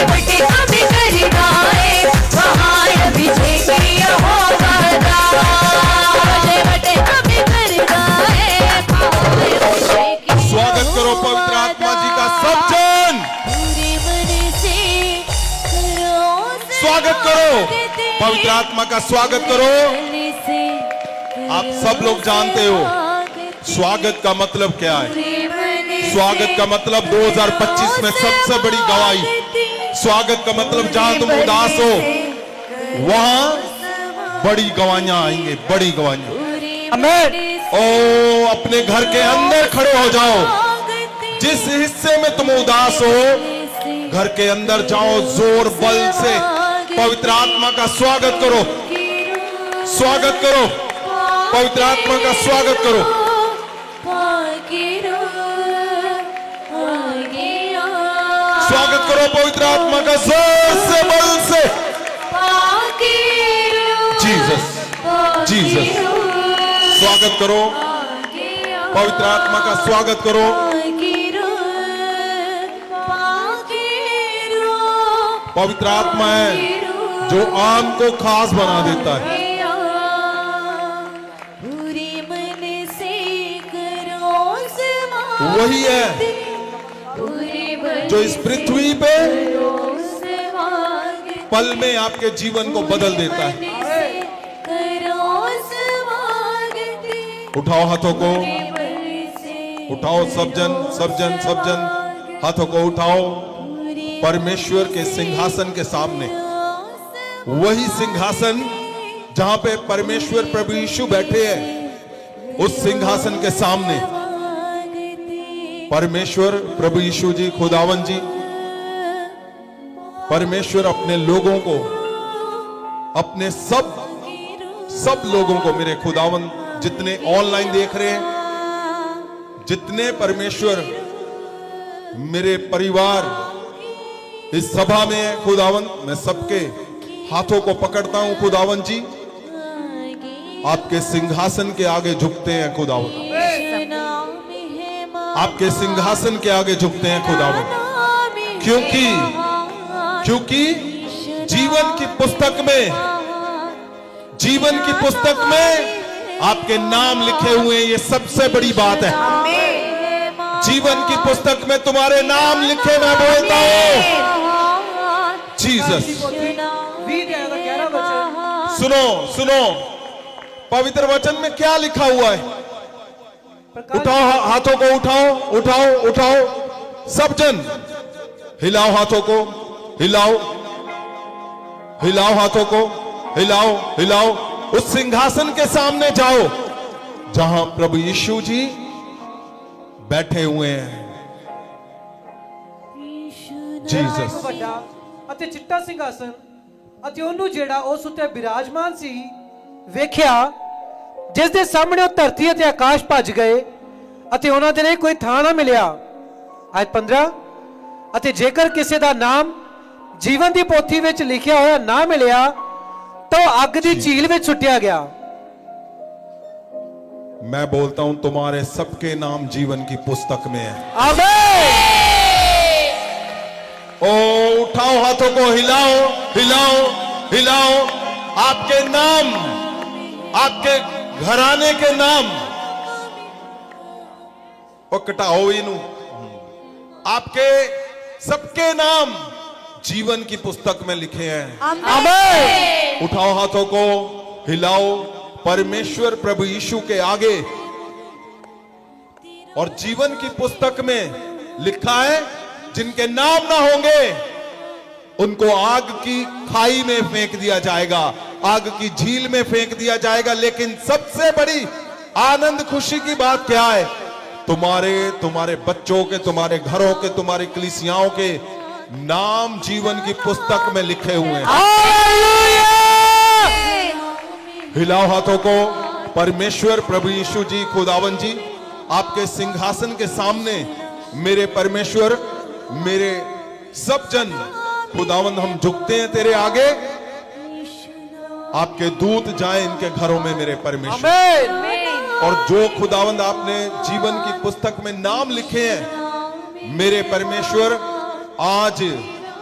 बटे कभी कर गाए वहाँ अभिषेक यहोवा दा बटे कभी कर गाए वहाँ अभिषेक। स्वागत करो पवित्र आत्मा जी का सब जन, पूरे मन से करो स्वागत करो पवित्र आत्मा का स्वागत करो। आप सब लोग जानते हो स्वागत का मतलब क्या है। स्वागत का मतलब 2025 में सबसे बड़ी गवाही। स्वागत का मतलब जहां तुम उदास हो वहां बड़ी गवाहियां आएंगे, बड़ी गवाहियां। आमीन। ओ अपने घर के अंदर खड़े हो जाओ। जिस हिस्से में तुम उदास हो घर के अंदर जाओ, जोर बल से पवित्र आत्मा का स्वागत करो, स्वागत करो पवित्र आत्मा का स्वागत करो। स्वागत करो पवित्र आत्मा का जोर से बल से। जीसस जीसस स्वागत करो पवित्र आत्मा का स्वागत करो। पवित्र आत्मा है जो आम को खास बना देता है। वही है जो इस पृथ्वी पे पल में आपके जीवन को बदल देता है। उठाओ हाथों को, उठाओ सब जन सब जन सब जन हाथों को उठाओ परमेश्वर के सिंहासन के सामने। वही सिंहासन जहां पे परमेश्वर प्रभु यीशु बैठे हैं, उस सिंहासन के सामने परमेश्वर प्रभु यीशु जी खुदावन जी परमेश्वर अपने लोगों को, अपने सब लोगों को, मेरे खुदावन जितने ऑनलाइन देख रहे हैं, जितने परमेश्वर मेरे परिवार इस सभा में है खुदावन, मैं सबके हाथों को पकड़ता हूं खुदावन जी। आपके सिंहासन के आगे झुकते हैं खुदावन, आपके सिंहासन के आगे झुकते हैं खुदावन, क्योंकि जीवन की पुस्तक में आपके नाम लिखे हुए हैं। ये सबसे बड़ी बात है। जीवन की पुस्तक में तुम्हारे नाम लिखे, मैं बोलता हूं जीसस। सुनो सुनो पवित्र वचन में क्या लिखा हुआ है। उठाओ हाथों को, उठाओ उठाओ उठाओ सब जन, हिलाओ हाथों को, हिलाओ हिलाओ हाथों को, हिलाओ हिलाओ। उस सिंहासन के सामने जाओ जहां प्रभु यीशु जी बैठे हुए हैं। जीसस ਵੱਡਾ ਅਤੇ ਚਿੱਟਾ ਸਿੰਘਾਸਨ ਅਤੇ ਉਹਨੂੰ ਜਿਹੜਾ ਉਸ ਉੱਤੇ ਬਿਰਾਜਮਾਨ ਸੀ ਵੇਖਿਆ, ਜਿਸ ਦੇ ਸਾਹਮਣੇ ਉਹ ਧਰਤੀ ਅਤੇ ਆਕਾਸ਼ ਭੱਜ ਗਏ ਅਤੇ ਉਹਨਾਂ ਦੇ ਲਈ ਕੋਈ ਥਾਂ ਨਾ ਮਿਲਿਆ। ਆਇਤ 15 ਅਤੇ ਜੇਕਰ ਕਿਸੇ ਦਾ ਨਾਮ ਜੀਵਨ ਦੀ ਪੋਥੀ ਵਿੱਚ ਲਿਖਿਆ ਹੋਇਆ ਨਾ ਮਿਲਿਆ ਤਾਂ ਉਹ ਅੱਗ ਦੀ ਝੀਲ ਵਿੱਚ ਸੁੱਟਿਆ ਗਿਆ। मैं बोलता हूं तुम्हारे सबके नाम जीवन की पुस्तक में है। आमीन। ओ उठाओ हाथों को, हिलाओ हिलाओ हिलाओ। आपके नाम, आपके घराने के नाम कटाओ इनू, आपके सबके नाम जीवन की पुस्तक में लिखे हैं। आमीन। उठाओ हाथों को, हिलाओ परमेश्वर प्रभु यीशु के आगे। और जीवन की पुस्तक में लिखा है जिनके नाम ना होंगे उनको आग की खाई में फेंक दिया जाएगा, आग की झील में फेंक दिया जाएगा। लेकिन सबसे बड़ी आनंद खुशी की बात क्या है? तुम्हारे बच्चों के, तुम्हारे घरों के, तुम्हारी कलीसियाओं के नाम जीवन की पुस्तक में लिखे हुए हैं। हिलाओ हाथों को। परमेश्वर प्रभु यीशु जी खुदावन जी आपके सिंहासन के सामने मेरे परमेश्वर, मेरे सब जन खुदावन हम झुकते हैं तेरे आगे। आपके दूत जाएं इनके घरों में मेरे परमेश्वर। और जो खुदावंद आपने जीवन की पुस्तक में नाम लिखे हैं मेरे परमेश्वर, आज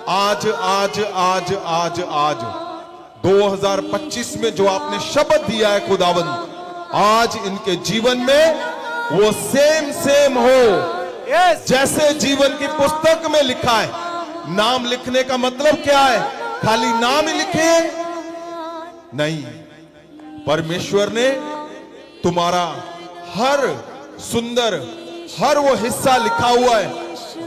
आज आज आज आज आज 2025 में जो आपने शब्द दिया है खुदावन, आज इनके जीवन में वो सेम हो यस जैसे जीवन की पुस्तक में लिखा है। नाम लिखने का मतलब क्या है? खाली नाम ही लिखे नहीं, परमेश्वर ने तुम्हारा हर सुंदर हर वो हिस्सा लिखा हुआ है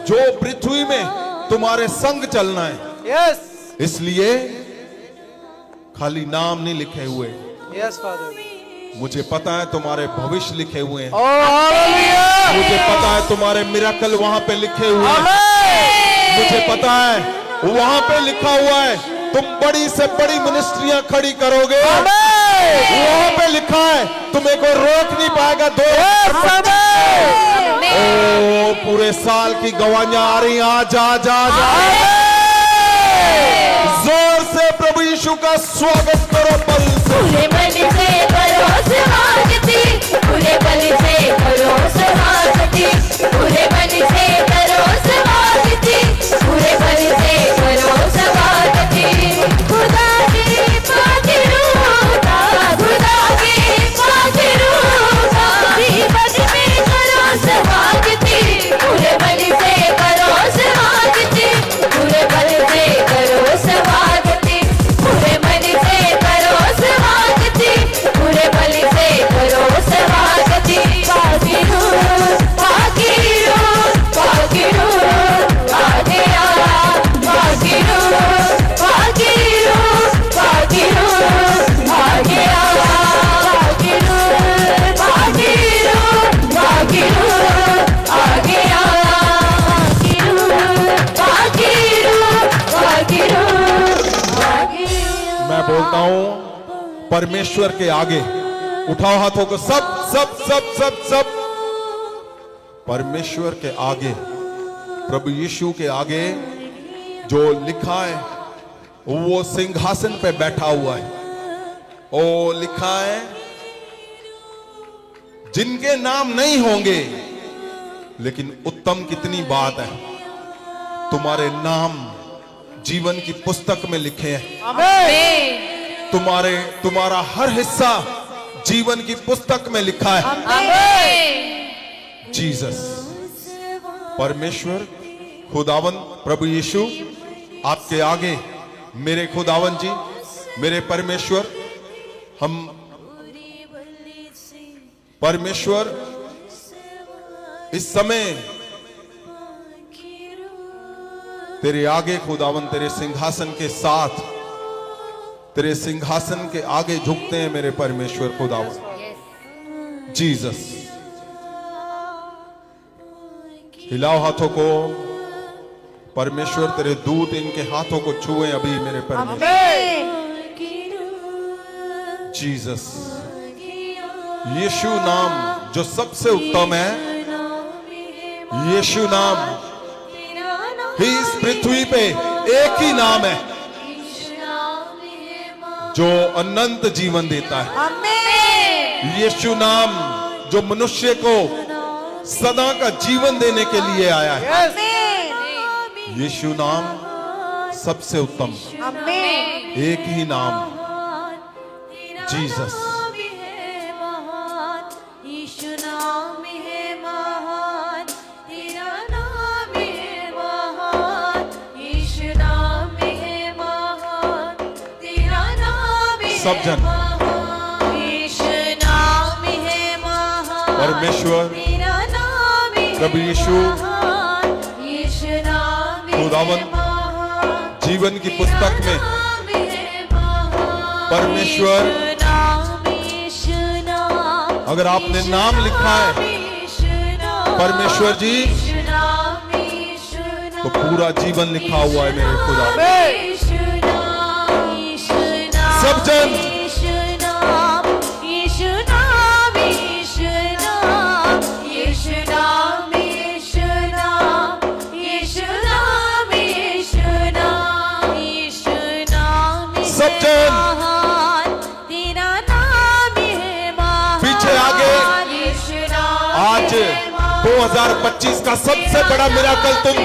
जो पृथ्वी में तुम्हारे संग चलना है। यस इसलिए खाली नाम नहीं लिखे हुए, यस फादर। मुझे पता है तुम्हारे भविष्य लिखे हुए हैं, ओ हालेलुया, मुझे पता है तुम्हारे मिरेकल वहां पे लिखे हुए हैं, मुझे पता है वहां पे लिखा हुआ है तुम बड़ी से बड़ी मिनिस्ट्रियां खड़ी करोगे, वहां पे लिखा है तुम्हें कोई रोक नहीं पाएगा। ओ पूरे साल की गवाहियां आ रही, आज आज आज जोर से प्रभु यीशु का स्वागत करो पल से। पूरे मन से करो स्वागति, पूरे बल से करो स्वागति, पूरे मन से करो स्वागति, पूरे बल से करो स्वागति। खुदा के पातिरूता, खुदा के पातिरूता, जीवन में करो स्वागति, पूरे बल से करो स्वागति, पूरे बल से करो स्वागति, पूरे मन से करो स्वागति, पूरे बल से करो स्वागति। पागिरू पागिरू पागिरू आगे आ, पागिरू पागिरू पागिरू आगे आ, पागिरू पागिरू पागिरू आगे आ, पागिरू पागिरू पागिरू आगे आ। मैं बोलता हूं परमेश्वर के आगे, उठाओ हाथों को, सब सब सब सब सब परमेश्वर के आगे, प्रभु यीशु के आगे जो लिखा है वो सिंहासन पे बैठा हुआ है। ओ लिखा है जिनके नाम नहीं होंगे, लेकिन उत्तम कितनी बात है, तुम्हारे नाम जीवन की पुस्तक में लिखे हैं। आमीन तुम्हारा हर हिस्सा जीवन की पुस्तक में लिखा है। आमीन। जीसस, परमेश्वर, खुदावन प्रभु यीशु आपके आगे मेरे खुदावन जी, मेरे परमेश्वर, हम परमेश्वर इस समय तेरे आगे खुदावन, तेरे सिंहासन के साथ, तेरे सिंहासन के आगे झुकते हैं मेरे परमेश्वर खुदावन। जीसस, हिलाओ हाथों को, परमेश्वर तेरे दूत इनके हाथों को छुए अभी मेरे परमेश्वर। जीसस, यीशु नाम जो सबसे उत्तम है, यीशु नाम ही इस पृथ्वी पे एक ही नाम है जो अनंत जीवन देता है। यीशु नाम जो मनुष्य को सदा का जीवन देने के लिए आया है। यीशु नाम सबसे उत्तम, एक ही नाम, जीसस। यीशु नाम है महान, तेरा नाम है महान, यीशु नाम है महान, तेरा नाम है सब जन। महान, यीशु नाम है महान, परमेश्वर, तेरा नाम है प्रभु यीशु, महान, यीशु नाम है खुदावन, महान, जीवन की पुस्तक में नाम है महान, परमेश्वर, यीशु नाम, यीशु नाम, अगर आपने नाम लिखा है परमेश्वर जी, तो पूरा जीवन लिखा हुआ है मेरे खुदा। सब जन सब जन पीछे आगे। आज 2025 का सबसे बड़ा मिराकल तुम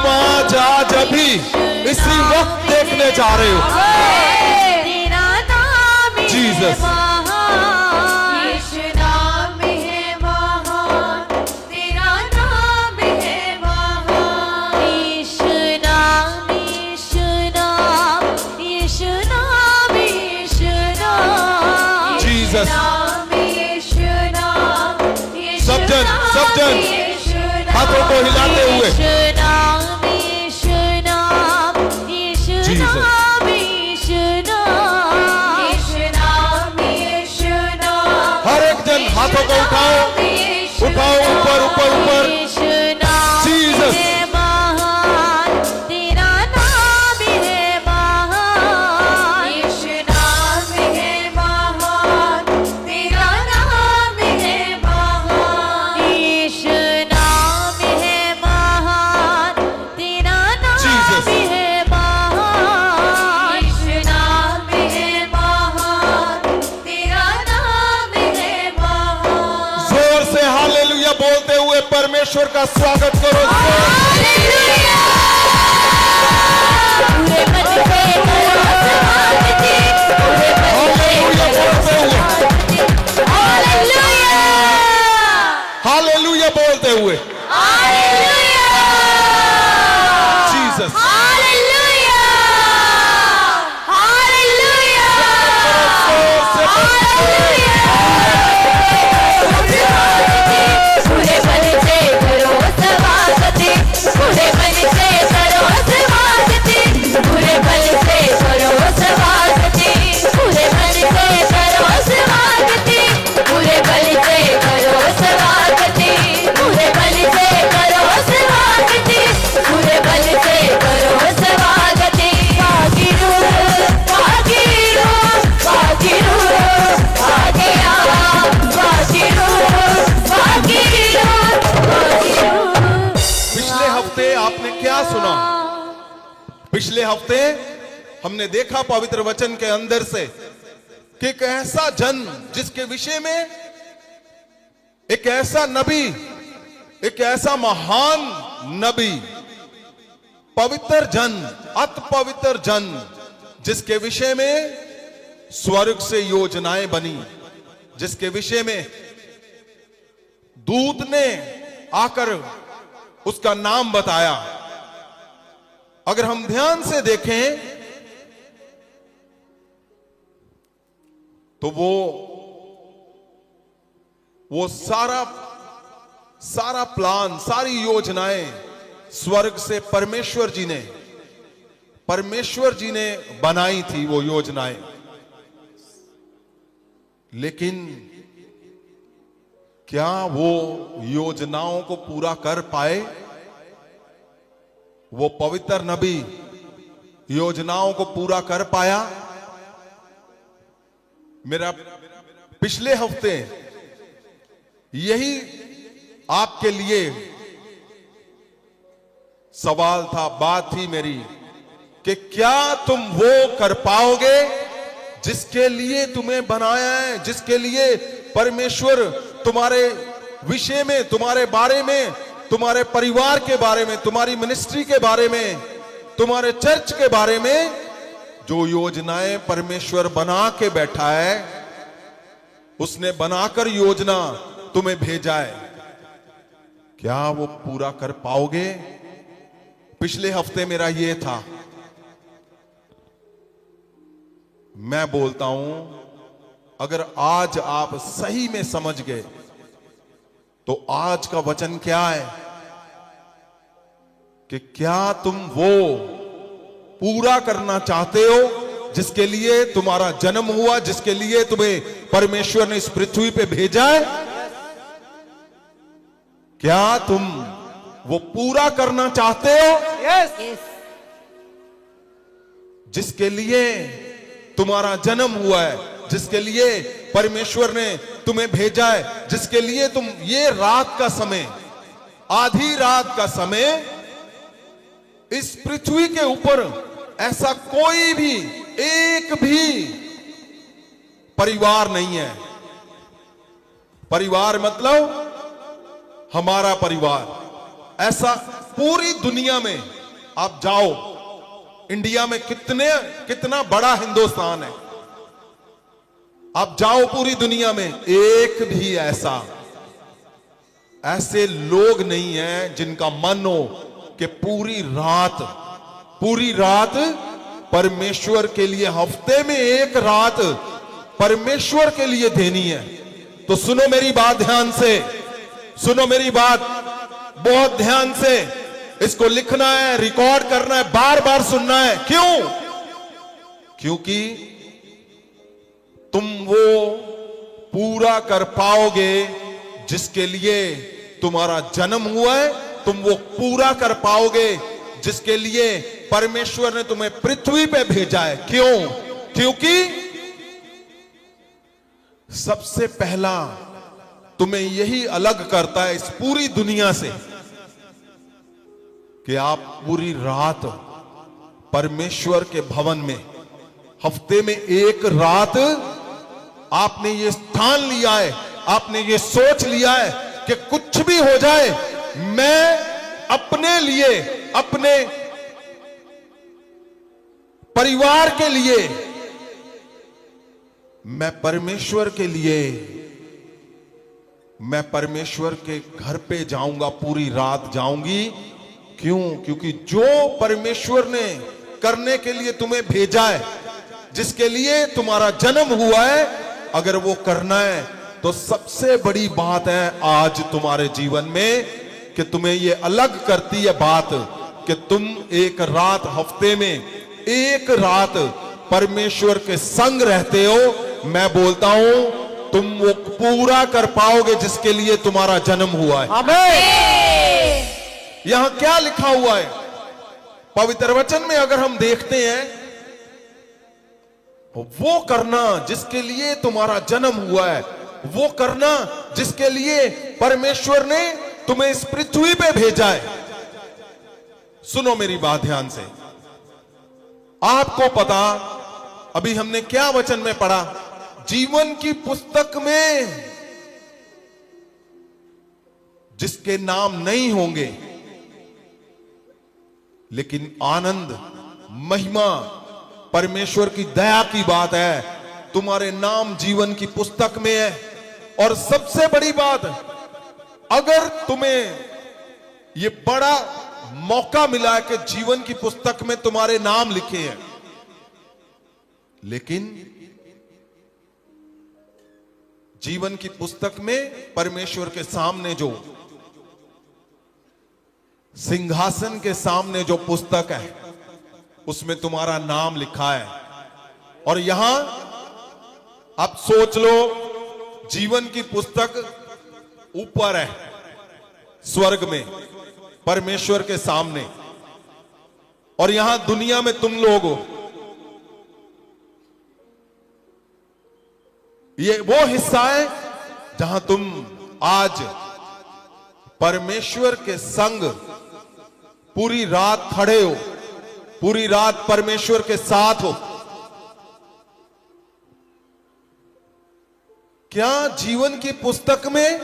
आज अभी इसी वक्त देखने जा रहे हो। तेरा नाम है Jesus. महान, यीशु नाम है महान, तेरा नाम है महान, यीशु नाम, यीशु नाम, यीशु नाम, यीशु नाम, Jesus. नाम, यीशु नाम, यीशु सब जन, नाम, सब जन, यीशु नाम, हाथों को हिलाते हुए। यीशु नाम, यीशु नाम, यीशु Jesus. नाम, यीशु नाम, यीशु नाम, यीशु नाम, हर एक जन हाथों को उठाओ, यीशु उठाओ ऊपर ऊपर ऊपर। यीशु नाम Jesus. है महान, तेरा नाम है महान, यीशु नाम है महान, तेरा नाम है महान, यीशु नाम है महान, तेरा नाम Jesus. है महान, यीशु नाम है महान, तेरा नाम है महान। जोर से हालेलुया बोलते हुए परमेश्वर का स्वागत करो। हालेलुया! पूरे मन से करो समागति, पूरे मन से हालेलुया बोलते हुए, हालेलुया! हालेलुया बोलते हुए। हालेलुया! जीसस। हालेलुया! हालेलुया! पूरे मन से करो समागति, पूरे मन से करो समागति, पूरे मन से करो समागति, पूरे मन से करो समागति, पूरे मन से करो समागति, पूरे मन से करो समागति, पूरे मन से करो समागति। भागीरो भागीरो भागीरो भागेया, भागीरो भागीरो भागीरो। पिछले हफ्ते आपने क्या सुना? पिछले हफ्ते हमने देखा पवित्र वचन के अंदर से कि एक ऐसा जन जिसके विषय में एक ऐसा नबी, एक ऐसा महान नबी, पवित्र जन, अति पवित्र जन, जिसके विषय में स्वर्ग से योजनाएं बनी, जिसके विषय में दूत ने आकर उसका नाम बताया। अगर हम ध्यान से देखें तो वो सारा प्लान, सारी योजनाएं स्वर्ग से परमेश्वर जी ने बनाई थी वो योजनाएं। लेकिन क्या वो योजनाओं को पूरा कर पाए? वो पवित्र नबी योजनाओं को पूरा कर पाया? मेरा पिछले हफ्ते यही आपके लिए सवाल था, बात थी मेरी, कि क्या तुम वो कर पाओगे जिसके लिए तुम्हें बनाया है, जिसके लिए परमेश्वर तुम्हारे विषय में, तुम्हारे बारे में, तुम्हारे परिवार के बारे में, तुम्हारी मिनिस्ट्री के बारे में, तुम्हारे चर्च के बारे में जो योजनाएं परमेश्वर बना के बैठा है, उसने बनाकर योजना तुम्हें भेजा है, क्या वो पूरा कर पाओगे? पिछले हफ्ते मेरा ये था। मैं बोलता हूं, अगर आज आप सही में समझ गए तो आज का वचन क्या है कि क्या तुम वो पूरा करना चाहते हो जिसके लिए तुम्हारा जन्म हुआ, जिसके लिए तुम्हें परमेश्वर ने इस पृथ्वी पे भेजा है? क्या तुम वो पूरा करना चाहते हो यस जिसके लिए तुम्हारा जन्म हुआ है, जिसके लिए परमेश्वर ने तुम्हें भेजा है, जिसके लिए तुम ये रात का समय, आधी रात का समय, इस पृथ्वी के ऊपर ऐसा कोई भी, एक भी परिवार नहीं है। परिवार मतलब हमारा परिवार। ऐसा पूरी दुनिया में आप जाओ, इंडिया में कितना बड़ा हिंदुस्तान है। आप जाओ पूरी दुनिया में, एक भी ऐसे लोग नहीं हैं जिनका मन हो कि पूरी रात परमेश्वर के लिए, हफ्ते में एक रात परमेश्वर के लिए देनी है। तो सुनो मेरी बात ध्यान से, सुनो मेरी बात बहुत ध्यान से। इसको लिखना है, रिकॉर्ड करना है, बार बार सुनना है। क्यों? क्योंकि तुम वो पूरा कर पाओगे जिसके लिए तुम्हारा जन्म हुआ है। तुम वो पूरा कर पाओगे जिसके लिए परमेश्वर ने तुम्हें पृथ्वी पे भेजा है। क्यों? क्योंकि सबसे पहला तुम्हें यही अलग करता है इस पूरी दुनिया से कि आप पूरी रात परमेश्वर के भवन में, हफ्ते में एक रात आपने ये ठान लिया है, आपने ये सोच लिया है कि कुछ भी हो जाए, मैं अपने लिए, अपने परिवार के लिए, मैं परमेश्वर के लिए, मैं परमेश्वर के घर पे जाऊंगा, पूरी रात जाऊंगी। क्यों? क्योंकि जो परमेश्वर ने करने के लिए तुम्हें भेजा है, जिसके लिए तुम्हारा जन्म हुआ है, अगर वो करना है तो सबसे बड़ी बात है आज तुम्हारे जीवन में कि तुम्हें ये अलग करती है बात कि तुम एक रात, हफ्ते में एक रात परमेश्वर के संग रहते हो। मैं बोलता हूं तुम वो पूरा कर पाओगे जिसके लिए तुम्हारा जन्म हुआ है। आमीन। यहां क्या लिखा हुआ है पवित्र वचन में? अगर हम देखते हैं, वो करना जिसके लिए तुम्हारा जन्म हुआ है, वो करना जिसके लिए परमेश्वर ने तुम्हें इस पृथ्वी पे भेजा है। सुनो मेरी बात ध्यान से। आपको पता, अभी हमने क्या वचन में पढ़ा? जीवन की पुस्तक में जिसके नाम नहीं होंगे, लेकिन आनंद, महिमा, परमेश्वर की दया की बात है, तुम्हारे नाम जीवन की पुस्तक में है। और सबसे बड़ी बात, अगर तुम्हें ये बड़ा मौका मिला है कि जीवन की पुस्तक में तुम्हारे नाम लिखे हैं, लेकिन जीवन की पुस्तक में परमेश्वर के सामने, जो सिंहासन के सामने जो पुस्तक है, उसमें तुम्हारा नाम लिखा है। और यहां आप सोच लो, जीवन की पुस्तक ऊपर है, स्वर्ग में, परमेश्वर के सामने, और यहां दुनिया में तुम लोग हो। ये वो हिस्सा है जहां तुम आज परमेश्वर के संग पूरी रात खड़े हो, पूरी रात परमेश्वर के साथ हो। क्या जीवन की पुस्तक में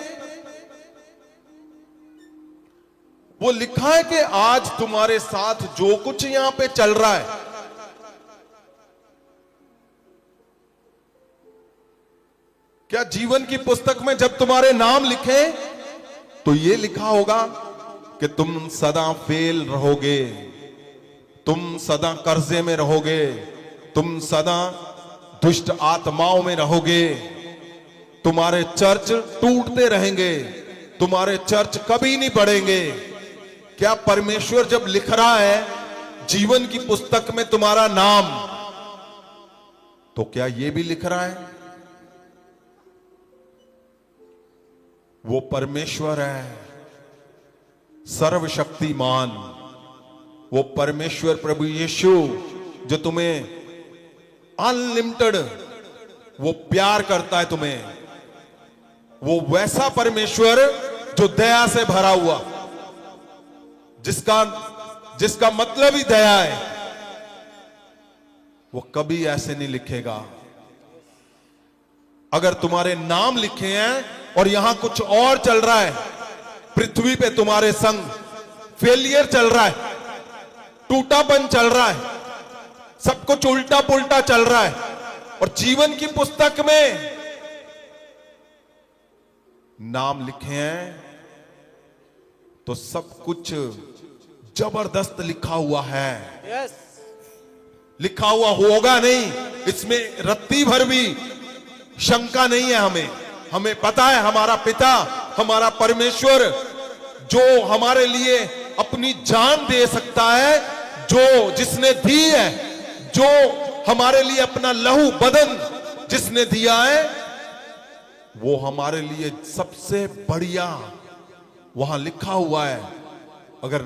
वो लिखा है कि आज तुम्हारे साथ जो कुछ यहां पे चल रहा है, क्या जीवन की पुस्तक में जब तुम्हारे नाम लिखे तो ये लिखा होगा कि तुम सदा फेल रहोगे, तुम सदा कर्जे में रहोगे, तुम सदा दुष्ट आत्माओं में रहोगे, तुम्हारे चर्च टूटते रहेंगे, तुम्हारे चर्च कभी नहीं बढ़ेंगे? क्या परमेश्वर जब लिख रहा है जीवन की पुस्तक में तुम्हारा नाम, तो क्या यह भी लिख रहा है वो परमेश्वर है सर्वशक्तिमान, वो परमेश्वर प्रभु यीशु जो तुम्हें अनलिमिटेड वो प्यार करता है तुम्हें, वो वैसा परमेश्वर जो दया से भरा हुआ, जिसका मतलब ही दया है, वो कभी ऐसे नहीं लिखेगा। अगर तुम्हारे नाम लिखे हैं और यहां कुछ और चल रहा है, पृथ्वी पे तुम्हारे संग फेलियर चल रहा है, टूटापन चल रहा है, सब कुछ उल्टा पुल्टा चल रहा है, और जीवन की पुस्तक में नाम लिखे हैं तो सब कुछ जबरदस्त लिखा हुआ है। यस, लिखा हुआ होगा नहीं, इसमें रत्ती भर भी शंका नहीं है। हमें पता है हमारा पिता, हमारा परमेश्वर जो हमारे लिए अपनी जान दे सकता है, जो जिसने दी है, जो हमारे लिए अपना लहू बदन जिसने दिया है, वो हमारे लिए सबसे बढ़िया वहां लिखा हुआ है। अगर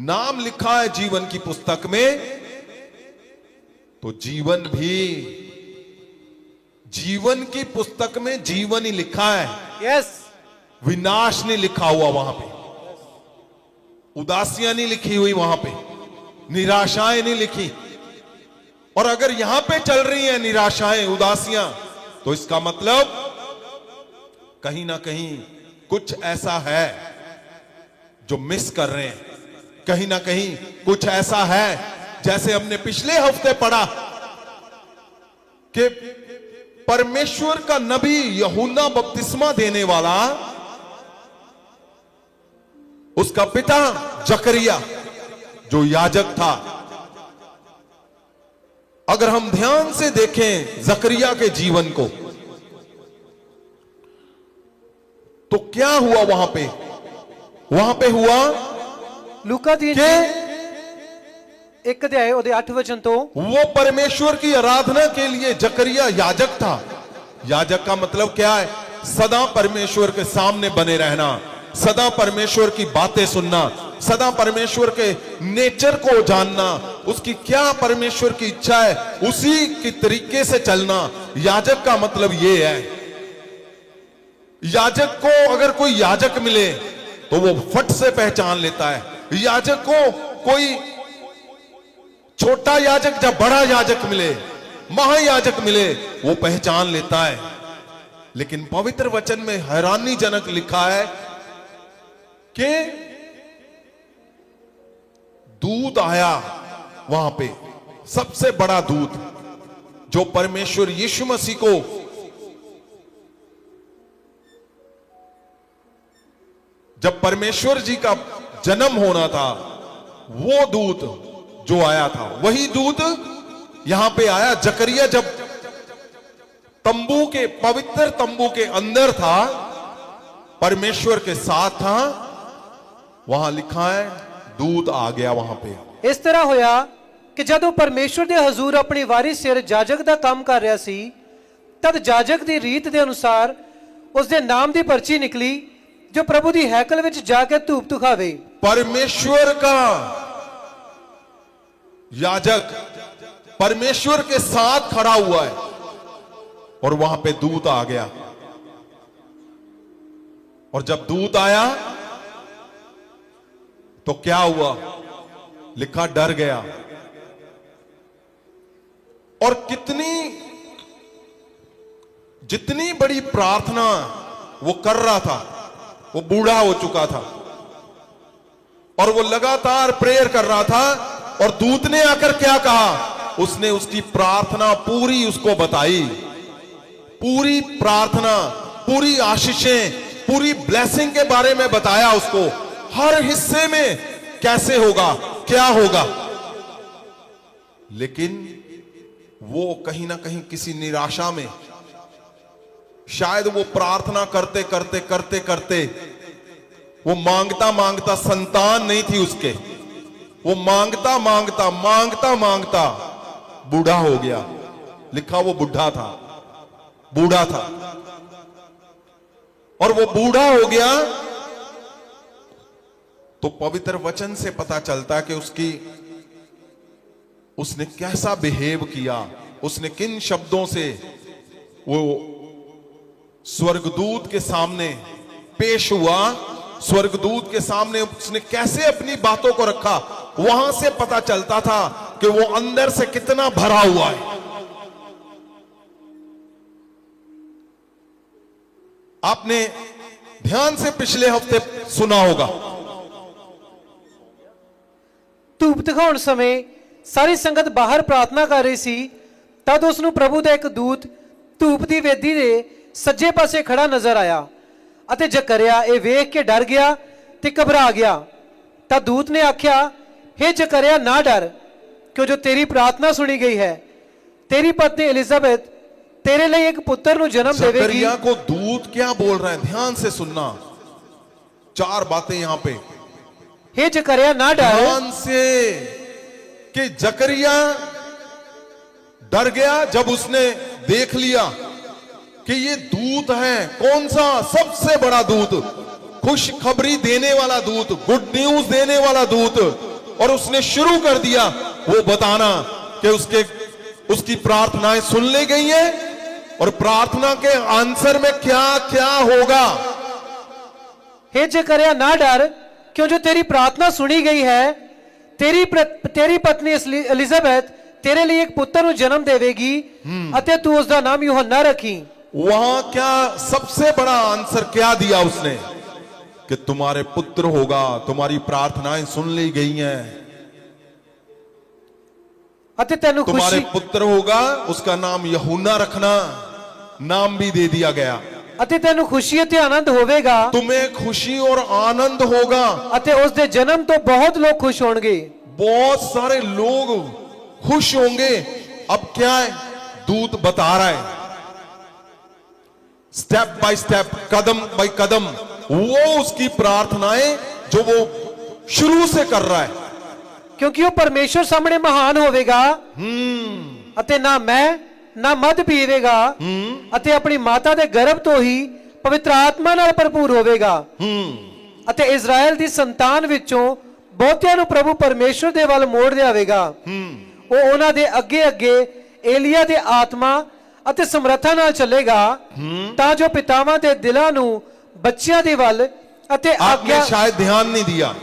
नाम लिखा है जीवन की पुस्तक में, तो जीवन की पुस्तक में जीवन ही लिखा है। यस, विनाश नहीं लिखा हुआ वहां पे, उदासियां नहीं लिखी हुई वहां पे, निराशाएं नहीं लिखी। और अगर यहां पे चल रही हैं निराशाएं, उदासियां, तो इसका मतलब कहीं ना कहीं कुछ ऐसा है जो मिस कर रहे हैं। कहीं ना कहीं कुछ ऐसा है, जैसे हमने पिछले हफ्ते पढ़ा कि परमेश्वर का नबी यूहन्ना बपतिस्मा देने वाला, उसका पिता जकरिया जो याजक था, अगर हम ध्यान से देखें जकरिया के जीवन को, तो क्या हुआ वहां पे हुआ लूका दी कि 1 अध्याय ਉਹਦੇ 8 वचन तो, वो परमेश्वर की आराधना के लिए जकरिया याजक था। याजक का मतलब क्या है? सदा परमेश्वर के सामने बने रहना, सदा परमेश्वर की बातें सुनना, सदा परमेश्वर के नेचर को जानना, उसकी क्या परमेश्वर की इच्छा है उसी की तरीके से चलना। याजक का मतलब ये है। याजक को अगर कोई याजक मिले तो वो फट से पहचान लेता है। याजक को कोई छोटा याजक या बड़ा याजक मिले, महायाजक मिले, वो पहचान लेता है। लेकिन पवित्र वचन में हैरानीजनक लिखा है कि दूत आया वहां पे, सबसे बड़ा दूत, जो परमेश्वर यीशु मसीह को जब परमेश्वर जी का जन्म होना था, वो दूत जो आया था, वही दूत यहां पे आया। जकरिया जब तंबू के, पवित्र तंबू के अंदर था, परमेश्वर के साथ था, वहां लिखा है दूत आ गया वहां पे। ਇਸ ਤਰ੍ਹਾਂ ਹੋਇਆ ਕਿ ਜਦੋਂ ਪਰਮੇਸ਼ਵਰ ਦੇ ਹਜ਼ੂਰ ਆਪਣੀ ਵਾਰੀ ਸਿਰ ਜਾਜਕ ਦਾ ਕੰਮ ਕਰ ਰਿਹਾ ਸੀ, ਤਦ ਜਾਜਕ ਦੀ ਰੀਤ ਦੇ ਅਨੁਸਾਰ ਉਸ ਦੇ ਨਾਮ ਦੀ ਪਰਚੀ ਨਿਕਲੀ, ਜੋ ਪ੍ਰਭੂ ਦੀ ਹੈਕਲ ਵਿੱਚ ਜਾ ਕੇ ਧੂਪ ਦਿਖਾਵੇ। परमेश्वर का याजक परमेश्वर के साथ खड़ा हुआ है, और वहां पे दूत आ गया। और जब दूत आया तो क्या हुआ? लिखा डर गया। और जितनी बड़ी प्रार्थना वो कर रहा था, वो बूढ़ा हो चुका था और वो लगातार प्रेयर कर रहा था, और दूत ने आकर क्या कहा? उसने उसकी प्रार्थना पूरी उसको बताई, पूरी प्रार्थना, पूरी आशीषें, पूरी ब्लेसिंग के बारे में बताया उसको, हर हिस्से में कैसे होगा, क्या होगा। लेकिन वो कहीं ना कहीं किसी निराशा में, शायद वो प्रार्थना करते करते करते करते वो मांगता मांगता, संतान नहीं थी उसके, वो मांगता मांगता मांगता मांगता बूढ़ा हो गया। लिखा वो बूढ़ा था, बूढ़ा था। और वो बूढ़ा हो गया तो पवित्र वचन से पता चलता है कि उसने कैसा बिहेव किया, उसने किन शब्दों से वो स्वर्गदूत के सामने पेश हुआ, स्वर्गदूत के सामने उसने कैसे अपनी बातों को रखा। वहां से पता चलता था कि वो अंदर से कितना भरा हुआ है। आपने ध्यान से पिछले हफ्ते सुना होगा। ਧੂਪ ਦਿਖਾਉਣ ਸਮੇਂ ਸਾਰੀ ਸੰਗਤ ਬਾਹਰ ਪ੍ਰਾਰਥਨਾ ਕਰ ਰਹੀ ਸੀ। ਤਦ ਉਸ ਨੂੰ ਪ੍ਰਭੂ ਦਾ ਇੱਕ ਦੂਤ ਧੂਪ ਦੀ ਵੇਦੀ ਦੇ ਸੱਜੇ ਪਾਸੇ ਖੜਾ ਨਜ਼ਰ ਆਇਆ ਅਤੇ ਜ਼ਕਰਿਆ ਇਹ ਵੇਖ ਕੇ ਡਰ ਗਿਆ ਤੇ ਘਬਰਾ ਗਿਆ। ਤਾਂ ਦੂਤ ਨੇ ਆਖਿਆ, हे ਜ਼ਕਰਿਆ ਨਾ ਡਰ, ਕਿਉਂ ਜੋ ਤੇਰੀ ਪ੍ਰਾਰਥਨਾ ਸੁਣੀ ਗਈ ਹੈ। तेरी पत्नी एलिजाबेथ तेरे लिए एक पुत्र नु जन्म देवेगी। जकरिया को दूत क्या बोल रहे हैं, ध्यान से सुनना। 4 बातें यहां पे। हे जकरिया ना डर, ध्यान से, कि जकरिया डर गया जब उसने देख लिया कि ये दूत है। कौन सा? सबसे बड़ा दूत, खुशखबरी देने वाला दूत, गुड न्यूज देने वाला दूत। और उसने शुरू कर दिया वो बताना कि उसकी प्रार्थनाएं सुन ली गई हैं और प्रार्थना के आंसर में क्या क्या होगा। हे जकरिया ना डर, क्यों जो तेरी प्रार्थना सुनी गई है। तेरी पत्नी एलिजाबेथ तेरे लिए एक पुत्र नु जन्म देवेगी अते तू उसका नाम यूहन्ना रखी। वहां क्या सबसे बड़ा आंसर क्या दिया उसने, कि तुम्हारे पुत्र होगा, तुम्हारी प्रार्थनाएं सुन ली गई हैं, तुम्हारे पुत्र होगा, उसका नाम यूहन्ना रखना। नाम भी दे दिया गया। अते तेनु खुशी ते आनंद होवेगा, तुम्हें खुशी और आनंद होगा। अते उस दे जन्म तो बहुत लोग खुश होंगे, बहुत सारे लोग खुश होंगे। अब क्या है, दूत बता रहा है स्टेप बाय स्टेप, कदम बाय कदम, वो उसकी प्रार्थनाएं जो वो शुरू से कर रहा है। क्योंकि वो परमेश्वर सामने महान होवेगा अते ना मैं ना मद पीवेगा अते अपनी माता दे गर्भ तो ही पवित्र आत्मा नाल भरपूर होवेगा। अते इजराइल दी संतान विचों बहुतियां नूं प्रभु परमेश्वर दे वल मोड़ लियावेगा। वो उन्हां दे अगे अगे एलिया दे आत्मा अते समर्था नाल चलेगा, तां जो पितावां दे दिलां नूं बच्चियां दे वल अते आपने शायद ध्यान नहीं दिया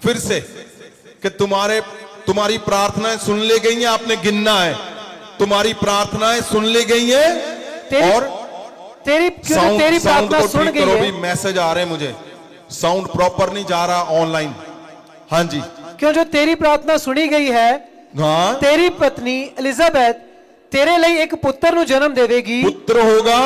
फिर से कि तुम्हारी प्रार्थनाएं सुन ली गई हैं। आपने गिनना है, तुम्हारी प्रार्थनाएं सुन ली गई हैं और तेरी प्रार्थना सुन गई है। भी मैसेज आ रहे हैं मुझे, साउंड प्रॉपर नहीं जा रहा ऑनलाइन। हाँ जी, क्यों जो तेरी प्रार्थना सुनी गई है। हाँ, तेरी पत्नी एलिजाबेथ तेरे लिए एक पुत्र नु जन्म देवेगी, पुत्र होगा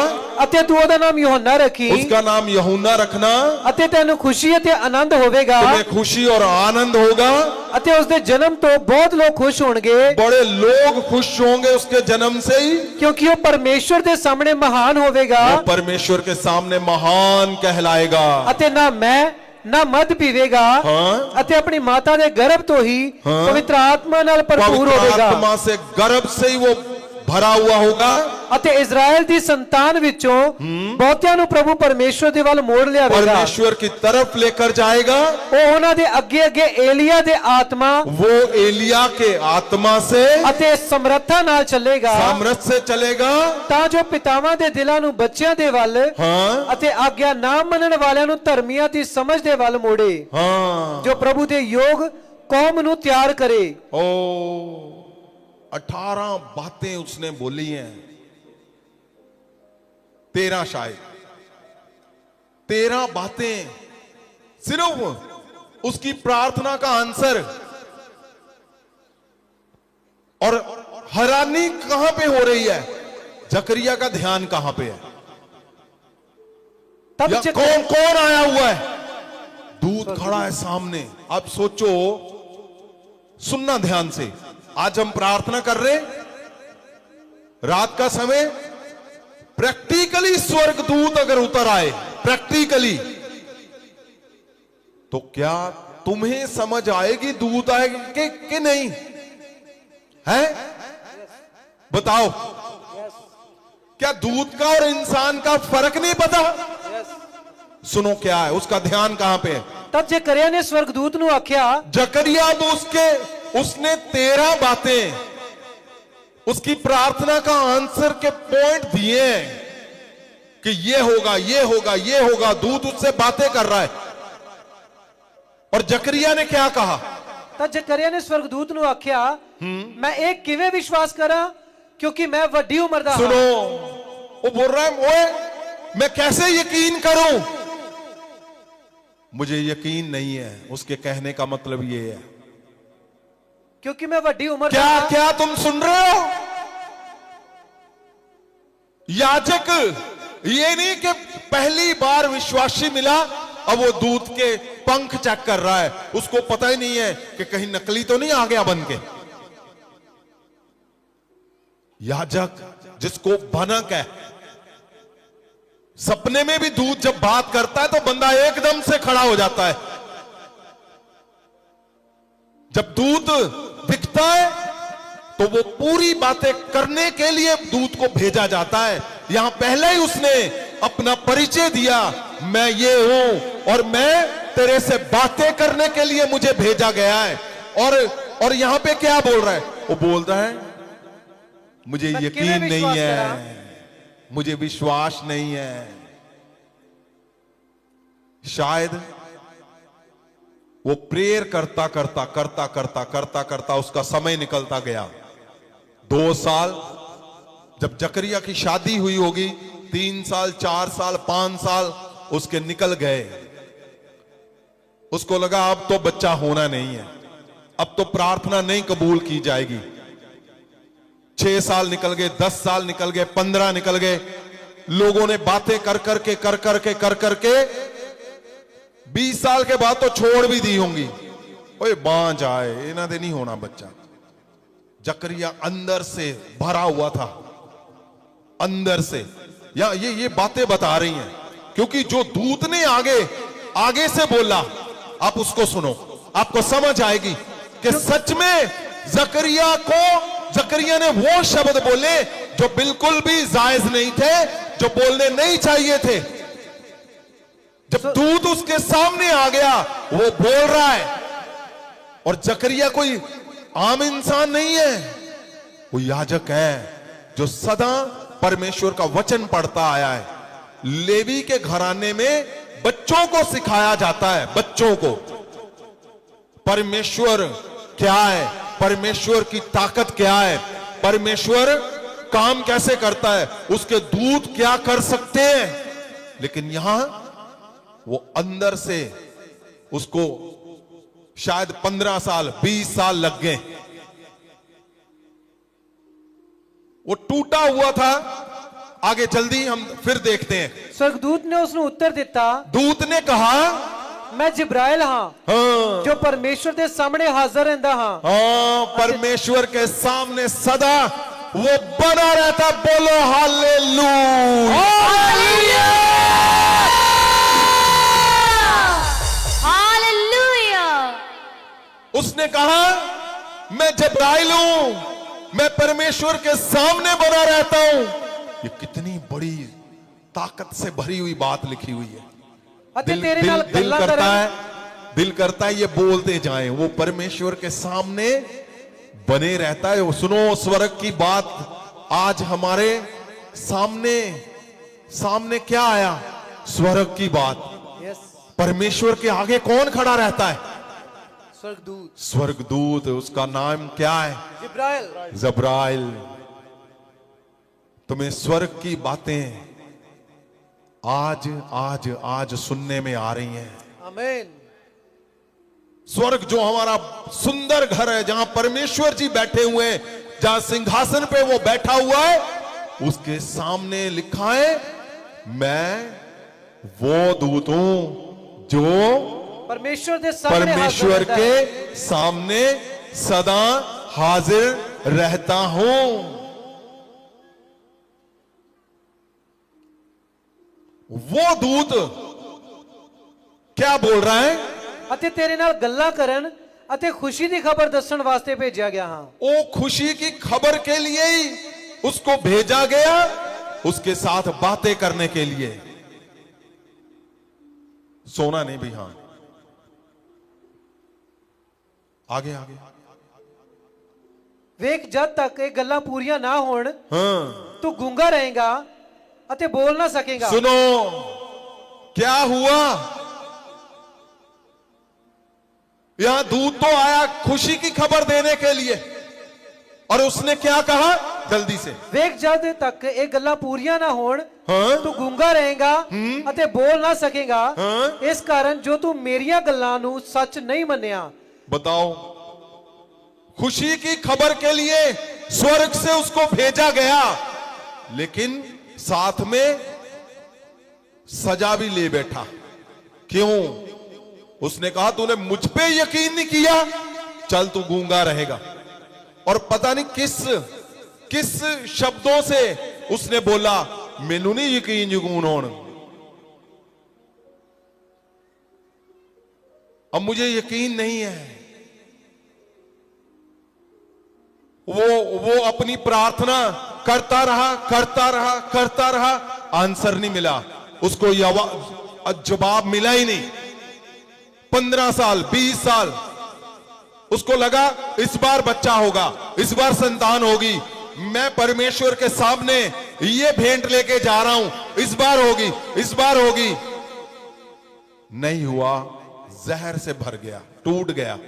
अते तू ओदा नाम यूहन्ना रखी। उसका नाम यूहन्ना रखना। अते तेनु खुशी अते आनंद होवेगा, तुम्हें खुशी और आनंद होगा। अते उसके जन्म तो बहुत लोग खुश होंगे, बड़े लोग खुश होंगे उसके जन्म से ही, क्योंकि वो परमेश्वर के सामने महान होवेगा। वो परमेश्वर के सामने महान कहलाएगा। अते ना मैं ना मद पीवेगा, हाँ? अते अपनी माता दे गर्भ तो ही हाँ? पवित्र आत्मा नाल भरपूर पवित्र होवेगा। आत्मा से गर्भ से ही वो भरा हुआ होगा। अते इजराइल दी संतान विचों बहुतियां नूं प्रभु परमेश्वर दे वल मोड़ लियावेगा, परमेश्वर की तरफ लेकर जाएगा। वो उन्हां दे अगे अगे एलिया दे आत्मा, वो एलिया के आत्मा से अते समर्था नाल चलेगा, सामर्थ से चलेगा, तां जो पितावां दे दिलां नूं बच्चियां दे वल हाँ? अते आज्ञा ना मनण वालियां नूं धर्मियां दी समझ दे वल मोड़े, हाँ? जो प्रभु दे योग कौम नूं तैयार करे। ओ 18 बातें उसने बोली हैं, 13 शायद 13 बातें सिर्फ उसकी प्रार्थना का आंसर। और हैरानी कहां पे हो रही है, जकरिया का ध्यान कहां पे है, तब या कौन कौन आया हुआ है, दूत खड़ा है सामने। अब सोचो, सुनना ध्यान से। आज हम प्रार्थना कर रहे, रात का समय, प्रैक्टिकली स्वर्गदूत अगर उतर आए, प्रैक्टिकली, तो क्या तुम्हें समझ आएगी दूत आएगी कि नहीं है? बताओ, क्या दूत का और इंसान का फर्क नहीं पता? सुनो क्या है, उसका ध्यान कहां पे है। तब जकरिया ने स्वर्गदूत नु आख्या, जकरिया उसने 13 बातें उसकी प्रार्थना का आंसर के पॉइंट दिए हैं कि ये होगा, ये होगा, ये होगा। दूत उससे बातें कर रहा है। और जकरिया ने क्या कहा? तब जकरिया ने स्वर्गदूत नु आख्या, मैं एक किवें विश्वास करा, क्योंकि मैं वड्डी उम्र दा। सुनो, वो बोल रहा है, ओए मैं कैसे यकीन करूं मुझे यकीन नहीं है। उसके कहने का मतलब ये है। क्योंकि मैं वड्डी उम्र क्या का था। क्या तुम सुन रहे हो? याजक ये नहीं कि पहली बार विश्वासी मिला अब वो दूत के पंख चेक कर रहा है, उसको पता ही नहीं है कि कहीं नकली तो नहीं आ गया बन के। याजक जिसको भनक है, सपने में भी दूत जब बात करता है तो बंदा एकदम से खड़ा हो जाता है। जब दूत दिखता है तो वो पूरी बातें करने के लिए दूत को भेजा जाता है। यहां पहले ही उसने अपना परिचय दिया, मैं ये हूं और मैं तेरे से बातें करने के लिए मुझे भेजा गया है। और यहां पे क्या बोल रहा है? वो बोलता है मुझे मैं यकीन किਵੇਂ नहीं विश्वास है, करा? मुझे विश्वास नहीं है। शायद वो प्रेयर करता करता करता करता करता करता उसका समय निकलता गया। 2 साल, जब जकरिया की शादी हुई होगी, 3 साल, 4 साल, 5 साल उसके निकल गए। उसको लगा अब तो बच्चा होना नहीं है, अब तो प्रार्थना नहीं कबूल की जाएगी। 6 साल निकल गए, 10 साल निकल गए, 15 निकल गए। लोगों ने बातें कर करके 20 साल के बाद तो छोड़ भी दी होंगी। ओए बांझ आए, इन्हां दे नहीं होना बच्चा। जकरिया अंदर से भरा हुआ था, अंदर से। या ये बातें बता रही हैं, क्योंकि जो दूत ने आगे से बोला, आप उसको सुनो, आपको समझ आएगी कि सच में जकरिया ने वो शब्द बोले जो बिल्कुल भी जायज नहीं थे, जो बोलने नहीं चाहिए थे। जब दूत उसके सामने आ गया, वो बोल रहा है। और जकरिया कोई आम इंसान नहीं है, वो याजक है जो सदा परमेश्वर का वचन पढ़ता आया है। लेवी के घराने में बच्चों को सिखाया जाता है, बच्चों को परमेश्वर क्या है, परमेश्वर की ताकत क्या है, परमेश्वर काम कैसे करता है, उसके दूत क्या कर सकते हैं। लेकिन यहां वो अंदर से उसको शायद 15 साल 20 साल लग गए। वो टूटा हुआ था। आगे जल्दी हम फिर देखते हैं। स्वर्गदूत ने उसने उत्तर दिता, दूत ने कहा, मैं जिब्राइल हां, हाँ, जो परमेश्वर के सामने हाजिर रहंदा हां। हाँ, परमेश्वर के सामने सदा वो बना रहता। बोलो हालेलुया। हालेलुया। उसने कहा मैं जिब्राइल हूं, मैं परमेश्वर के सामने बना रहता हूं। ये कितनी बड़ी ताकत से भरी हुई बात लिखी हुई है। अते तेरे नाल गल्लां दिल करता है ये बोलते जाएं। वो परमेश्वर के सामने बने रहता है। वो सुनो, स्वर्ग की बात आज हमारे सामने क्या आया? स्वर्ग की बात। यस, परमेश्वर के आगे कौन खड़ा रहता है? स्वर्गदूत स्वर्गदूत। उसका नाम क्या है? जिब्राइल। जब्राइल। तुम्हें स्वर्ग की बातें आज सुनने में आ रही हैं। आमीन। स्वर्ग जो हमारा सुंदर घर है, जहां परमेश्वर जी बैठे हुए हैं, जहां सिंहासन पे वो बैठा हुआ है, उसके सामने लिखा है मैं वो दूत हूं जो परमेश्वर के सामने परमेश्वर हाजिर रहता है। के सामने सदा हाजिर रहता हूं। वो दूत क्या बोल रहा है? ਅਤੇ ਤੇਰੇ ਨਾਲ ਗੱਲਾਂ ਕਰਨ ਅਤੇ ਖੁਸ਼ੀ ਦੀ ਖਬਰ ਦੱਸਣ ਵਾਸਤੇ ਭੇਜਿਆ ਗਿਆ ਹਾਂ। वो खुशी की खबर के लिए ही उसको भेजा गया, उसके साथ बातें करने के लिए। सोना नहीं भी। हाँ, आगे आगे। ਵੇਖ ਜਦ ਤੱਕ ਇਹ ਗੱਲਾਂ ਪੂਰੀਆਂ ਨਾ ਹੋਣ हाँ, ਤੂੰ ਗੂੰਗਾ ਰਹੇਗਾ ਅਤੇ ਬੋਲ ਨਾ ਸਕੇਗਾ। सुनो क्या हुआ। यहां दूत तो आया खुशी की खबर देने के लिए, और उसने क्या कहा? जल्दी से। ਵੇਖ ਜਦ ਤੱਕ ਇਹ ਗੱਲਾਂ ਪੂਰੀਆਂ ਨਾ ਹੋਣ ਹਾਂ ਤੂੰ ਗੂੰਗਾ ਰਹੇਗਾ ਅਤੇ ਬੋਲ ਨਾ ਸਕੇਗਾ। ਹਾਂ। ਇਸ ਕਾਰਨ ਜੋ ਤੂੰ ਮੇਰੀਆਂ ਗੱਲਾਂ ਨੂੰ ਸੱਚ ਨਹੀਂ ਮੰਨਿਆ। बताओ, खुशी की खबर के लिए स्वर्ग से उसको भेजा गया, लेकिन साथ में सजा भी ले बैठा। क्यों? उसने कहा तूने मुझ पे यकीन नहीं किया, चल तू गूंगा रहेगा। और पता नहीं किस शब्दों से उसने बोला, मैनू नहीं यकीन यकून होन, अब मुझे यकीन नहीं है। वो अपनी प्रार्थना करता रहा, आंसर नहीं मिला उसको, जवाब मिला ही नहीं। 15 साल 20 साल उसको लगा इस बार बच्चा होगा, इस बार संतान होगी, मैं परमेश्वर के सामने ये भेंट लेके जा रहा हूं, इस बार होगी। नहीं हुआ, जहर से भर गया, टूट गया।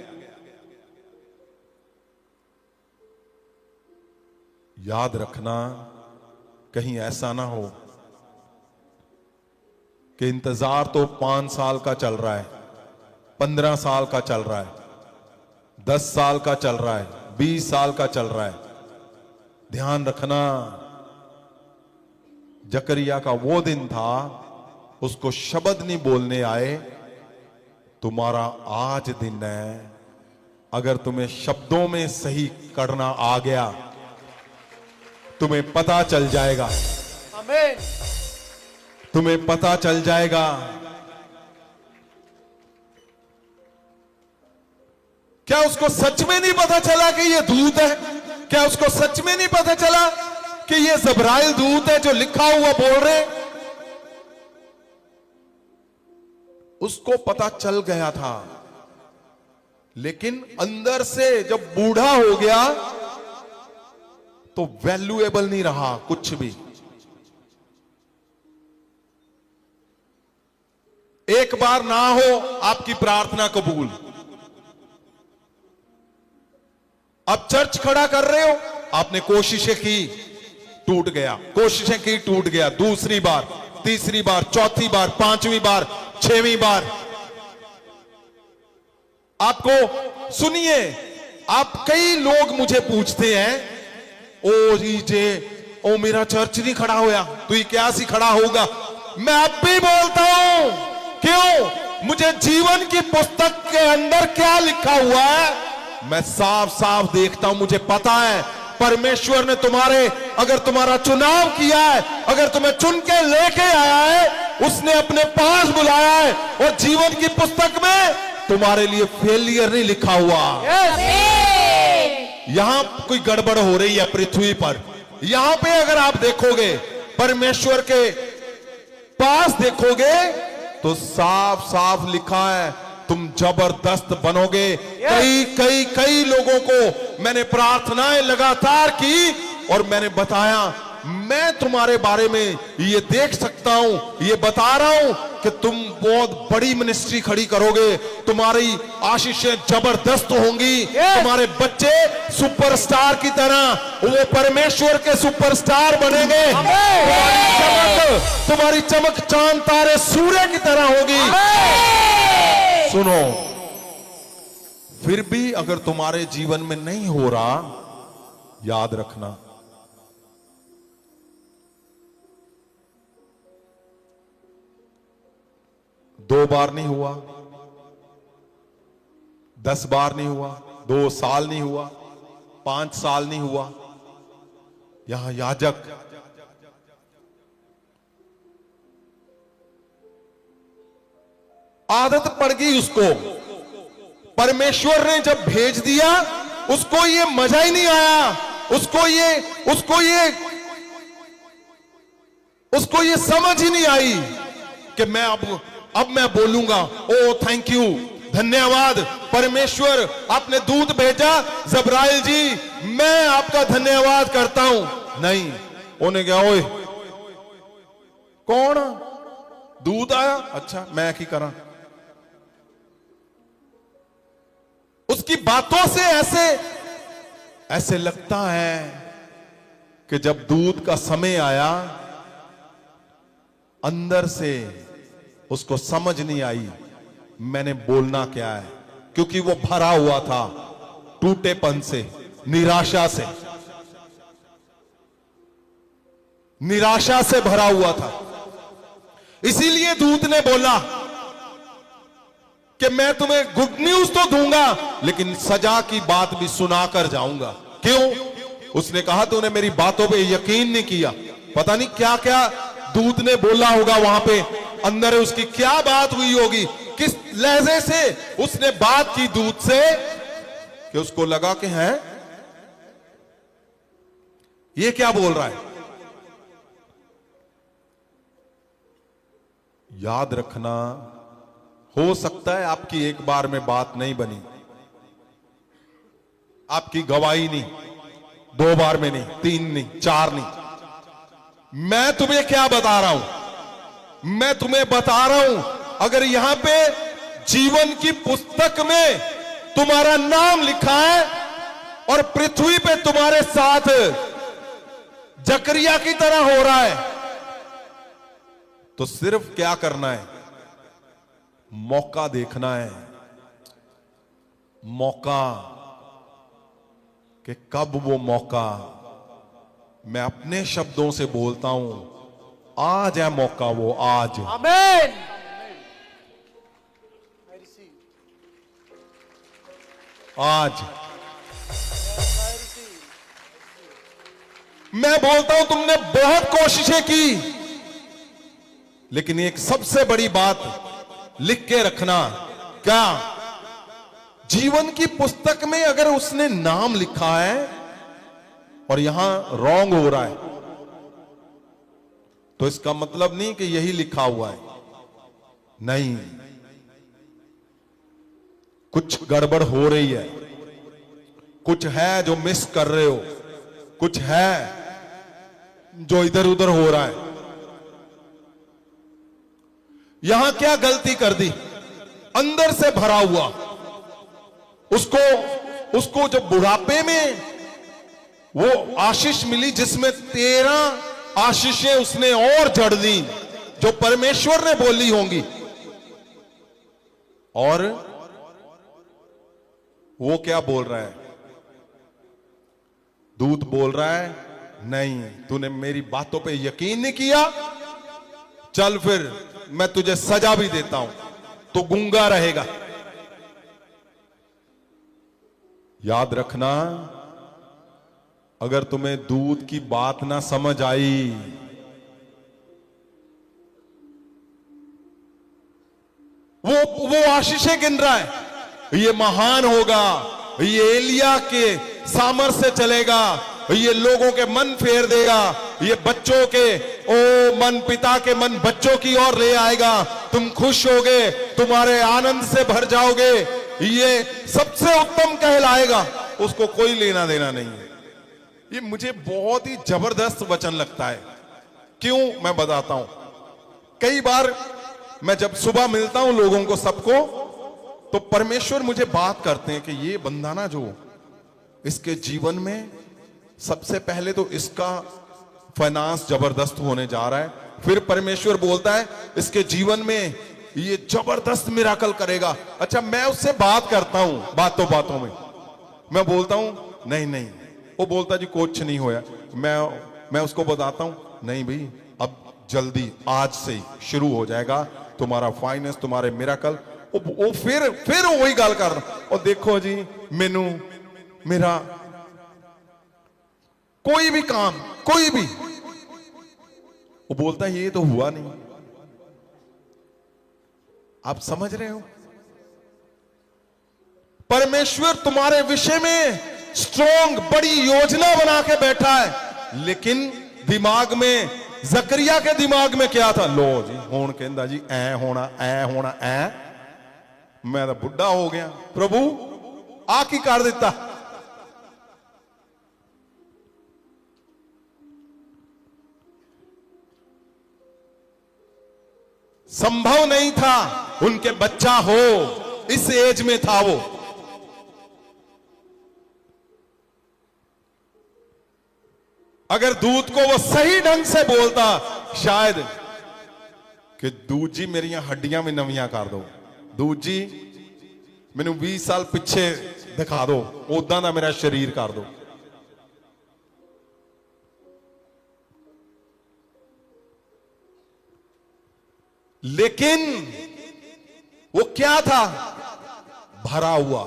याद रखना, कहीं ऐसा ना हो कि इंतजार तो 5 साल का चल रहा है, 15 साल का चल रहा है, 10 साल का चल रहा है, 20 साल का चल रहा है। ध्यान रखना, जकरिया का वो दिन था, उसको शब्द नहीं बोलने आए, तुम्हारा आज दिन है। अगर तुम्हें शब्दों में सही करना आ गया, तुम्हें पता चल जाएगा, आमीन। तुम्हें पता चल जाएगा। क्या उसको सच में नहीं पता चला कि ये दूत है? क्या उसको सच में नहीं पता चला कि ये जब्राइल दूत है जो लिखा हुआ बोल रहे? उसको पता चल गया था, लेकिन अंदर से जब बूढ़ा हो गया तो वैल्यूएबल नहीं रहा कुछ भी। एक बार ना हो आपकी प्रार्थना कबूल, अब चर्च खड़ा कर रहे हो, आपने कोशिशें की, टूट गया, कोशिशें की, टूट गया, दूसरी बार, तीसरी बार, चौथी बार, 5वीं बार, 6वीं बार। आपको सुनिए, आप कई लोग मुझे पूछते हैं, ओ जी जे ओ मेरा चर्च नहीं खड़ा होया, तू क्या सी खड़ा होगा? मैं अब भी बोलता हूं, क्यों? मुझे जीवन की पुस्तक के अंदर क्या लिखा हुआ है मैं साफ साफ देखता हूं, मुझे पता है परमेश्वर ने अगर तुम्हारा चुनाव किया है, अगर तुम्हें चुन के लेके आया है, उसने अपने पास बुलाया है, और जीवन की पुस्तक में तुम्हारे लिए फेलियर नहीं लिखा हुआ। यहां कोई गड़बड़ हो रही है पृथ्वी पर। यहां पे अगर आप देखोगे, परमेश्वर के पास देखोगे, तो साफ साफ लिखा है तुम जबरदस्त बनोगे। कई लोगों को मैंने प्रार्थनाएं लगातार की और मैंने बताया, मैं तुम्हारे बारे में ये देख सकता हूं, ये बता रहा हूं कि तुम बहुत बड़ी मिनिस्ट्री खड़ी करोगे, तुम्हारी आशीषें जबरदस्त होंगी, तुम्हारे बच्चे सुपरस्टार की तरह वो परमेश्वर के सुपरस्टार बनेंगे, तुम्हारी चमक चांद तारे सूर्य की तरह होगी। सुनो, फिर भी अगर तुम्हारे जीवन में नहीं हो रहा, याद रखना, दो बार नहीं हुआ, 10 बार नहीं हुआ, 2 साल नहीं हुआ, 5 साल नहीं हुआ। यहां याजक आदत पड़ गई उसको, परमेश्वर ने जब भेज दिया उसको ये मजा ही नहीं आया, उसको ये समझ ही नहीं आई कि मैं अब मैं बोलूंगा, ओ थैंक यू, धन्यवाद परमेश्वर, आपने दूत भेजा, जब्राइल जी मैं आपका धन्यवाद करता हूं। नहीं, उन्हें क्या, ओए कौन दूत आया, अच्छा मैं की करा। उसकी बातों से ऐसे लगता है कि जब दूत का समय आया, अंदर से उसको समझ नहीं आई मैंने बोलना क्या है, क्योंकि वो भरा हुआ था टूटेपन से, निराशा से, निराशा से भरा हुआ था। इसीलिए दूत ने बोला कि मैं तुम्हें गुड न्यूज तो दूंगा, लेकिन सजा की बात भी सुनाकर जाऊंगा। क्यों? उसने कहा तूने मेरी बातों पे यकीन नहीं किया। पता नहीं क्या क्या दूत ने बोला होगा, वहां पे अंदर उसकी क्या बात हुई होगी, किस लहजे से उसने बात की दूत से कि उसको लगा कि है ये क्या बोल रहा है। याद रखना, हो सकता है आपकी एक बार में बात नहीं बनी, आपकी गवाही नहीं, 2 बार में नहीं, 3 नहीं, 4 नहीं। मैं तुम्हें क्या बता रहा हूं? मैं तुम्हें बता रहा हूं, अगर यहां पे जीवन की पुस्तक में तुम्हारा नाम लिखा है और पृथ्वी पे तुम्हारे साथ जकरिया की तरह हो रहा है, तो सिर्फ क्या करना है? मौका देखना है। मौका कि कब वो मौका, मैं अपने शब्दों से बोलता हूं, आज है मौका, वो आज। आमीन। आज मैं बोलता हूं तुमने बहुत कोशिशें की, लेकिन एक सबसे बड़ी बात लिख के रखना, क्या? जीवन की पुस्तक में अगर उसने नाम लिखा है और यहां रॉन्ग हो रहा है, तो इसका मतलब नहीं कि यही लिखा हुआ है। नहीं, कुछ गड़बड़ हो रही है, कुछ है जो मिस कर रहे हो, कुछ है जो इधर उधर हो रहा है। यहां क्या गलती कर दी? अंदर से भरा हुआ, उसको जब बुढ़ापे में वो आशीष मिली जिसमें 13 आशीषें उसने और जड़ दी जो परमेश्वर ने बोली होंगी, और वो क्या बोल रहा है? दूत बोल रहा है, नहीं, तूने मेरी बातों पे यकीन नहीं किया, चल फिर मैं तुझे सजा भी देता हूं, तो गूंगा रहेगा। याद रखना, अगर तुम्हें दूत की बात ना समझ आई, वो आशीषें गिन रहा है, ये महान होगा, ये एलिया के सामर्थ्य से चलेगा, ये लोगों के मन फेर देगा, ये बच्चों के मन, पिता के मन बच्चों की ओर ले आएगा, तुम खुश होगे, तुम्हारे आनंद से भर जाओगे, ये सबसे उत्तम कहलाएगा। उसको कोई लेना देना नहीं है। ये मुझे बहुत ही जबरदस्त वचन लगता है। क्यों? मैं बताता हूं। कई बार मैं जब सुबह मिलता हूं लोगों को, सबको, तो परमेश्वर मुझे बात करते हैं कि ये बंदा ना, जो इसके जीवन में सबसे पहले तो इसका फाइनेंस जबरदस्त होने जा रहा है, फिर परमेश्वर बोलता है इसके जीवन में ये जबरदस्त मिराकल करेगा। अच्छा, मैं उससे बात करता हूं, बातों बातों में मैं बोलता हूं नहीं नहीं, वो बोलता जी कुछ नहीं होया। मैं उसको बताता हूं, नहीं भाई, अब जल्दी आज से ही शुरू हो जाएगा तुम्हारा फाइनेंस, तुम्हारे मिराकल। वो फिर वही गल कर रहा, और देखो जी मेनू मेरा कोई भी काम, कोई भी, वो बोलता है ये तो हुआ नहीं। आप समझ रहे हो? परमेश्वर तुम्हारे विषय में स्ट्रॉन्ग बड़ी योजना बना के बैठा है, लेकिन दिमाग में, जकरिया के दिमाग में क्या था? लो जी हुण कहंदा जी ऐ होना, ऐ होना, ऐ, मैं तो बुढ़ा हो गया, प्रभु आ की कर दिता। संभव नहीं था उनके बच्चा हो, इस एज में था वो। अगर दूत को वो सही ढंग से बोलता, शायद कि दूत जी मेरिया हड्डियां भी नवियां कर दो, दूत जी मैनू 20 साल पिछे दिखा दो, उदा दा मेरा शरीर कर दो। लेकिन वो क्या था? भरा हुआ,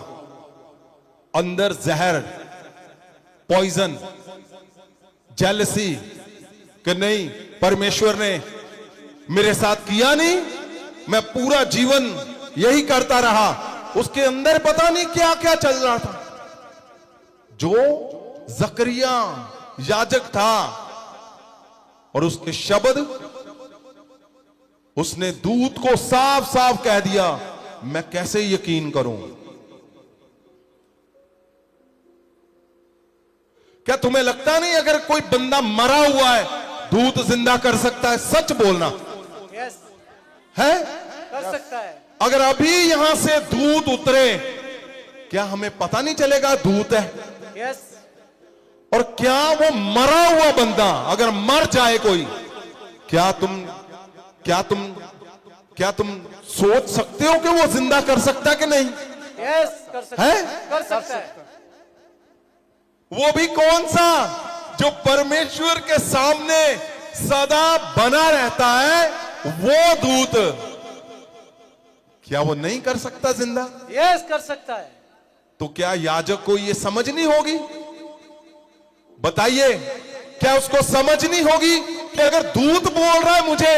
अंदर जहर, पॉइजन, जेलसी, कि नहीं परमेश्वर ने मेरे साथ किया नहीं, मैं पूरा जीवन यही करता रहा। उसके अंदर पता नहीं क्या क्या चल रहा था। जो जकरिया याजक था और उसके शब्द, उसने दूत को साफ साफ कह दिया, मैं कैसे यकीन करूं? क्या तुम्हें लगता नहीं अगर कोई बंदा मरा हुआ है दूत जिंदा कर सकता है? सच बोलना है, कर सकता है। अगर अभी यहां से दूत उतरे, क्या हमें पता नहीं चलेगा दूत है? यस। और क्या वो मरा हुआ बंदा अगर मर जाए कोई, क्या तुम सोच सकते हो कि वो जिंदा कर सकता है कि नहीं? यस, कर सकता है? कर सकता है। वो भी कौन सा? जो परमेश्वर के सामने सदा बना रहता है, वो दूत, क्या वो नहीं कर सकता जिंदा? यस, कर सकता है। तो क्या याजक को ये समझ नहीं होगी? बताइए, क्या उसको समझ नहीं होगी कि अगर दूत बोल रहा है मुझे,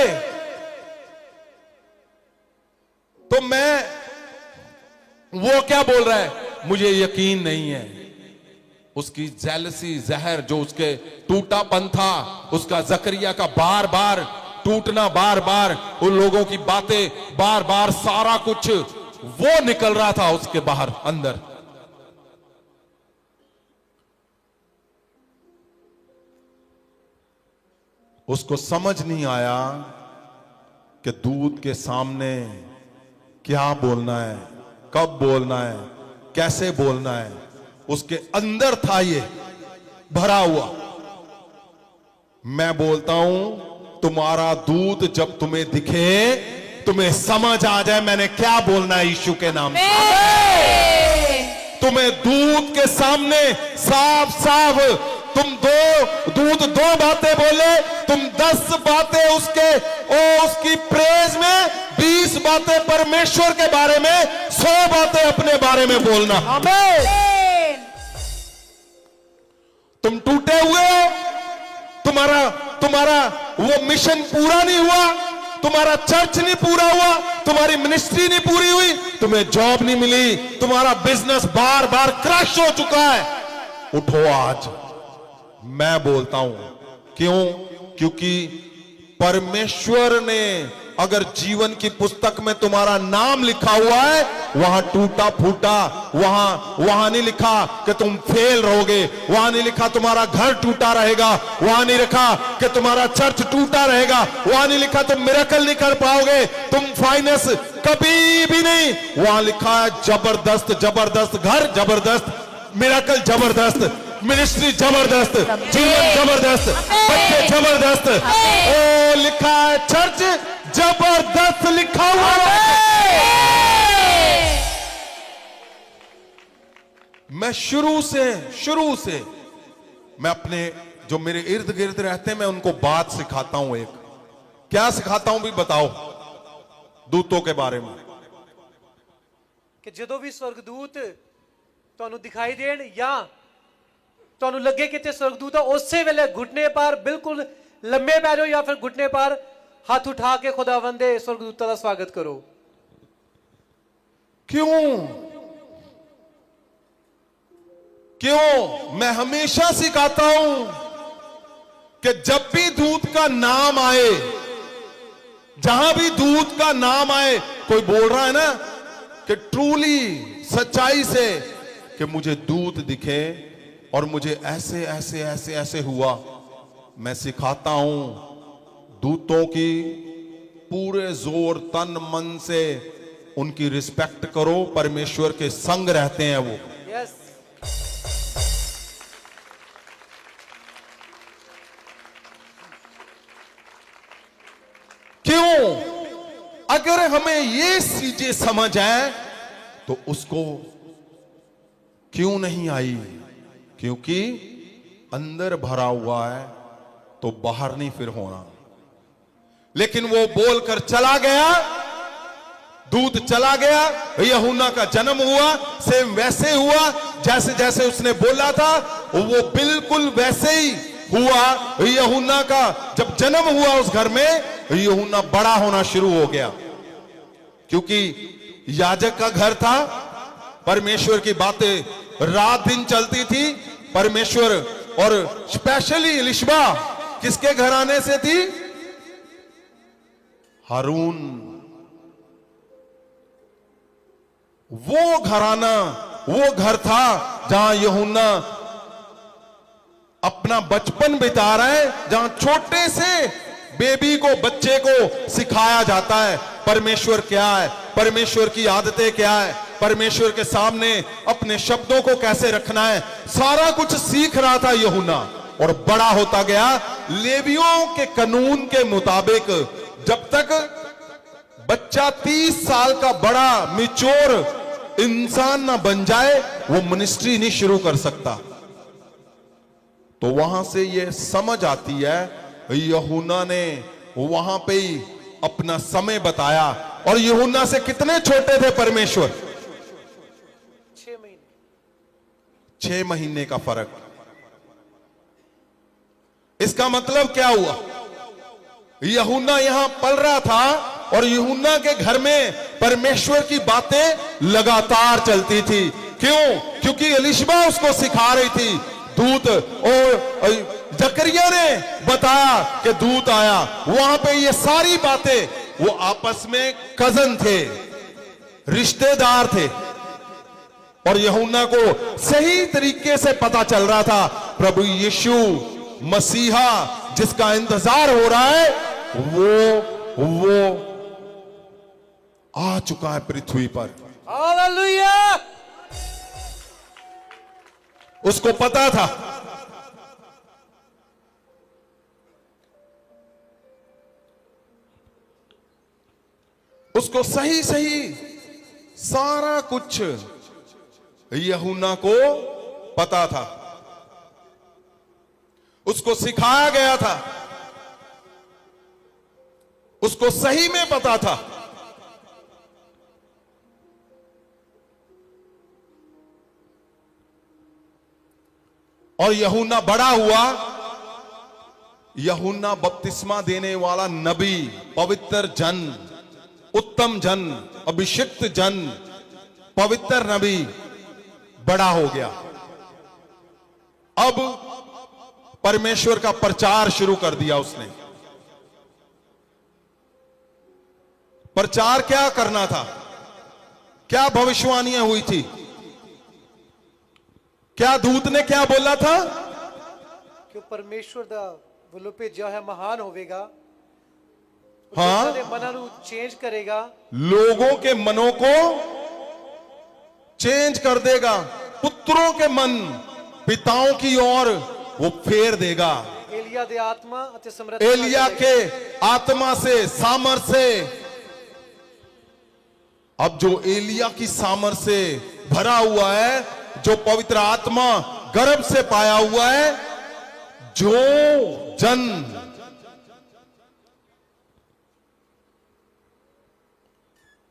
तो मैं, वो क्या बोल रहा है? मुझे यकीन नहीं है। उसकी जेलसी, जहर, जो उसके टूटापन था, उसका जकरिया का बार बार टूटना, बार बार उन लोगों की बातें, बार बार सारा कुछ वो निकल रहा था उसके बाहर अंदर। उसको समझ नहीं आया कि दूत के सामने क्या बोलना है, कब बोलना है, कैसे बोलना है। उसके अंदर था ये भरा हुआ। मैं बोलता हूं, तुम्हारा दूत जब तुम्हें दिखे, तुम्हें समझ आ जाए मैंने क्या बोलना है यीशु के नाम से। तुम्हें दूत के सामने साफ साफ, तुम दूत दो बातें बोले, तुम 10 बातें उसकी प्रेज में, 20 बातें परमेश्वर के बारे में, 100 बातें अपने बारे में बोलना। आमीन। तुम टूटे हुए हो, तुम्हारा वो मिशन पूरा नहीं हुआ, तुम्हारा चर्च नहीं पूरा हुआ, तुम्हारी मिनिस्ट्री नहीं पूरी हुई, तुम्हें जॉब नहीं मिली, तुम्हारा बिजनेस बार बार क्रश हो चुका है। उठो आज, मैं बोलता हूं। क्यों? क्योंकि परमेश्वर ने अगर जीवन की पुस्तक में तुम्हारा नाम लिखा हुआ है, वहां टूटा फूटा, वहां नहीं लिखा कि तुम फेल रहोगे, वहां नहीं लिखा तुम्हारा घर टूटा रहेगा, वहां नहीं लिखा कि तुम्हारा चर्च टूटा रहेगा, वहां नहीं लिखा तुम मिरेकल नहीं कर पाओगे, तुम फाइनेंस कभी भी नहीं। वहां लिखा है जबरदस्त, जबरदस्त घर, जबरदस्त मिरेकल, जबरदस्त मिनिस्ट्री, जबरदस्त जीवन, जबरदस्त बच्चे, जबरदस्त। ओ लिखा है चर्च, जबरदस्त लिखा हुआ है। मैं शुरू से मैं अपने जो मेरे इर्द गिर्द रहते हैं, मैं उनको बात सिखाता हूं। एक क्या सिखाता हूं भी बताओ दूतों के बारे में? कि ਜਦੋਂ ਵੀ स्वर्गदूत ਤੁਹਾਨੂੰ ਦਿਖਾਈ ਦੇਣ ਜਾਂ ਤੁਹਾਨੂੰ ਲੱਗੇ ਕਿ ਤੇ स्वर्गदूत ਆ, ਉਸੇ ਵੇਲੇ घुटने पर बिल्कुल लम्बे पै जाओ या फिर घुटने पर हाथ उठा के खुदावंद दे स्वर्गदूतां ਦਾ स्वागत करो। क्यों मैं हमेशा सिखाता हूं कि जब भी दूत का नाम आए, जहां भी दूत का नाम आए, कोई बोल रहा है ना कि ट्रूली सच्चाई से कि मुझे दूत दिखे और मुझे ऐसे ऐसे ऐसे ऐसे हुआ, मैं सिखाता हूं दूतों की पूरे जोर तन मन से उनकी रिस्पेक्ट करो। परमेश्वर के संग रहते हैं वो। यस। अगर हमें ये चीजें समझ आए तो उसको क्यों नहीं आई? क्योंकि अंदर भरा हुआ है तो बाहर नहीं फिर होना। लेकिन वो बोलकर चला गया, दूत चला गया, यूहन्ना का जन्म हुआ, सेम वैसे हुआ जैसे जैसे उसने बोला था, वो बिल्कुल वैसे ही हुआ। यूहन्ना का जब जन्म हुआ उस घर में, यूहन्ना बड़ा होना शुरू हो गया, क्योंकि याजक का घर था। परमेश्वर की बातें रात दिन चलती थी। परमेश्वर और स्पेशली इलिशबा किसके घराने से थी? हारून। वो घराना, वो घर था जहां यूहन्ना अपना बचपन बिता रहा है, जहां छोटे से बेबी को, बच्चे को सिखाया जाता है परमेश्वर क्या है, परमेश्वर की आदतें क्या है, परमेश्वर के सामने अपने शब्दों को कैसे रखना है, सारा कुछ सीख रहा था यूहन्ना। और बड़ा होता गया। लेवियों के कानून के मुताबिक जब तक बच्चा 30 साल का बड़ा मिच्योर इंसान ना बन जाए, वो मिनिस्ट्री नहीं शुरू कर सकता। तो वहां से ये समझ आती है, यूहन्ना ने वहां पे ही अपना समय बताया। और यूहन्ना से कितने छोटे थे परमेश्वर? 6 महीने। 6 महीने का फर्क। इसका मतलब क्या हुआ? यूहन्ना यहां पल रहा था और यूहन्ना के घर में परमेश्वर की बातें लगातार चलती थी। क्यों? क्योंकि इलिशबा उसको सिखा रही थी। दूत और जकरिया ने बताया कि दूत आया। वहां पे ये सारी बातें, वो आपस में कजन थे, रिश्तेदार थे। और यूहन्ना को सही तरीके से पता चल रहा था प्रभु यीशु मसीहा जिसका इंतजार हो रहा है, वो आ चुका है पृथ्वी पर। हालेलुया। उसको पता था। उसको सही सही सारा कुछ यूहन्ना को पता था। उसको सिखाया गया था, उसको सही में पता था। और यूहन्ना बड़ा हुआ। यूहन्ना बपतिस्मा देने वाला नबी, पवित्र जन, उत्तम जन, अभिषिक्त जन, पवित्र नबी बड़ा हो गया। अब परमेश्वर का प्रचार शुरू कर दिया उसने। प्रचार क्या करना था? क्या भविष्यवाणियां हुई थी? क्या दूत ने क्या बोला था? कि परमेश्वर दा ਵੱਲੋਂ ਭੇਜਿਆ ਹੋਇਆ महान होवेगा। हाँ, लोगों के मਨਾਂ ਨੂੰ चेंज करेगा। लोगों के मनों को चेंज कर देगा। पुत्रों के मन पिताओं की ओर वो फेर देगा। एलिया दे आत्मा ਅਤੇ ਸਮਰੱਥਾ एलिया के आत्मा से, सामर्थ से। अब जो एलिया की सामर्थ से भरा हुआ है, जो पवित्र आत्मा गर्भ से पाया हुआ है, जो जन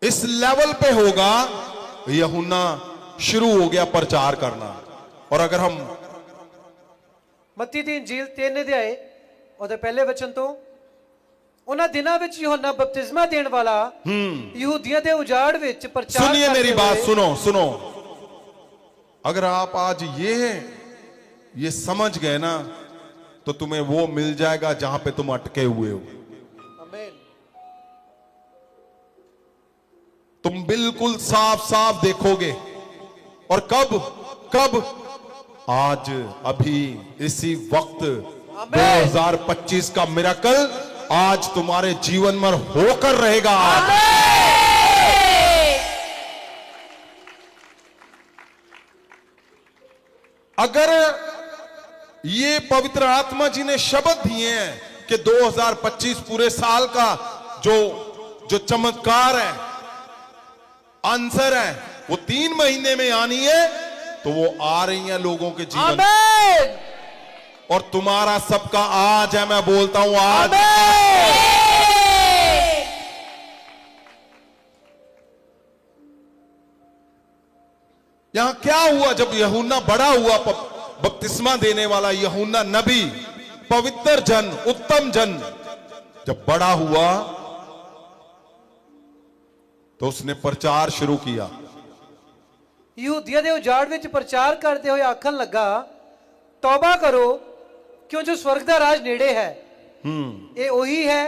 इस लेवल पे होगा, यूहन्ना शुरू हो गया प्रचार करना। और अगर हम ਮੱਤੀ ਦੀ ਇੰਜੀਲ 3 ਅਧਿਆਏ ਉਹਦੇ ਪਹਿਲੇ ਵਚਨ ਤੋਂ, ਉਹਨਾਂ ਦਿਨਾਂ ਵਿੱਚ ਯੂਹੰਨਾ ਬਪਤਿਸਮਾ ਦੇਣ ਵਾਲਾ ਯਹੂਦੀਆਂ ਦੇ ਉਜਾੜ ਵਿੱਚ ਪ੍ਰਚਾਰ सुनिए ਕਰਦੇ मेरी बात, ਹੋਏ, सुनो सुनो। अगर आप आज ये समझ गए ना, तो तुम्हें वो मिल जाएगा जहां पे तुम अटके हुए हो। आमीन। तुम बिल्कुल साफ साफ देखोगे। और कब कब? आज, अभी, इसी वक्त। 2025 का मिरेकल आज तुम्हारे जीवन में होकर रहेगा। अगर ये पवित्र आत्मा जी ने शब्द दिए हैं कि 2025 पूरे साल का जो जो चमत्कार है, आंसर है, वो 3 महीने में आनी है, तो वो आ रही हैं लोगों के जीवन में। आमेन और तुम्हारा सबका आज है, मैं बोलता हूं आज। यहां क्या हुआ जब यूहन्ना बड़ा हुआ, बपतिस्मा देने वाला यूहन्ना नबी, पवित्र जन, उत्तम जन, जब बड़ा हुआ तो उसने प्रचार शुरू किया। ਯਹੂਦੀਆਂ ਦੇ ਉਜਾੜ ਵਿੱਚ ਪ੍ਰਚਾਰ ਕਰਦੇ ਹੋਏ ਆਖਣ ਲੱਗਾ, ਤੌਬਾ ਕਰੋ ਕਿਉਂ ਜੋ ਸਵਰਗ ਦਾ ਰਾਜ ਨੇੜੇ ਹੈ। ਇਹ ਉਹੀ ਹੈ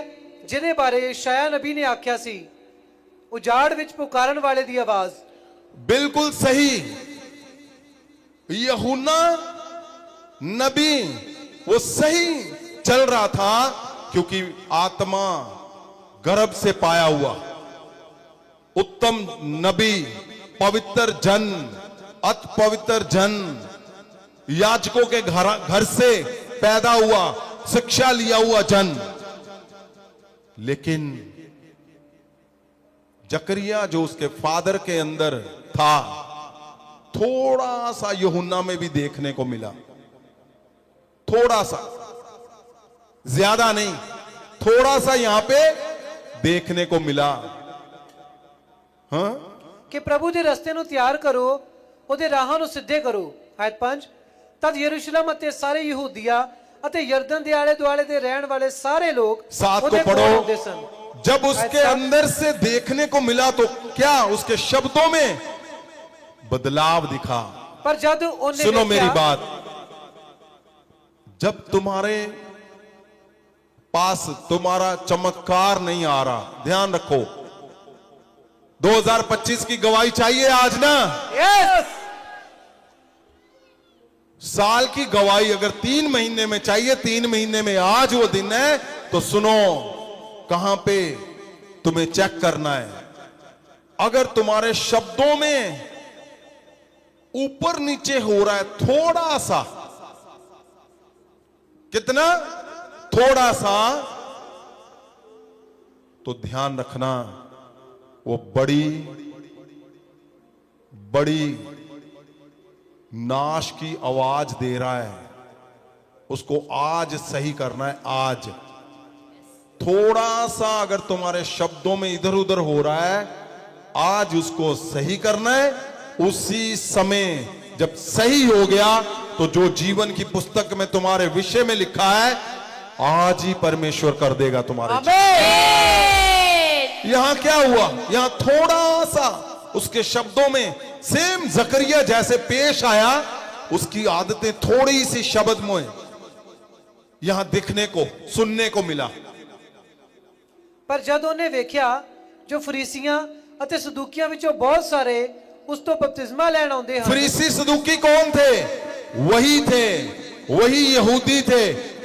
ਜਿਹਦੇ ਬਾਰੇ ਯਸ਼ਾਇਆ ਨਬੀ ਨੇ ਆਖਿਆ ਸੀ, ਉਜਾੜ ਵਿੱਚ ਪੁਕਾਰਨ ਵਾਲੇ ਦੀ ਆਵਾਜ਼। बिल्कुल सही। यूहन्ना नबी वो सही चल रहा था, क्योंकि आत्मा गर्भ से पाया हुआ उत्तम नबी, पवित्र जन, अति पवित्र जन, याजकों के घर से पैदा हुआ, शिक्षा लिया हुआ जन। लेकिन जकरिया जो उसके फादर के अंदर था, थोड़ा सा यूहन्ना में भी देखने को मिला। थोड़ा सा, ज्यादा नहीं, थोड़ा सा यहां पे देखने को मिला। हाँ, ਕਿ ਪ੍ਰਭੂ ਦੇ ਰਸਤੇ ਨੂੰ ਤਿਆਰ ਕਰੋ, ਉਹਦੇ ਰਾਹਾਂ ਨੂੰ ਸਿੱਧੇ ਕਰੋ। ਆਇਤ 5, ਤਦ ਯਰੂਸ਼ਲਮ ਅਤੇ ਸਾਰੇ ਯਹੂਦੀਆ ਅਤੇ ਯਰਦਨ ਦੇ ਆਲੇ ਦੁਆਲੇ ਦੇ ਰਹਿਣ ਵਾਲੇ ਸਾਰੇ ਲੋਕ साथ को ਉਹਦੇ ਕੋਲ पढ़ो। ਆਉਂਦੇ ਸਨ। जब उसके अंदर से देखने को मिला तो क्या उसके शब्दों में बदलाव दिखा। ਪਰ ਜਦ ਉਹਨੇ सुनो मेरी ਵੇਖਿਆ, बात, जब तुम्हारे पास तुम्हारा चमत्कार नहीं आ रहा, ध्यान रखो, 2025 की गवाही चाहिए आज ना। यस, साल की गवाही अगर 3 महीने में चाहिए, 3 महीने में आज वो दिन है, तो सुनो, कहां पे तुम्हें चेक करना है। अगर तुम्हारे शब्दों में ऊपर नीचे हो रहा है थोड़ा सा, कितना, थोड़ा सा, तो ध्यान रखना वो बड़ी बड़ी नाश की आवाज दे रहा है। उसको आज सही करना है। आज थोड़ा सा अगर तुम्हारे शब्दों में इधर उधर हो रहा है, आज उसको सही करना है। उसी समय जब सही हो गया तो जो जीवन की पुस्तक में तुम्हारे विषय में लिखा है, आज ही परमेश्वर कर देगा तुम्हारे आमेन। यहां क्या हुआ, यहां थोड़ा सा उसके शब्दों में सेम जकरिया जैसे पेश आया, उसकी आदतें थोड़ी सी शब्द में यहां दिखने को, सुनने को मिला। ਪਰ ਜਦ ਉਹਨੇ ਵੇਖਿਆ ਜੋ ਫਰੀਸੀਆਂ ਅਤੇ ਸਦੂਕੀਆਂ ਵਿੱਚੋਂ ਬਹੁਤ ਸਾਰੇ ਉਸ ਤੋਂ ਬਪਤਿਸਮਾ ਲੈਣ ਆਉਂਦੇ ਹਨ। फरीसी सदूकी कौन थे? वही थे, वही यहूदी थे,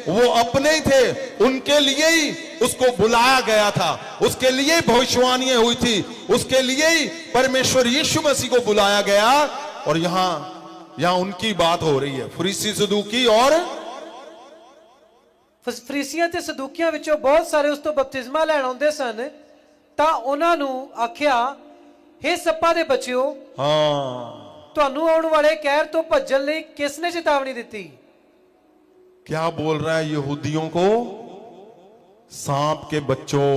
वो अपने ही थे, उनके लिए ही उसको बुलाया गया था, उसके लिए ही भविष्यवाणियां हुई थी, उसके लिए ही परमेश्वर यीशु मसीह को बुलाया गया। और यहां उनकी बात हो रही है, फरीसी सदूकी और ਫਰੀਸੀਆਂ ਤੇ ਸਦੂਕੀਆਂ ਵਿੱਚੋਂ ਬਹੁਤ ਸਾਰੇ ਉਸ ਤੋਂ ਬਪਤਿਸਮਾ ਲੈਣ ਆਉਂਦੇ ਸਨ। ਤਾਂ ਉਹਨਾਂ ਨੂੰ ਆਖਿਆ, हे ਸੱਪਾਂ ਦੇ ਬੱਚਿਓ, ਤੁਹਾਨੂੰ ਆਉਣ ਵਾਲੇ ਕਹਿਰ ਤੋਂ ਭੱਜਣ ਲਈ ਕਿਸ ਨੇ ਚੇਤਾਵਨੀ ਦਿੱਤੀ? क्या बोल रहा है यहूदियों को? सांप के बच्चों।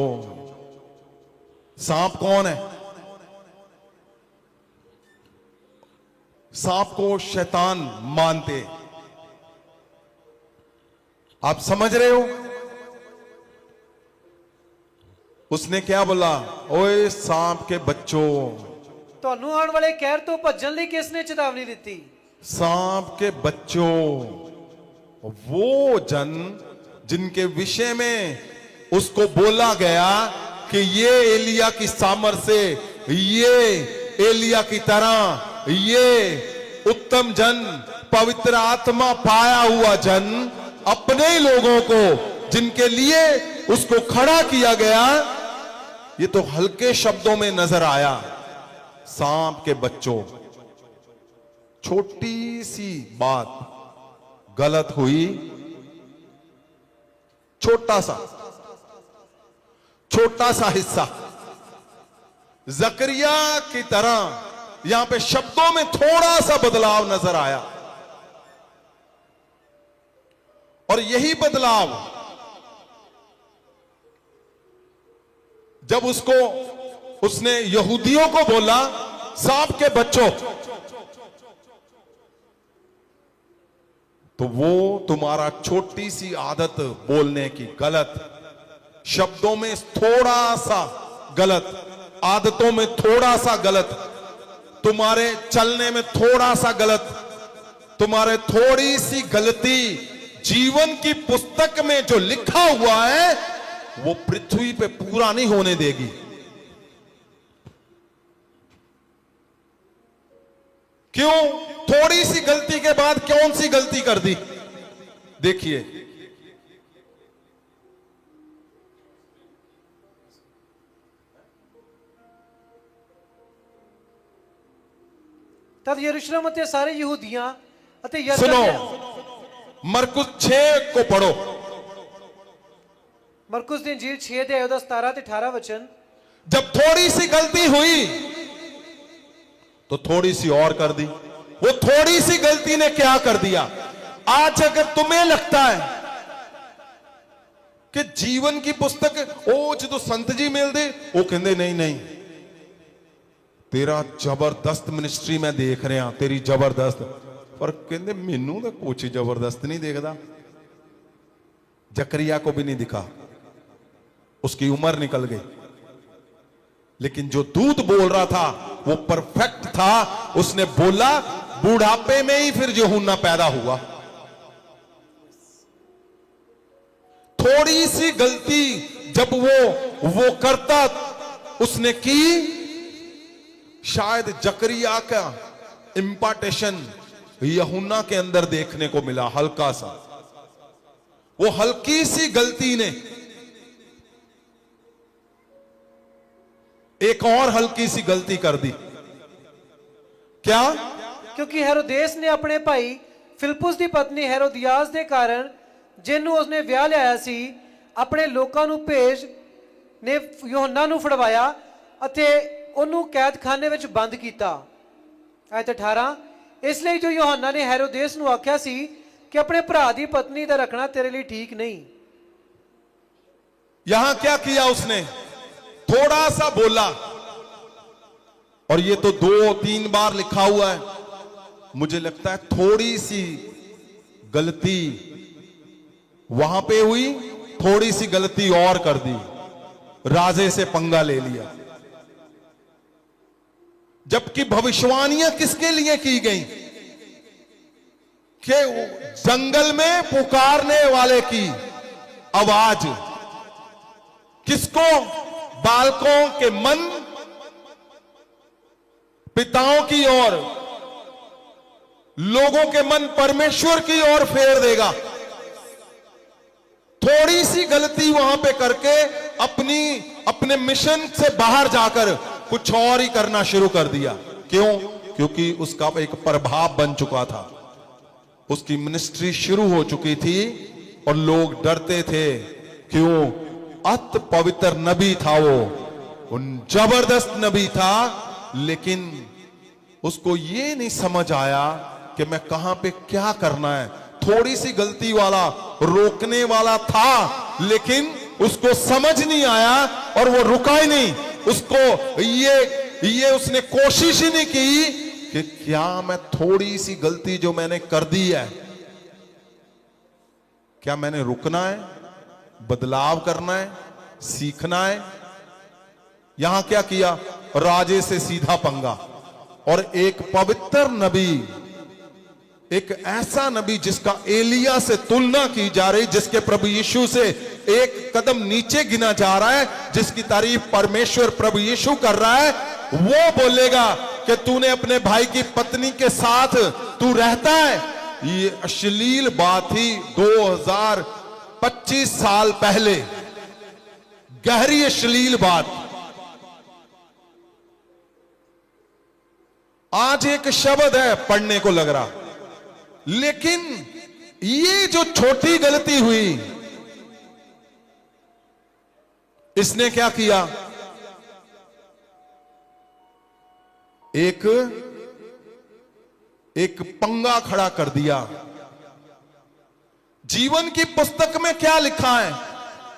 सांप कौन है? सांप को शैतान मानते। आप समझ रहे हो? उसने क्या बोला? ओए सांप के बच्चों, ਤੁਹਾਨੂੰ ਆਉਣ ਵਾਲੇ ਕਹਿਰ ਤੋਂ ਭੱਜਣ ਲਈ ਕਿਸ ਨੇ ਚੇਤਾਵਨੀ ਦਿੱਤੀ? सांप के बच्चों, वो जन जिनके विषय में उसको बोला गया कि ये एलिया की सामर्थ से, ये एलिया की तरह, ये उत्तम जन, पवित्र आत्मा पाया हुआ जन, अपने ही लोगों को जिनके लिए उसको खड़ा किया गया, ये तो हल्के शब्दों में नजर आया। सांप के बच्चों, छोटी सी बात गलत हुई, छोटा सा हिस्सा, जकरिया की तरह यहां पे शब्दों में थोड़ा सा बदलाव नजर आया, और यही बदलाव जब उसने यहूदियों को बोला, सांप के बच्चों, तो वो तुम्हारा छोटी सी आदत बोलने की, गलत शब्दों में थोड़ा सा गलत, आदतों में थोड़ा सा गलत, तुम्हारे चलने में थोड़ा सा गलत, तुम्हारे थोड़ी सी गलती जीवन की पुस्तक में जो लिखा हुआ है वो पृथ्वी पे पूरा नहीं होने देगी। क्यों? थोड़ी सी गलती के बाद कौन सी गलती कर दी? देखिए, तद यरूशलेम ਅਤੇ ਸਾਰੇ ਯਹੂਦੀਆਂ ਅਤੇ सुनो, ਯਰਦਨ मरकुस 6 को पढ़ो। मरकुस ਦੀ इंजील 6 ਦੇ 17 ਤੇ 18 वचन। जब थोड़ी सी गलती हुई तो थोड़ी सी और कर दी। वो थोड़ी सी गलती ने क्या कर दिया? आज अगर तुम्हें लगता है कि जीवन की पुस्तक ओ जो संत जी मिलते, वो कहते नहीं नहीं, तेरा जबरदस्त मिनिस्ट्री मैं देख रहा, तेरी जबरदस्त, पर कहते मैनू तो कुछ जबरदस्त नहीं देखता। जकरिया को भी नहीं दिखा, उसकी उम्र निकल गई, लेकिन जो दूत बोल रहा था वो परफेक्ट था। उसने बोला, बुढ़ापे में ही फिर यूहन्ना पैदा हुआ। थोड़ी सी गलती जब वो करता, उसने की, शायद जकरिया का इंपार्टेशन यूहन्ना के अंदर देखने को मिला, हल्का सा। वो हल्की सी गलती ने एक और हल्की सी गलती कर दी। क्या? क्योंकि हेरोदेस ने अपने भाई फिलिप्पुस ਦੀ ਪਤਨੀ ਹੈਰੋਦੀਆਸ ਦੇ ਕਾਰਨ, ਜਿਹਨੂੰ ਉਸਨੇ ਵਿਆਹ ਲਿਆਇਆ ਸੀ, ਆਪਣੇ ਲੋਕਾਂ ਨੂੰ ਭੇਜ ਨੇ ਯੂਹੰਨਾ ਨੂੰ ਫੜਵਾਇਆ ਅਤੇ ਉਹਨੂੰ ਕੈਦਖਾਨੇ ਵਿੱਚ ਬੰਦ ਕੀਤਾ। ਆਇਤ 18। ਇਸ ਲਈ ਜੋ ਯੂਹੰਨਾ ਨੇ ਹੈਰੋदेस ਨੂੰ ਆਖਿਆ ਸੀ ਕਿ ਆਪਣੇ ਭਰਾ ਦੀ ਪਤਨੀ ਦਾ ਰੱਖਣਾ ਤੇਰੇ ਲਈ ਠੀਕ ਨਹੀਂ। यहां क्या किया उसने? थोड़ा सा बोला, और ये तो 2-3 बार लिखा हुआ है। मुझे लगता है थोड़ी सी गलती वहां पे हुई, थोड़ी सी गलती और कर दी, राजे से पंगा ले लिया। जबकि भविष्यवाणियां किसके लिए की गई? कि जंगल में पुकारने वाले की आवाज, किसको? बालकों के मन पिताओं की ओर, लोगों के मन परमेश्वर की ओर फेर देगा। थोड़ी सी गलती वहां पे करके अपने मिशन से बाहर जाकर कुछ और ही करना शुरू कर दिया। क्यों? क्योंकि उसका एक प्रभाव बन चुका था, उसकी मिनिस्ट्री शुरू हो चुकी थी और लोग डरते थे। क्यों? अति पवित्र नबी था वो, जबरदस्त नबी था, लेकिन उसको ये नहीं समझ आया कि मैं कहां पे क्या करना है। थोड़ी सी गलती वाला रोकने वाला था, लेकिन उसको समझ नहीं आया और वो रुका ही नहीं। उसको ये उसने कोशिश ही नहीं की कि क्या मैं थोड़ी सी गलती जो मैंने कर दी है, क्या मैंने रुकना है, बदलाव करना है, सीखना है। यहां क्या किया? राजे से सीधा पंगा। और एक पवित्र नबी, एक ऐसा नबी जिसका एलिया से तुलना की जा रही, जिसके प्रभु यीशु से एक कदम नीचे गिना जा रहा है, जिसकी तारीफ परमेश्वर प्रभु यीशु कर रहा है, वो बोलेगा कि तूने अपने भाई की पत्नी के साथ तू रहता है। ये अश्लील बात ही 2025 साल पहले, गहरी अश्लील बात। आज एक शब्द है पढ़ने को लग रहा, लेकिन ये जो छोटी गलती हुई, इसने क्या किया? एक एक पंगा खड़ा कर दिया। जीवन की पुस्तक में क्या लिखा है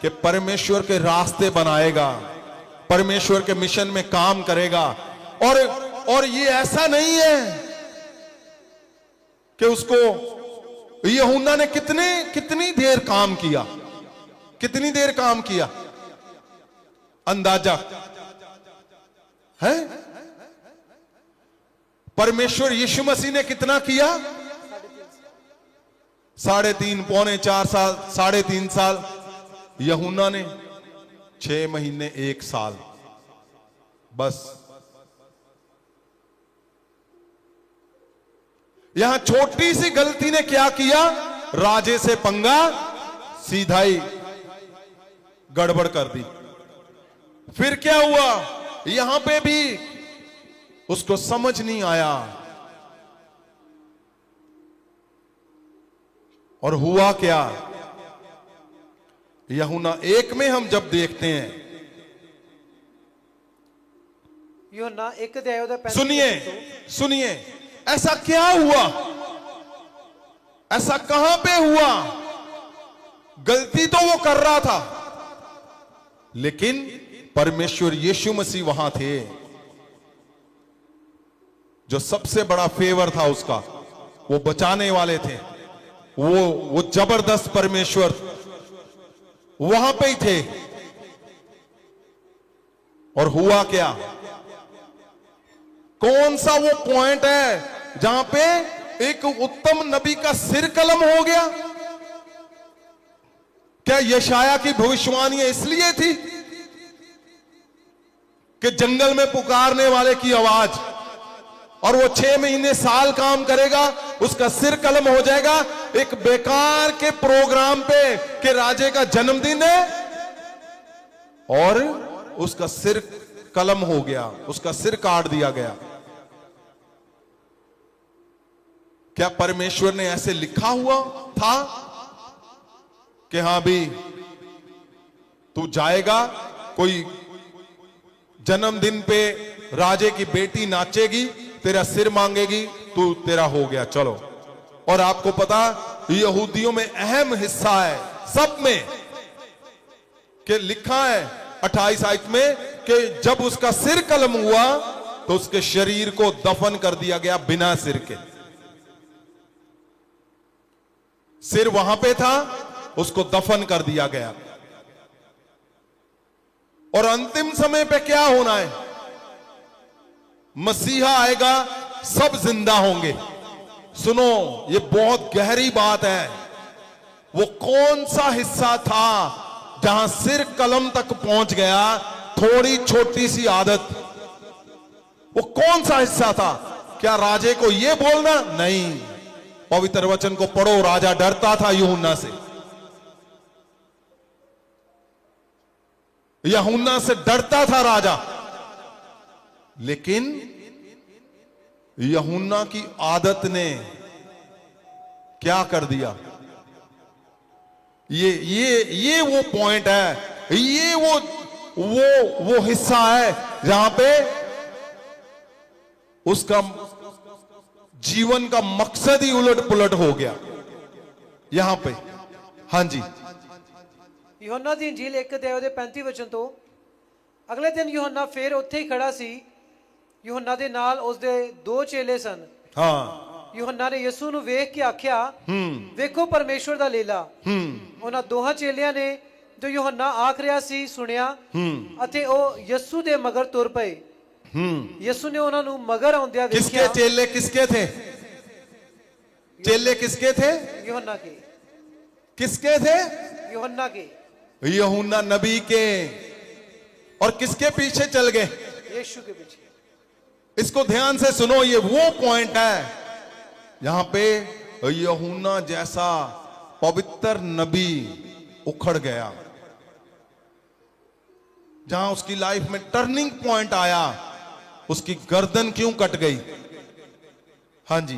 कि परमेश्वर के रास्ते बनाएगा, परमेश्वर के मिशन में काम करेगा। और ये ऐसा नहीं है कि उसको यूहन्ना ने कितनी देर काम किया, कितनी देर काम किया, अंदाजा है? परमेश्वर यीशु मसीह ने कितना किया? 3.5 पौने 4 साल, 3.5 साल। यूहन्ना ने 6 महीने 1 साल बस। यहां छोटी सी गलती ने क्या किया? राजे से पंगा, सीधा ही गड़बड़ कर दी। फिर क्या हुआ? यहां पे भी उसको समझ नहीं आया। और हुआ क्या? यूहन्ना 1 में हम जब देखते हैं, यूहन्ना 1 अध्याय ਉਹਦਾ 35 सुनिए, ऐसा क्या हुआ? ऐसा कहां पे हुआ? गलती तो वो कर रहा था, लेकिन परमेश्वर यीशु मसीह वहां थे। जो सबसे बड़ा फेवर था उसका, वो बचाने वाले थे, वो जबरदस्त परमेश्वर वहां पे ही थे। और हुआ क्या? कौन सा वो पॉइंट है जहां पे एक उत्तम नबी का सिर कलम हो गया? क्या यशाया की भविष्यवाणी इसलिए थी कि जंगल में पुकारने वाले की आवाज, और वो 6 महीने साल काम करेगा, उसका सिर कलम हो जाएगा एक बेकार के प्रोग्राम पे कि राजे का जन्मदिन है, और उसका सिर कलम हो गया, उसका सिर काट दिया गया? क्या परमेश्वर ने ऐसे लिखा हुआ था कि हां भी तू जाएगा, कोई जन्मदिन पे राजे की बेटी नाचेगी, तेरा सिर मांगेगी, तू तेरा हो गया, चलो। और आपको पता, यहूदियों में अहम हिस्सा है सब में कि लिखा है 28 आयत में कि जब उसका सिर कलम हुआ तो उसके शरीर को दफन कर दिया गया बिना सिर के। सिर वहां पे था, उसको दफन कर दिया गया। और अंतिम समय पे क्या होना है? मसीहा आएगा, सब जिंदा होंगे। सुनो, ये बहुत गहरी बात है। वो कौन सा हिस्सा था जहां सिर कलम तक पहुंच गया? थोड़ी छोटी सी आदत, वो कौन सा हिस्सा था? क्या राजे को ये बोलना? नहीं। पवित्र वचन को पढ़ो, राजा डरता था यूहन्ना से, यूहन्ना से डरता था राजा। लेकिन यूहन्ना की आदत ने क्या कर दिया? ये वो पॉइंट है, ये वो हिस्सा है जहां पे उसका जीवन का मकसद ही उलट पुलट हो गया यहां पे। हां जी, यूहन्ना ਦੀ ਇੰਜੀਲ 1 ਅਧਿਆਇ ਉਹਦੇ 35 ਵਚਨ ਤੋਂ। ਅਗਲੇ ਦਿਨ यूहन्ना ਫੇਰ ਉੱਥੇ ਹੀ ਖੜਾ ਸੀ। यूहन्ना ਦੇ ਨਾਲ ਉਸਦੇ 2 ਚੇਲੇ ਸਨ। ਹਾਂ। यूहन्ना ਨੇ ਯਿਸੂ ਨੂੰ ਵੇਖ ਕੇ ਆਖਿਆ, ਵੇਖੋ ਪਰਮੇਸ਼ਵਰ ਦਾ ਲੀਲਾ। ਉਹਨਾਂ ਦੋਹਾਂ ਚੇਲਿਆਂ ਨੇ ਜੋ यूहन्ना ਆਖ ਰਿਹਾ ਸੀ ਸੁਣਿਆ, ਅਤੇ ਉਹ ਯਿਸੂ ਦੇ ਮਗਰ ਤੁਰ ਪਏ। ਯਿਸੂ ਨੇ ਉਹਨਾਂ ਨੂੰ ਮਗਰ ਆਉਂਦਿਆਂ ਵੇਖਿਆ। किसके चेले किसके थे? चेले किसके थे? यूहन्ना के। किसके थे? यूहन्ना के। यूहन्ना नबी के। और किसके पीछे चल गए? यीशु के पीछे। इसको ध्यान से सुनो, ये वो पॉइंट है यहां पे यूहन्ना जैसा पवित्र नबी उखड़ गया, जहां उसकी लाइफ में टर्निंग पॉइंट आया। उसकी गर्दन क्यों कट गई? हां जी,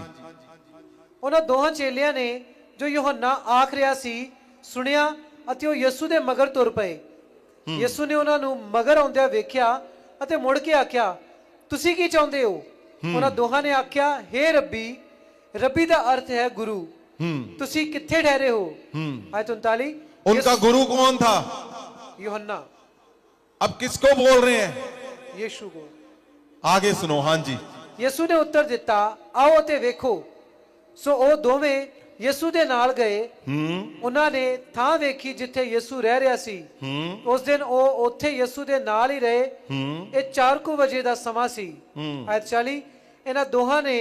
ਉਹਨਾਂ ਦੋਹਾਂ ਚੇਲਿਆਂ ਨੇ ਜੋ यूहन्ना ਆਖ ਰਿਹਾ ਸੀ ਸੁਣਿਆ ਅਤੇ ਉਹ ਯਿਸੂ ਦੇ ਮਗਰ ਤੁਰ ਪਏ। ਯਿਸੂ ਨੇ ਉਹਨਾਂ ਨੂੰ ਮਗਰ ਆਉਂਦਿਆਂ ਵੇਖਿਆ ਅਤੇ ਮੁੜ ਕੇ ਆਖਿਆ, ਤੁਸੀਂ ਕੀ ਚਾਹੁੰਦੇ ਹੋ? ਉਹਨਾਂ ਦੋਹਾਂ ਨੇ ਆਖਿਆ, ਹੇ ਰੱਬੀ। ਰੱਬੀ ਦਾ ਅਰਥ ਹੈ ਗੁਰੂ। ਤੁਸੀਂ ਕਿੱਥੇ ਠਹਿਰੇ ਹੋ? ਆਇਤ 39। उनका गुरु कौन था? यूहन्ना। अब किसको बोल रहे हैं? यीशु को। आगे सुनो। हाँ जी। ਯਿਸੂ ਨੇ ਉੱਤਰ ਦਿੱਤਾ, ਆਓ ਅਤੇ ਵੇਖੋ। ਸੋ ਉਹ ਦੋਵੇਂ ਯਿਸੂ ਦੇ ਨਾਲ ਗਏ। ਉਹਨਾਂ ਨੇ ਥਾਂ ਵੇਖੀ ਜਿੱਥੇ ਯਿਸੂ ਰਹਿ ਰਿਹਾ ਸੀ। ਉਸ ਦਿਨ ਉਹ ਉੱਥੇ ਯਿਸੂ ਦੇ ਨਾਲ ਹੀ ਰਹੇ। ਇਹ 4 ਵਜੇ ਦਾ ਸਮਾਂ ਸੀ। ਆਇਤ 40। ਇਹਨਾਂ ਦੋਹਾਂ ਨੇ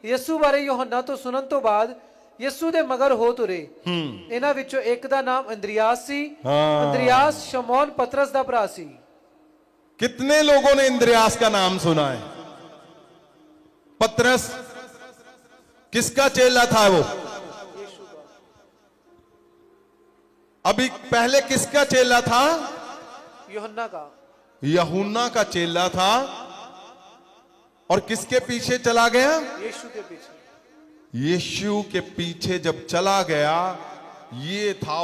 ਯਿਸੂ ਬਾਰੇ ਯੋਹੰਨਾ ਤੋਂ ਸੁਣਨ ਤੋਂ ਬਾਅਦ ਯਿਸੂ ਦੇ ਮਗਰ ਹੋ ਤੁਰੇ। ਇਹਨਾਂ ਵਿੱਚੋਂ ਇੱਕ ਦਾ ਨਾਮ ਅੰਦਰਿਆਸ ਸੀ। ਅੰਦਰਿਆਸ ਸ਼ਮੌਨ ਪਤਰਸ ਦਾ ਭਰਾ ਸੀ। कितने लोगों ने इंद्रियास का नाम सुना है? पतरस किसका चेला था वो? अभी पहले किसका चेला था? यूहन्ना का। यूहन्ना का चेला था। और किसके पीछे चला गया? यीशु के पीछे। यीशु के पीछे जब चला गया, ये था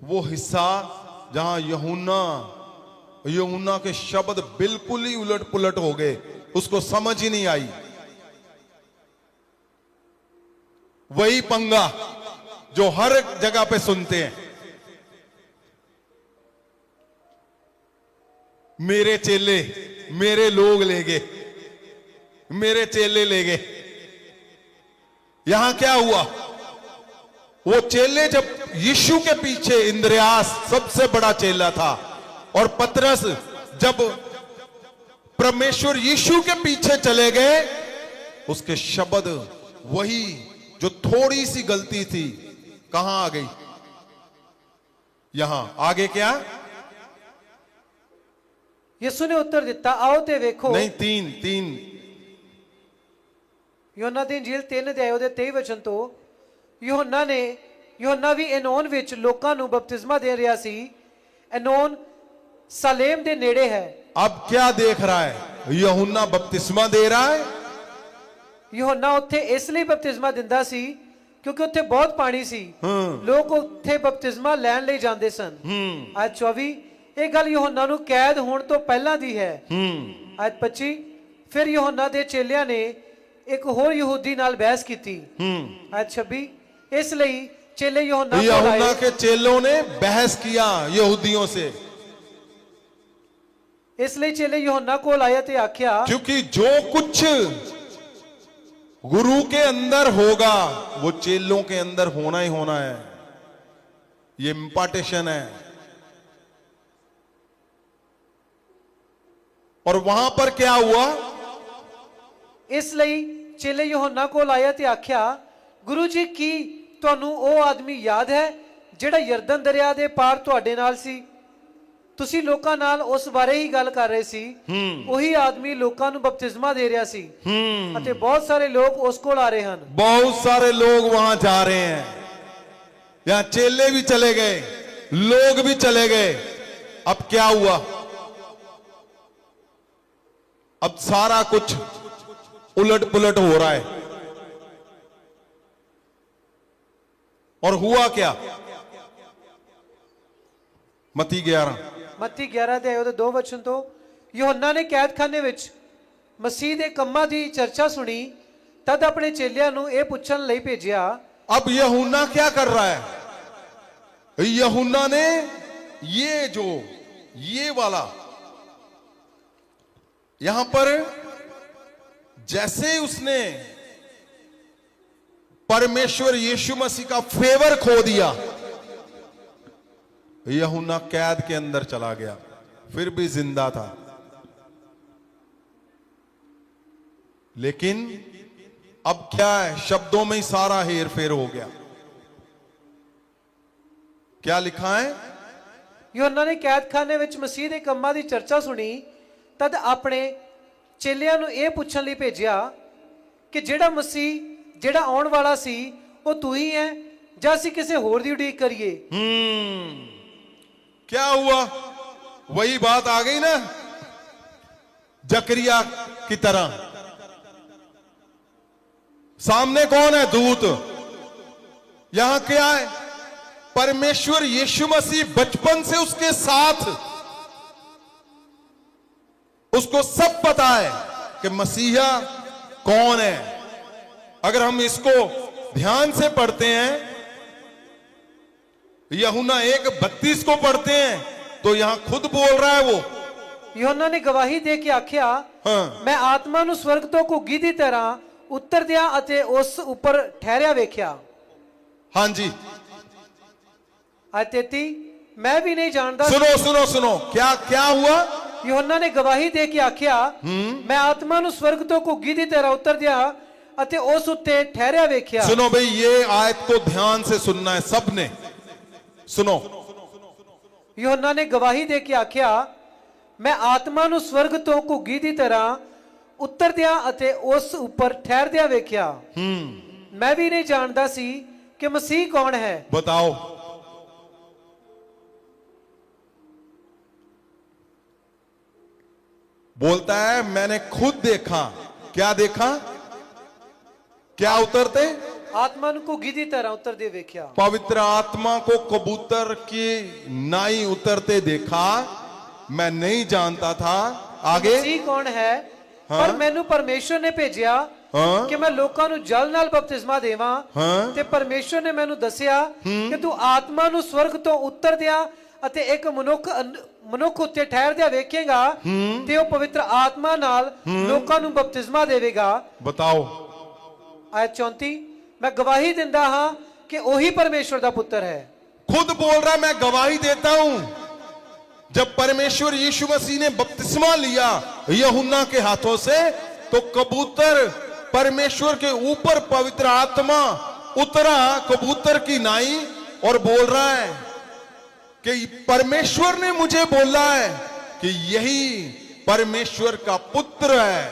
वो हिस्सा जहां यूहन्ना के शब्द बिल्कुल ही उलट पुलट हो गए, उसको समझ ही नहीं आई। वही पंगा जो हर जगह पे सुनते हैं, मेरे चेले मेरे लोग ले गए, मेरे चेले ले गए। यहां क्या हुआ? वो चेले जब यीशु के पीछे, इंद्रियास सबसे बड़ा चेला था, और पतरस जब परमेश्वर यीशु के पीछे चले गए, उसके शब्द वही जो थोड़ी सी गलती थी कहां आ गई? यहां। आगे क्या? ਯਿਸੂ ਨੇ ਉੱਤਰ ਦਿੱਤਾ, ਆਓ ਤੇ ਵੇਖੋ। नहीं, 3 ਯੋਹੰਨਾ ਦੀ ਇੰਜੀਲ 3 ਅਧਿਆਇ ਉਹਦੇ 23 ਵਚਨ ਤੋਂ। ਯੋਹੰਨਾ ਵੀ ਐਨੋਨ ਵਿੱਚ ਲੋਕਾਂ ਨੂੰ ਬਪਤਿਸਮਾ ਦੇ ਰਿਹਾ ਸੀ। ਐਨੋਨ ਸਾਲੇਮ ਦੇ ਨੇੜੇ ਹੈ। अब क्या देख रहा है? यूहन्ना बपतिस्मा दे रहा है। ਯੋਹੰਨਾ ਉੱਥੇ ਇਸ ਲਈ ਬਪਤਿਸਮਾ ਦਿੰਦਾ ਸੀ ਕਿਉਂਕਿ ਉੱਥੇ ਬਹੁਤ ਪਾਣੀ ਸੀ। ਲੋਕ ਉੱਥੇ ਬਪਤਿਸਮਾ ਲੈਣ ਲਈ ਜਾਂਦੇ ਸਨ। ਆਇਤ 24। ਇਹ ਗੱਲ ਯੋਹੰਨਾ ਨੂੰ ਕੈਦ ਹੋਣ ਤੋਂ ਪਹਿਲਾਂ ਦੀ ਹੈ। ਆਇਤ 25। ਫਿਰ ਯੋਹੰਨਾ ਦੇ ਚੇਲਿਆਂ ਨੇ ਇੱਕ ਹੋਰ ਯਹੂਦੀ ਨਾਲ ਬਹਿਸ ਕੀਤੀ। ਆਇਤ 26। ਇਸ ਲਈ चेले यूहन्ना के चेलों ने बहस किया यहूदियों से, इसलिए चेले यूहन्ना को आया ते आख्या, क्योंकि जो कुछ गुरु के अंदर होगा वो चेलों के अंदर होना ही होना है। ये इंपार्टेशन है। और वहां पर क्या हुआ? इसलिए चेले यूहन्ना को आया ते आख्या, गुरु जी की ਤੁਹਾਨੂੰ ਉਹ ਆਦਮੀ ਯਾਦ ਹੈ ਜਿਹੜਾ ਯਰਦਨ ਦਰਿਆ ਦੇ ਪਾਰ ਤੁਹਾਡੇ ਨਾਲ ਸੀ? ਤੁਸੀਂ ਲੋਕਾਂ ਨਾਲ ਉਸ ਬਾਰੇ ਹੀ ਗੱਲ ਕਰ ਰਹੇ ਸੀ। ਉਹੀ ਆਦਮੀ ਲੋਕਾਂ ਨੂੰ ਬਪਤਿਸਮਾ ਦੇ ਰਿਹਾ ਸੀ ਅਤੇ ਬਹੁਤ ਸਾਰੇ ਲੋਕ ਉਸ ਕੋਲ ਆ ਰਹੇ ਹਨ। बहुत सारे लोग वहां जा रहे हैं। यहां चेले भी चले गए, लोग भी चले गए। अब क्या हुआ? अब सारा कुछ उलट पुलट हो रहा है। और हुआ क्या? मत्ती 11 ਦੇ ਉਹਦੇ 2 ਵਚਨ ਤੋਂ। ਯੋਹੰਨਾ ਨੇ ਕੈਦਖਾਨੇ ਵਿੱਚ ਮਸੀਹ ਦੇ ਕੰਮਾਂ ਦੀ ਚਰਚਾ ਸੁਣੀ, ਤਦ ਆਪਣੇ ਚੇਲਿਆਂ ਨੂੰ ਇਹ ਪੁੱਛਣ ਲਈ ਭੇਜਿਆ। अब यूहन्ना क्या कर रहा है? यूहन्ना ने ये वाला यहां पर जैसे उसने परमेश्वर यीशु मसीह का फेवर खो दिया, यूहन्ना कैद के अंदर चला गया, फिर भी जिंदा था। लेकिन अब क्या है? शब्दों में ही सारा हेर फेर हो गया। क्या लिखा है? ਯੋਹੰਨਾ ਨੇ ਕੈਦਖਾਨੇ ਵਿੱਚ ਮਸੀਹ ਦੇ ਕੰਮਾਂ ਦੀ ਚਰਚਾ ਸੁਣੀ, ਤਦ ਆਪਣੇ ਚੇਲਿਆਂ ਨੂੰ ਇਹ ਪੁੱਛਣ ਲਈ ਭੇਜਿਆ ਕਿ ਜਿਹੜਾ ਆਉਣ ਵਾਲਾ ਸੀ ਉਹ ਤੂੰ ਹੀ ਹੈ ਜਾਂ ਅਸੀਂ ਕਿਸੇ ਹੋਰ ਦੀ ਉਡੀਕ ਕਰੀਏ? क्या हुआ? वही बात आ गई ना, जकरिया की तरह। सामने कौन है? दूत। यहां क्या है? परमेश्वर यीशु मसीह बचपन से उसके साथ, उसको सब पता है कि मसीहा कौन है। अगर हम इसको ध्यान से पढ़ते हैं, यूहन्ना 1:32 को पढ़ते हैं, तो यहां खुद बोल रहा है वो। यूहन्ना ने गवाही दे के आख्या, हाँ। मैं आत्मा ਨੂੰ स्वर्ग ਤੋਂ ਘੁੱਗੀ ਦੀ ਤਰ੍ਹਾਂ ਉਤਰਦਿਆਂ ਅਤੇ ਉਸ ਉੱਪਰ ਠਹਿਰਿਆ ਵੇਖਿਆ। हाँ जी, आयत 33, मैं भी नहीं जानता। सुनो सुनो सुनो, क्या क्या हुआ? यूहन्ना ने गवाही दे के आख्या, मैं आत्मा ਨੂੰ स्वर्ग ਤੋਂ ਘੁੱਗੀ ਦੀ ਤਰ੍ਹਾਂ ਉਤਰਦਿਆਂ ਅਤੇ ਉਸ ਉੱਤੇ ਠਹਿਰਿਆ ਵੇਖਿਆ। सुनो भाई, ये आयत को ध्यान से सुनना है सबने। सुनो, यूहन्ना ने गवाही दे के आख्या, मैं आत्मा ਨੂੰ स्वर्ग ਤੋਂ ਘੁੱਗੀ ਦੀ ਤਰ੍ਹਾਂ ਉਤਰਦਿਆਂ ਅਤੇ ਉਸ ਉੱਪਰ ਠਹਿਰਦਿਆਂ ਵੇਖਿਆ। मैं भी नहीं जानता सी कि मसीह कौन है। बताओ। बोलता है मैंने खुद देखा। क्या देखा? क्या उतरते? आत्मा ਨੂੰ ਘੁੱਗੀ ਦੀ ਤਰ੍ਹਾਂ ਉਤਰਦੇ ਵੇਖਿਆ। पवित्र आत्मा को कबूतर की नाई उतरते देखा। मैं नहीं जानता था। आगे मसीह कौन है? हाँ? पर मैनू परमेश्वर ने भेजिया हाँ? कि मैं लोकां ਨੂੰ ਜਲ ਨਾਲ ਬਪਤਿਸਮਾ ਦੇਵਾਂ। हाँ? ਤੇ ਪਰਮੇਸ਼ਵਰ ਨੇ ਮੈਨੂੰ ਦੱਸਿਆ ਕਿ ਤੂੰ ਆਤਮਾ ਨੂੰ ਸਵਰਗ ਤੋਂ ਉਤਰਦਿਆਂ ਅਤੇ ਇੱਕ ਮਨੁੱਖ ਉੱਤੇ ਠਹਿਰਦਿਆਂ ਵੇਖੇਗਾ ਤੇ ਉਹ ਪਵਿੱਤਰ ਆਤਮਾ ਨਾਲ ਲੋਕਾਂ ਨੂੰ ਬਪਤਿਸਮਾ ਦੇਵੇਗਾ। बताओ। ਆਇਤ 34, मैं गवाही दिंदा हां कि ਉਹੀ परमेश्वर ਦਾ ਪੁੱਤਰ है। खुद बोल रहा, मैं गवाही देता हूं। जब परमेश्वर यीशु मसीह ने बपतिस्मा लिया यूहन्ना के हाथों से, तो कबूतर परमेश्वर के ऊपर पवित्र आत्मा उतरा कबूतर की नाई और बोल रहा है कि परमेश्वर ने मुझे बोला है कि यही परमेश्वर का पुत्र है,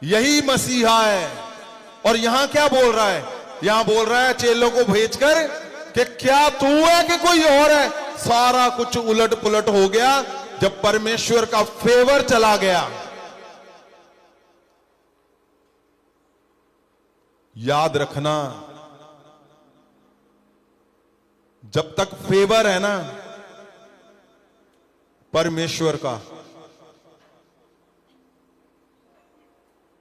यही मसीहा है। और यहां क्या बोल रहा है? यहां बोल रहा है चेलों को भेजकर कि क्या तू है कि कोई और है? सारा कुछ उलट पुलट हो गया जब परमेश्वर का फेवर चला गया। याद रखना, जब तक फेवर है ना परमेश्वर का,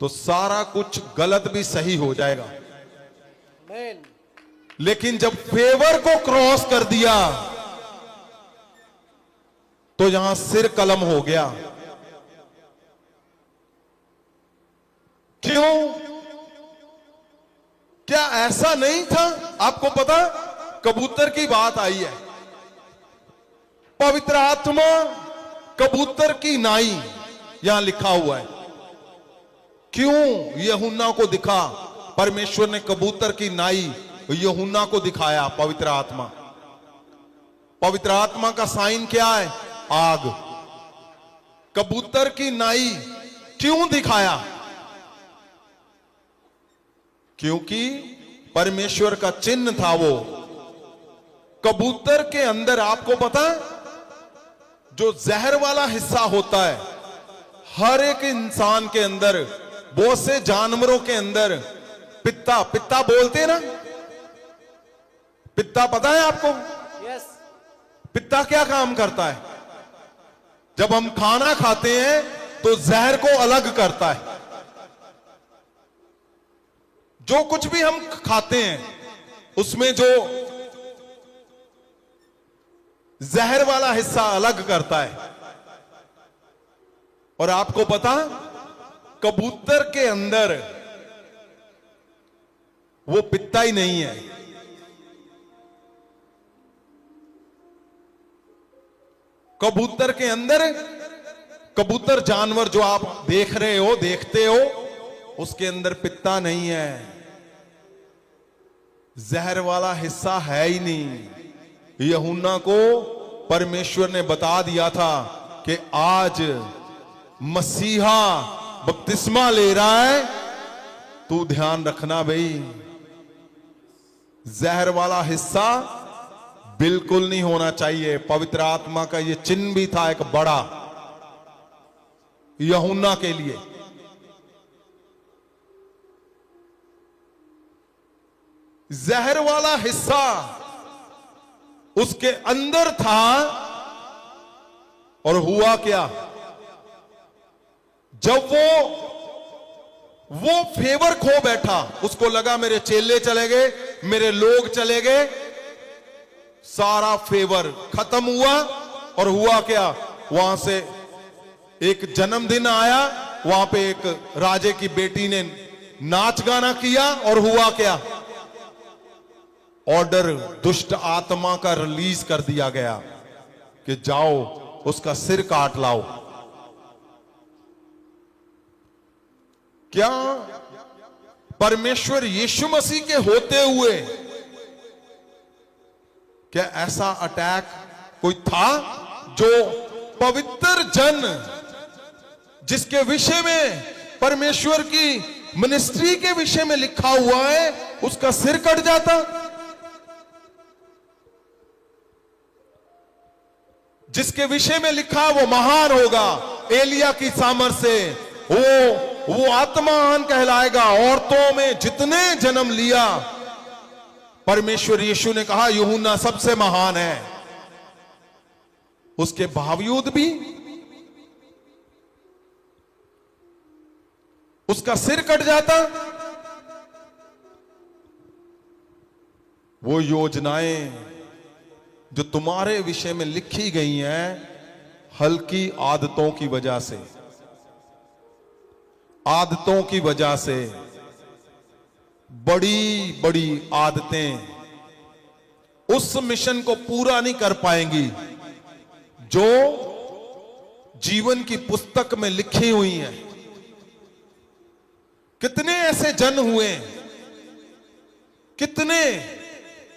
तो सारा कुछ गलत भी सही हो जाएगा। लेकिन जब फेवर को क्रॉस कर दिया तो यहां सिर कलम हो गया। क्यों? क्या ऐसा नहीं था? आपको पता, कबूतर की बात आई है, पवित्र आत्मा कबूतर की नाई यहां लिखा हुआ है। क्यों यूहन्ना को दिखा? परमेश्वर ने कबूतर की नाई यूहन्ना को दिखाया। पवित्र आत्मा, पवित्र आत्मा का साइन क्या है? आग। कबूतर की नाई क्यों दिखाया? क्योंकि परमेश्वर का चिन्ह था वो। कबूतर के अंदर आपको पता, जो जहर वाला हिस्सा होता है, हर एक इंसान के अंदर, बहुत से जानवरों के अंदर पित्ता, पित्ता बोलते ना, पित्ता पता है आपको? यस। पित्ता क्या काम करता है? जब हम खाना खाते हैं तो जहर को अलग करता है। जो कुछ भी हम खाते हैं उसमें जो जहर वाला हिस्सा अलग करता है। और आपको पता, कबूतर के अंदर वो पित्ता ही नहीं है। कबूतर के अंदर, कबूतर जानवर जो आप देख रहे हो, देखते हो, उसके अंदर पित्ता नहीं है, जहर वाला हिस्सा है ही नहीं। यूहन्ना को परमेश्वर ने बता दिया था कि आज मसीहा बपतिस्मा ले रहा है, तू ध्यान रखना भाई, जहर वाला हिस्सा बिल्कुल नहीं होना चाहिए। पवित्र आत्मा का यह चिन्ह भी था एक बड़ा यूहन्ना के लिए। जहर वाला हिस्सा उसके अंदर था और हुआ क्या? जब वो फेवर खो बैठा, उसको लगा मेरे चेले चले गए, मेरे लोग चले गए, सारा फेवर खत्म हुआ। और हुआ क्या, वहां से एक जन्मदिन आया, वहां पे एक राजे की बेटी ने नाच गाना किया, और हुआ क्या, ऑर्डर दुष्ट आत्मा का रिलीज कर दिया गया कि जाओ उसका सिर काट लाओ। क्या परमेश्वर यीशु मसीह के होते हुए क्या ऐसा अटैक कोई था जो पवित्र जन जिसके विषय में परमेश्वर की मिनिस्ट्री के विषय में लिखा हुआ है उसका सिर कट जाता? जिसके विषय में लिखा वो महान होगा, एलिया की सामर्थ से वो आत्मान कहलाएगा। औरतों में जितने जन्म लिया, परमेश्वर यीशु ने कहा यूहन्ना सबसे महान है, उसके बावजूद भी उसका सिर कट जाता। वो योजनाएं जो तुम्हारे विषय में लिखी गई हैं हल्की आदतों की वजह से, आदतों की वजह से, बड़ी बड़ी आदतें उस मिशन को पूरा नहीं कर पाएंगी जो जीवन की पुस्तक में लिखी हुई हैं। कितने ऐसे जन हुए, कितने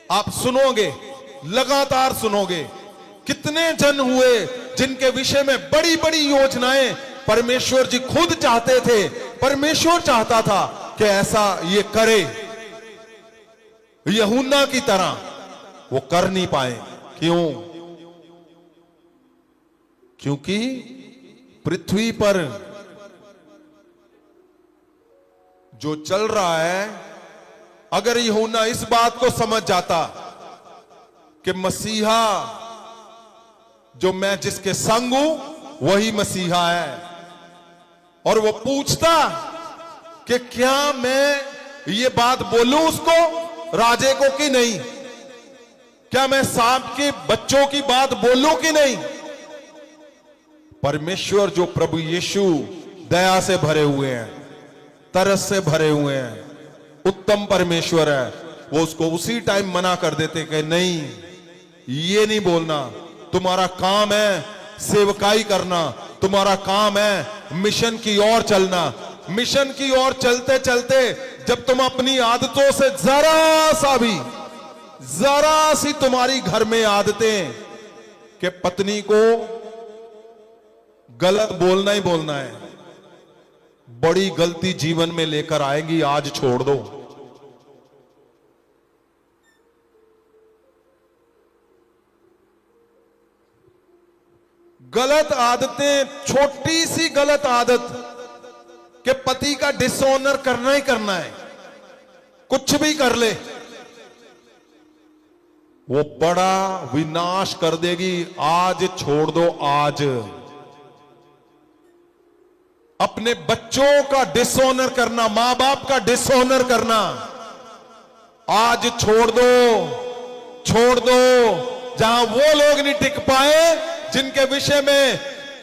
आप सुनोगे, लगातार सुनोगे, कितने जन हुए जिनके विषय में बड़ी बड़ी योजनाएं परमेश्वर जी खुद चाहते थे, परमेश्वर चाहता था कि ऐसा ये करे, यूहन्ना की तरह, वो कर नहीं पाए। क्यों? क्योंकि पृथ्वी पर जो चल रहा है, अगर यूहन्ना इस बात को समझ जाता कि मसीहा जो मैं जिसके संग हूं वही मसीहा है, और वो पूछता कि क्या मैं ये बात बोलूं उसको, राजे को, कि नहीं, क्या मैं सांप के बच्चों की बात बोलूं कि नहीं। परमेश्वर जो प्रभु यीशु दया से भरे हुए हैं, तरस से भरे हुए हैं, उत्तम परमेश्वर है, वो उसको उसी टाइम मना कर देते कि नहीं, ये नहीं बोलना, तुम्हारा काम है सेवकाई करना, तुम्हारा काम है मिशन की ओर चलना। मिशन की ओर चलते चलते जब तुम अपनी आदतों से जरा सी तुम्हारी घर में आदतें कि पत्नी को गलत बोलना ही बोलना है, बड़ी गलती जीवन में लेकर आएगी, आज छोड़ दो। गलत आदतें, छोटी सी गलत आदत कि पति का डिसऑनर करना ही करना है, कुछ भी कर ले, वो बड़ा विनाश कर देगी। आज छोड़ दो, आज अपने बच्चों का डिसऑनर करना, मां बाप का डिसऑनर करना, आज छोड़ दो, छोड़ दो। जहां वो लोग नहीं टिक पाए जिनके विषय में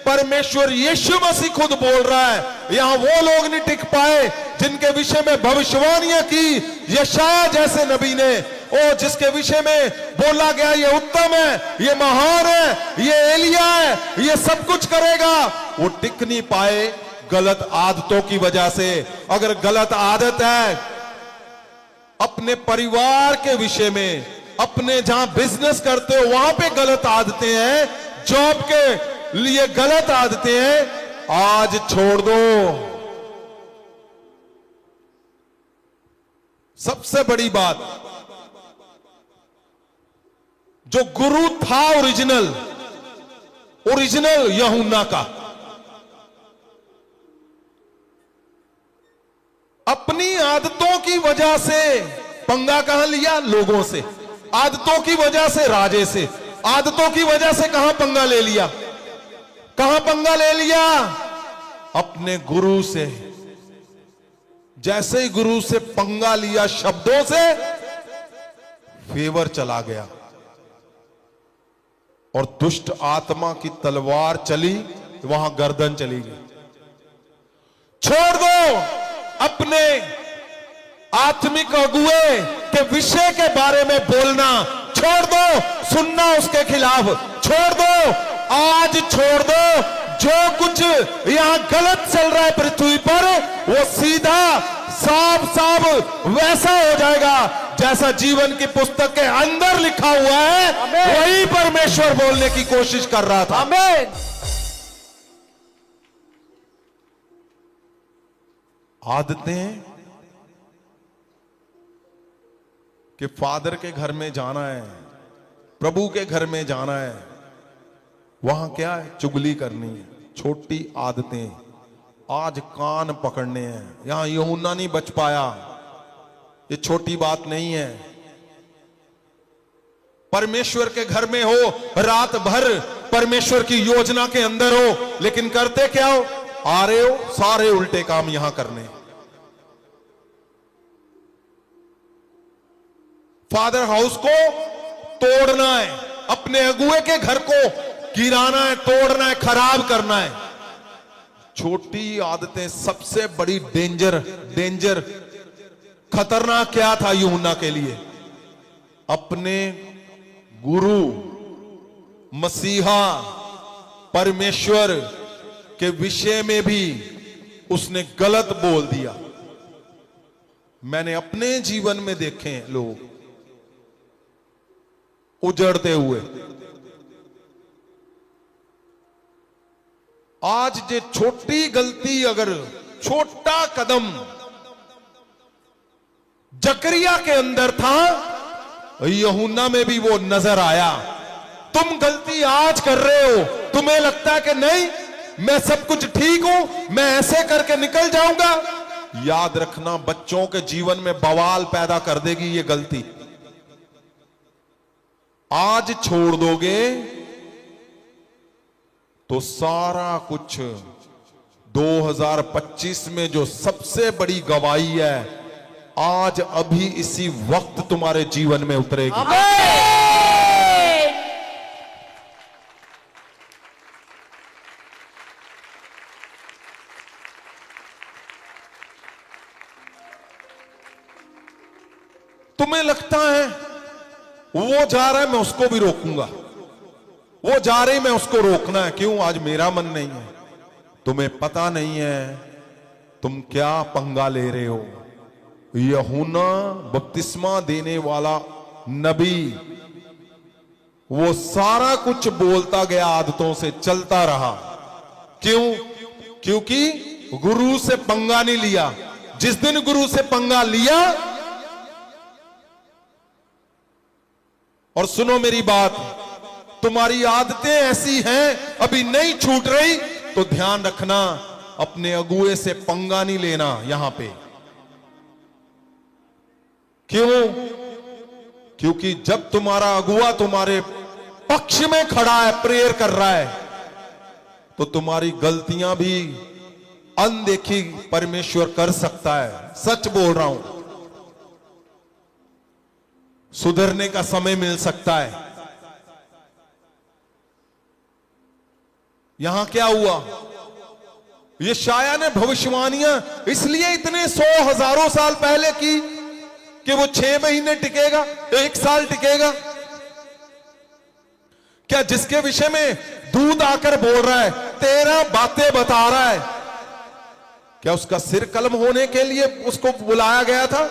परमेश्वर यीशु मसीह खुद बोल रहा है, यहां वो लोग नहीं टिक पाए जिनके विषय में भविष्यवाणियां की यशायाह जैसे नबी ने, ओ जिसके विषय में बोला गया ये उत्तम है, ये महान है, ये एलिया है, ये सब कुछ करेगा, वो टिक नहीं पाए गलत आदतों की वजह से। अगर गलत आदत है अपने परिवार के विषय में, अपने जहां बिजनेस करते हो वहां पे गलत आदतें हैं, जॉब के लिए गलत आदतें हैं, आज छोड़ दो। सबसे बड़ी बात, जो गुरु था ओरिजिनल यूहन्ना का, अपनी आदतों की वजह से पंगा कहां लिया? लोगों से। आदतों की वजह से राजे से, आदतों की वजह से कहां पंगा ले लिया? कहां पंगा ले लिया? अपने गुरु से, जैसे ही गुरु से पंगा लिया शब्दों से, फेवर चला गया और दुष्ट आत्मा की तलवार चली, वहां गर्दन चली गई। छोड़ दो अपने आत्मिक अगुए के विषय के बारे में बोलना, छोड़ दो सुनना उसके खिलाफ, छोड़ दो, आज छोड़ दो। जो कुछ यहां गलत चल रहा है पृथ्वी पर, वो सीधा साफ साफ वैसा हो जाएगा जैसा जीवन की पुस्तक के अंदर लिखा हुआ है। वही परमेश्वर बोलने की कोशिश कर रहा था। आमीन। आदतें कि फादर के घर में जाना है, प्रभु के घर में जाना है, वहां क्या है, चुगली करनी है। छोटी आदतें आज कान पकड़ने हैं। यहां यूहन्ना नहीं बच पाया, ये छोटी बात नहीं है। परमेश्वर के घर में हो, रात भर परमेश्वर की योजना के अंदर हो, लेकिन करते क्या हो, आ रहे हो सारे उल्टे काम यहां करने। फादर हाउस को तोड़ना है, अपने अगुए के घर को गिराना है, तोड़ना है, खराब करना है। छोटी आदतें सबसे बड़ी डेंजर खतरनाक क्या था यूहन्ना के लिए? अपने गुरु मसीहा परमेश्वर के विषय में भी उसने गलत बोल दिया। मैंने अपने जीवन में देखे हैं लोग उजड़ते हुए। आज जो छोटी गलती, अगर छोटा कदम जकरिया के अंदर था, यूहन्ना में भी वो नजर आया। तुम गलती आज कर रहे हो, तुम्हें लगता है कि नहीं मैं सब कुछ ठीक हूं, मैं ऐसे करके निकल जाऊंगा। याद रखना, बच्चों के जीवन में बवाल पैदा कर देगी ये गलती। आज छोड़ दोगे तो सारा कुछ 2025 में जो सबसे बड़ी गवाही है, आज अभी इसी वक्त तुम्हारे जीवन में उतरेगी। तुम्हें लगता है वो जा रहा है मैं उसको भी रोकूंगा, वो जा रही मैं उसको रोकना है, क्यों आज मेरा मन नहीं है। तुम्हें पता नहीं है तुम क्या पंगा ले रहे हो। यूहन्ना बपतिस्मा देने वाला नबी, वो सारा कुछ बोलता गया, आदतों से चलता रहा। क्यों? क्योंकि गुरु से पंगा नहीं लिया। जिस दिन गुरु से पंगा लिया, और सुनो मेरी बात, तुम्हारी आदतें ऐसी हैं अभी नहीं छूट रही, तो ध्यान रखना अपने अगुए से पंगा नहीं लेना यहां पे। क्यों? क्योंकि जब तुम्हारा अगुआ तुम्हारे पक्ष में खड़ा है, प्रेयर कर रहा है, तो तुम्हारी गलतियां भी अनदेखी परमेश्वर कर सकता है। सच बोल रहा हूं, सुधरने का समय मिल सकता है। यहां क्या हुआ? ये शाया ने भविष्यवाणियां इसलिए इतने 100 हजारों साल पहले की कि वो 6 महीने टिकेगा, 1 साल टिकेगा। क्या जिसके विषय में दूध आकर बोल रहा है, 13 बातें बता रहा है, क्या उसका सिर कलम होने के लिए उसको बुलाया गया था?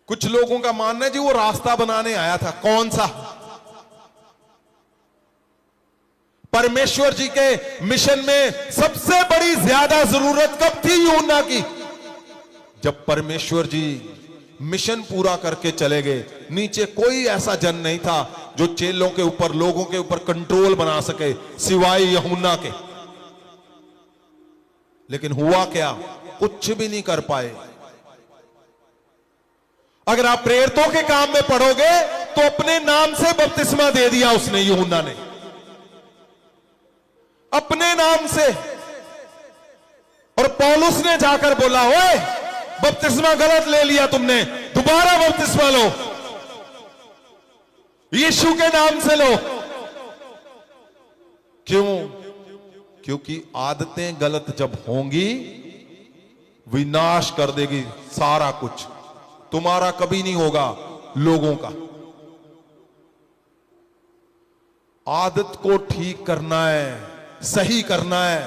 कुछ लोगों का मानना है जी वो रास्ता बनाने आया था। कौन सा? परमेश्वर जी के मिशन में सबसे बड़ी ज्यादा जरूरत कब थी यूहन्ना की? जब परमेश्वर जी मिशन पूरा करके चले गए। नीचे कोई ऐसा जन नहीं था जो चेलों के ऊपर, लोगों के ऊपर कंट्रोल बना सके सिवाय यूहन्ना के। लेकिन हुआ क्या? कुछ भी नहीं कर पाए। अगर आप प्रेरितों के काम में पढ़ोगे तो अपने नाम से बपतिस्मा दे दिया उसने, यूहन्ना ने, अपने नाम से। और पौलुस ने जाकर बोला, ओए बपतिस्मा गलत ले लिया तुमने, दोबारा बपतिस्मा लो, यीशु के नाम से लो। क्यों? क्योंकि आदतें गलत जब होंगी, विनाश कर देगी सारा कुछ, तुम्हारा कभी नहीं होगा, लोगों का। आदत को ठीक करना है, सही करना है,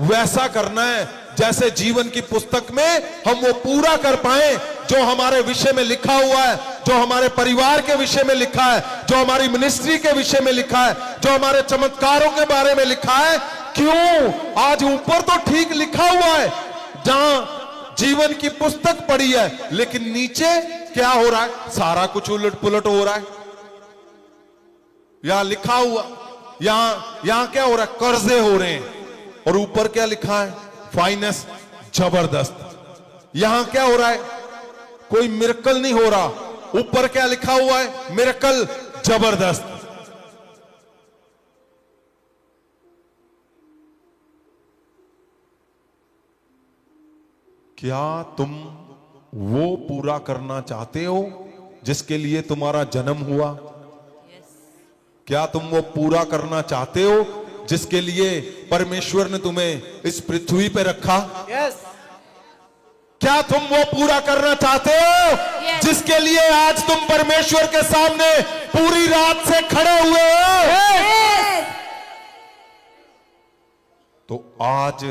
वैसा करना है जैसे जीवन की पुस्तक में हम वो पूरा कर पाए जो हमारे विषय में लिखा हुआ है, जो हमारे परिवार के विषय में लिखा है, जो हमारी मिनिस्ट्री के विषय में लिखा है, जो हमारे चमत्कारों के बारे में लिखा है। क्यों? आज ऊपर तो ठीक लिखा हुआ है, जहां जीवन की पुस्तक पड़ी है, लेकिन नीचे क्या हो रहा है? सारा कुछ उलट पुलट हो रहा है। यहां लिखा हुआ, यहां क्या हो रहा है? कर्जे हो रहे हैं, और ऊपर क्या लिखा है? फाइनेंस जबरदस्त। यहां क्या हो रहा है? कोई मिरेकल नहीं हो रहा, ऊपर क्या लिखा हुआ है? मिरेकल जबरदस्त। क्या तुम वो पूरा करना चाहते हो जिसके लिए तुम्हारा जन्म हुआ? क्या तुम वो पूरा करना चाहते हो जिसके लिए परमेश्वर ने तुम्हें इस पृथ्वी पे रखा? यस। क्या तुम वो पूरा करना चाहते हो Yes. जिसके लिए आज तुम परमेश्वर के सामने पूरी रात से खड़े हुए हो? तो आज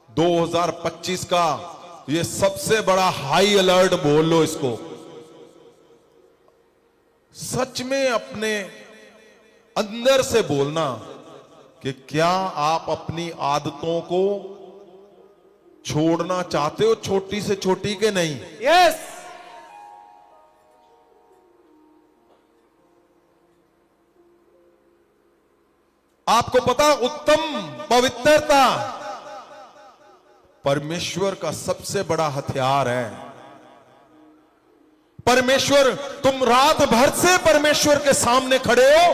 2025 का ये सबसे बड़ा हाई अलर्ट बोल लो इसको। सच में अपने अंदर से बोलना कि क्या आप अपनी आदतों को छोड़ना चाहते हो, छोटी से छोटी के नहीं? यस। आपको पता, उत्तम पवित्रता परमेश्वर का सबसे बड़ा हथियार है। परमेश्वर, तुम रात भर से परमेश्वर के सामने खड़े हो,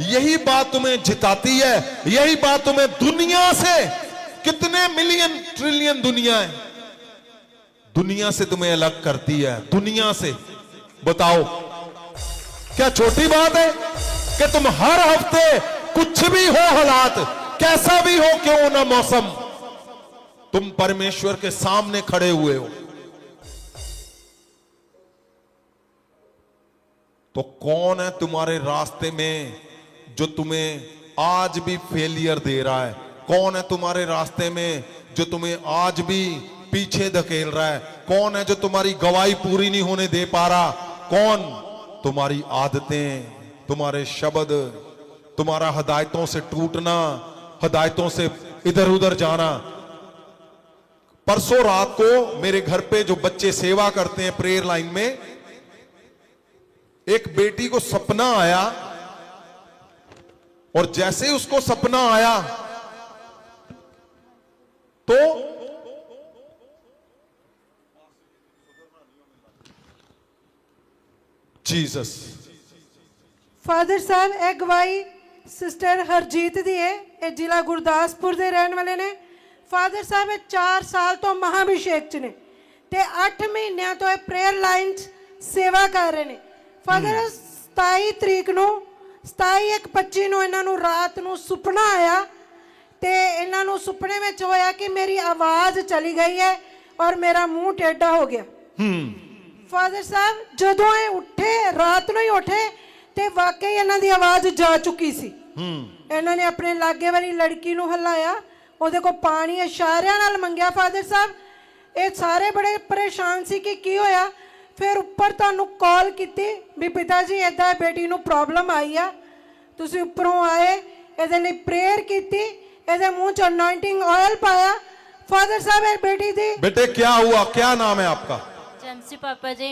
यही बात तुम्हें जिताती है, यही बात तुम्हें दुनिया से, कितने मिलियन ट्रिलियन दुनिया है, दुनिया से तुम्हें अलग करती है। दुनिया से बताओ, क्या छोटी बात है कि तुम हर हफ्ते, कुछ भी हो हालात, कैसा भी हो क्यों ना मौसम, तुम परमेश्वर के सामने खड़े हुए हो? तो कौन है तुम्हारे रास्ते में जो तुम्हें आज भी फेलियर दे रहा है? कौन है तुम्हारे रास्ते में जो तुम्हें आज भी पीछे धकेल रहा है? कौन है जो तुम्हारी गवाही पूरी नहीं होने दे पा रहा? कौन? तुम्हारी आदतें, तुम्हारे शब्द, तुम्हारा हिदायतों से टूटना, हिदायतों से इधर उधर जाना। परसों रात को मेरे घर पे जो बच्चे सेवा करते हैं प्रेयर लाइन में, एक बेटी को सपना आया, और जैसे ही उसको सपना आया तो जीसस। ਫਾਦਰ ਸਾਹਿਬ ਇਹ ਗਵਾਹੀ ਸਿਸਟਰ ਹਰਜੀਤ ਦੀ ਹੈ, ਇਹ ਜ਼ਿਲ੍ਹਾ ਗੁਰਦਾਸਪੁਰ ਦੇ ਰਹਿਣ ਵਾਲੇ ਨੇ। ਫਾਦਰ ਸਾਹਿਬ ਇਹ 4 ਸਾਲ ਤੋਂ ਮਹਾਭਿਸ਼ੇਕ ਚ ਨੇ ਤੇ 8 ਮਹੀਨਿਆਂ ਤੋਂ ਇਹ ਪ੍ਰੇਅਰ ਲਾਈਨ 'ਚ ਸੇਵਾ ਕਰ ਰਹੇ ਨੇ। ਫਾਦਰ 27 ਤਰੀਕ ਨੂੰ 27/1/25 ਨੂੰ ਇਹਨਾਂ ਨੂੰ ਰਾਤ ਨੂੰ ਸੁਪਨਾ ਆਇਆ ਤੇ ਇਹਨਾਂ ਨੂੰ ਸੁਪਨੇ ਵਿੱਚ ਹੋਇਆ ਕਿ ਮੇਰੀ ਆਵਾਜ਼ ਚਲੀ ਗਈ ਹੈ ਔਰ ਮੇਰਾ ਮੂੰਹ ਟੇਢਾ ਹੋ ਗਿਆ। ਫਾਦਰ ਸਾਹਿਬ ਜਦੋਂ ਇਹ ਉੱਠੇ, ਰਾਤ ਨੂੰ ਹੀ ਉੱਠੇ ਤੇ ਵਾਕਈ ਇਹਨਾਂ ਦੀ ਆਵਾਜ਼ ਜਾ ਚੁੱਕੀ ਸੀ। ਇਹਨਾਂ ਨੇ ਆਪਣੇ ਲਾਗੇ ਵਾਲੀ ਲੜਕੀ ਨੂੰ ਹਲਾਇਆ, ਉਹਦੇ ਕੋਲ ਪਾਣੀ ਇਸ਼ਾਰਿਆਂ ਨਾਲ ਮੰਗਿਆ। ਫਾਦਰ ਸਾਹਿਬ ਇਹ ਸਾਰੇ ਬੜੇ ਪਰੇਸ਼ਾਨ ਸੀ ਕਿ ਕੀ ਹੋਇਆ। ਫਿਰ ਉੱਪਰ ਤੁਹਾਨੂੰ ਕਾਲ ਕੀਤੀ ਵੀ ਪਿਤਾ ਜੀ ਇਦਾਂ ਬੇਟੀ ਨੂੰ ਪ੍ਰੋਬਲਮ ਆਈ ਆ, ਤੁਸੀਂ ਉੱਪਰੋਂ ਆਏ, ਇਹਦੇ ਲਈ ਪ੍ਰੇਅਰ ਕੀਤੀ, ਇਹਦੇ ਮੂੰਹ 'ਚ ਅਨॉइंटिंग ਆਇਲ ਪਾਇਆ। ਫਾਦਰ ਸਾਹਿਬ ਇਹ बेटी दी। बेटे क्या हुआ, क्या नाम है आपका? जमसी पापा जी।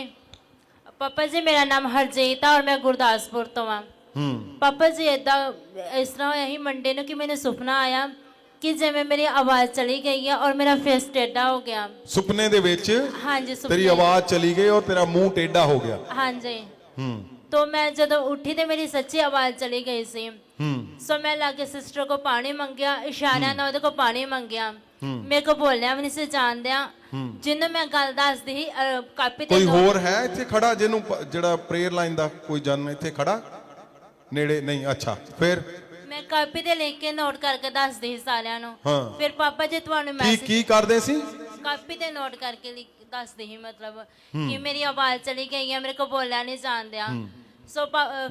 पापा जी मेरा नाम हरजीत है और मैं गुरदासपुर तो हाँ। पापा जी इस तरह यही मंडे ਨੂੰ ਕਿ ਮੈਨੂੰ ਸੁਪਨਾ ਆਇਆ कि जिवें मेरी आवाज़ चली गई है और मेरा फेस टेढ़ा हो गया। सुपने दे विच हाँ जी, तेरी आवाज चली गई और तेरा मुंह टेढ़ा हो गया। हाँ जी। तो मैं जदों उठी तो मेरी सच्ची आवाज़ चली गई सी। सो मैं लागे सिस्टर को पानी मंगया, इशारियां नाल ओहदे को पानी मंगया। मेरे को बोलना भी नहीं सी जान दिया। जिन्हों मैं गल दसदी ही कापी ते कोई होर है इत्थे खड़ा जिन्हों जेड़ा प्रेयर लाइन दा कोई जन इत्थे खड़ा नेड़े नहीं? अच्छा, फिर मैं कापी ते लिख के नोट करके दसदी ही सारियां नूं। हाँ। फिर पापा जी तुहानू की मैसेज करदे सी? कापी ते नोट करके दसदी ही, मतलब कि मेरी आवाज़ चली गई है, मेरे को बोलना नहीं जान दिया। सो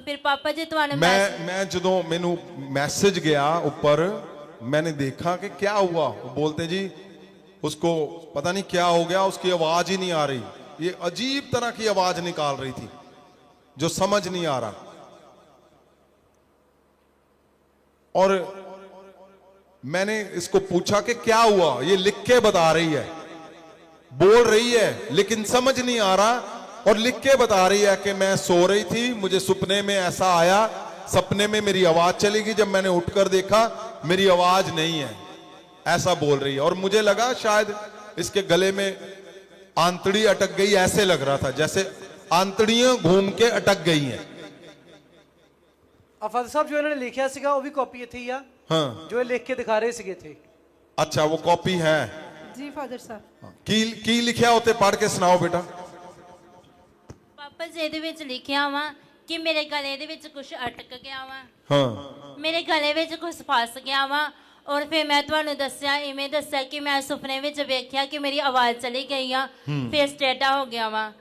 फिर पापा जी तुहानू मैं जदों मैनू मैसेज गया ऊपर, मैंने देखा कि क्या हुआ। वो बोलते जी उसको पता नहीं क्या हो गया, उसकी आवाज ही नहीं आ रही। ये अजीब तरह की आवाज निकाल रही थी जो समझ नहीं आ रहा। और मैंने इसको पूछा कि क्या हुआ। ये लिख के बता रही है, बोल रही है लेकिन समझ नहीं आ रहा, और लिख के बता रही है कि मैं सो रही थी, मुझे सपने में ऐसा आया, सपने में मेरी आवाज चली गई, जब मैंने उठकर देखा मेरी आवाज नहीं है, ऐसा बोल रही है। और मुझे लगा शायद इसके गले में आंतड़ी अटक गई, ऐसे लग रहा था जैसे आंतड़ियां घूम के अटक गई हैं। फादर साहब जो इन्होंने लिखा सीगा वो भी कॉपी इत्थे ही आ। हाँ, जो ये लिख के दिखा रहे सीगे थे। अच्छा, वो कॉपी है। जी फादर साहब। की लिखा होते पढ़ के सुनाओ बेटा। पापा जी ਇਹਦੇ ਵਿੱਚ ਲਿਖਿਆ ਵਾ ਕਿ ਮੇਰੇ ਗਲੇ ਦੇ ਵਿੱਚ ਕੁਝ ਅਟਕ ਗਿਆ ਵਾ। हाँ, ਮੇਰੇ ਗਲੇ ਵਿੱਚ ਕੁਝ ਫਸ ਗਿਆ ਵਾ। ਔਰ ਫਿਰ ਮੈਂ ਤੁਹਾਨੂੰ ਦੱਸਿਆ, ਇਵੇਂ ਦੱਸਿਆ ਕਿ ਮੈਂ ਸੁਪਨੇ ਵਿੱਚ ਵੇਖਿਆ ਕਿ ਮੇਰੀ ਆਵਾਜ਼ ਚਲੀ ਗਈ ਆ, ਫੇਸ ਟੇਢਾ ਹੋ ਗਿਆ ਵਾ।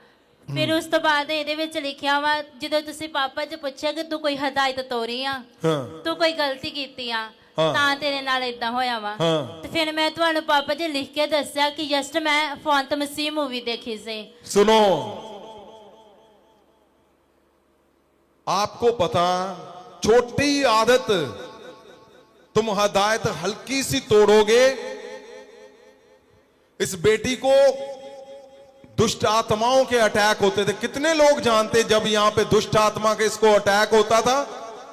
ਫਿਰ ਉਸ ਤੋਂ ਬਾਅਦ ਇਹਦੇ ਵਿੱਚ ਲਿਖਿਆ ਵਾ, ਜਦੋਂ ਤੁਸੀਂ ਪਾਪਾ ਜੀ ਪੁੱਛਿਆ ਕਿ ਤੂੰ ਕੋਈ ਹਦਾਇਤ ਤੋਰੀ ਆ, हाँ, ਤੂੰ ਕੋਈ ਗਲਤੀ ਕੀਤੀ ਆ, ਹਾਂ। ਤਾਂ ਤੇਰੇ ਨਾਲ ਇਦਾਂ ਹੋਇਆ ਵਾ। ਹਾਂ। ਤੇ ਫਿਰ ਮੈਂ ਤੁਹਾਨੂੰ ਪਾਪਾ ਜੀ ਲਿਖ ਕੇ ਦੱਸਿਆ ਕਿ ਜਸਟ ਮੈਂ ਫੌਂਤ ਮਸੀਹ ਮੂਵੀ ਦੇਖੀ ਸੀ। सुनो, आपको पता, छोटी आदत तुम हदायत हल्की सी तोड़ोगे। इस बेटी को दुष्ट आत्माओं के अटैक होते थे। कितने लोग जानते जब यहां पे दुष्ट आत्मा के इसको अटैक होता था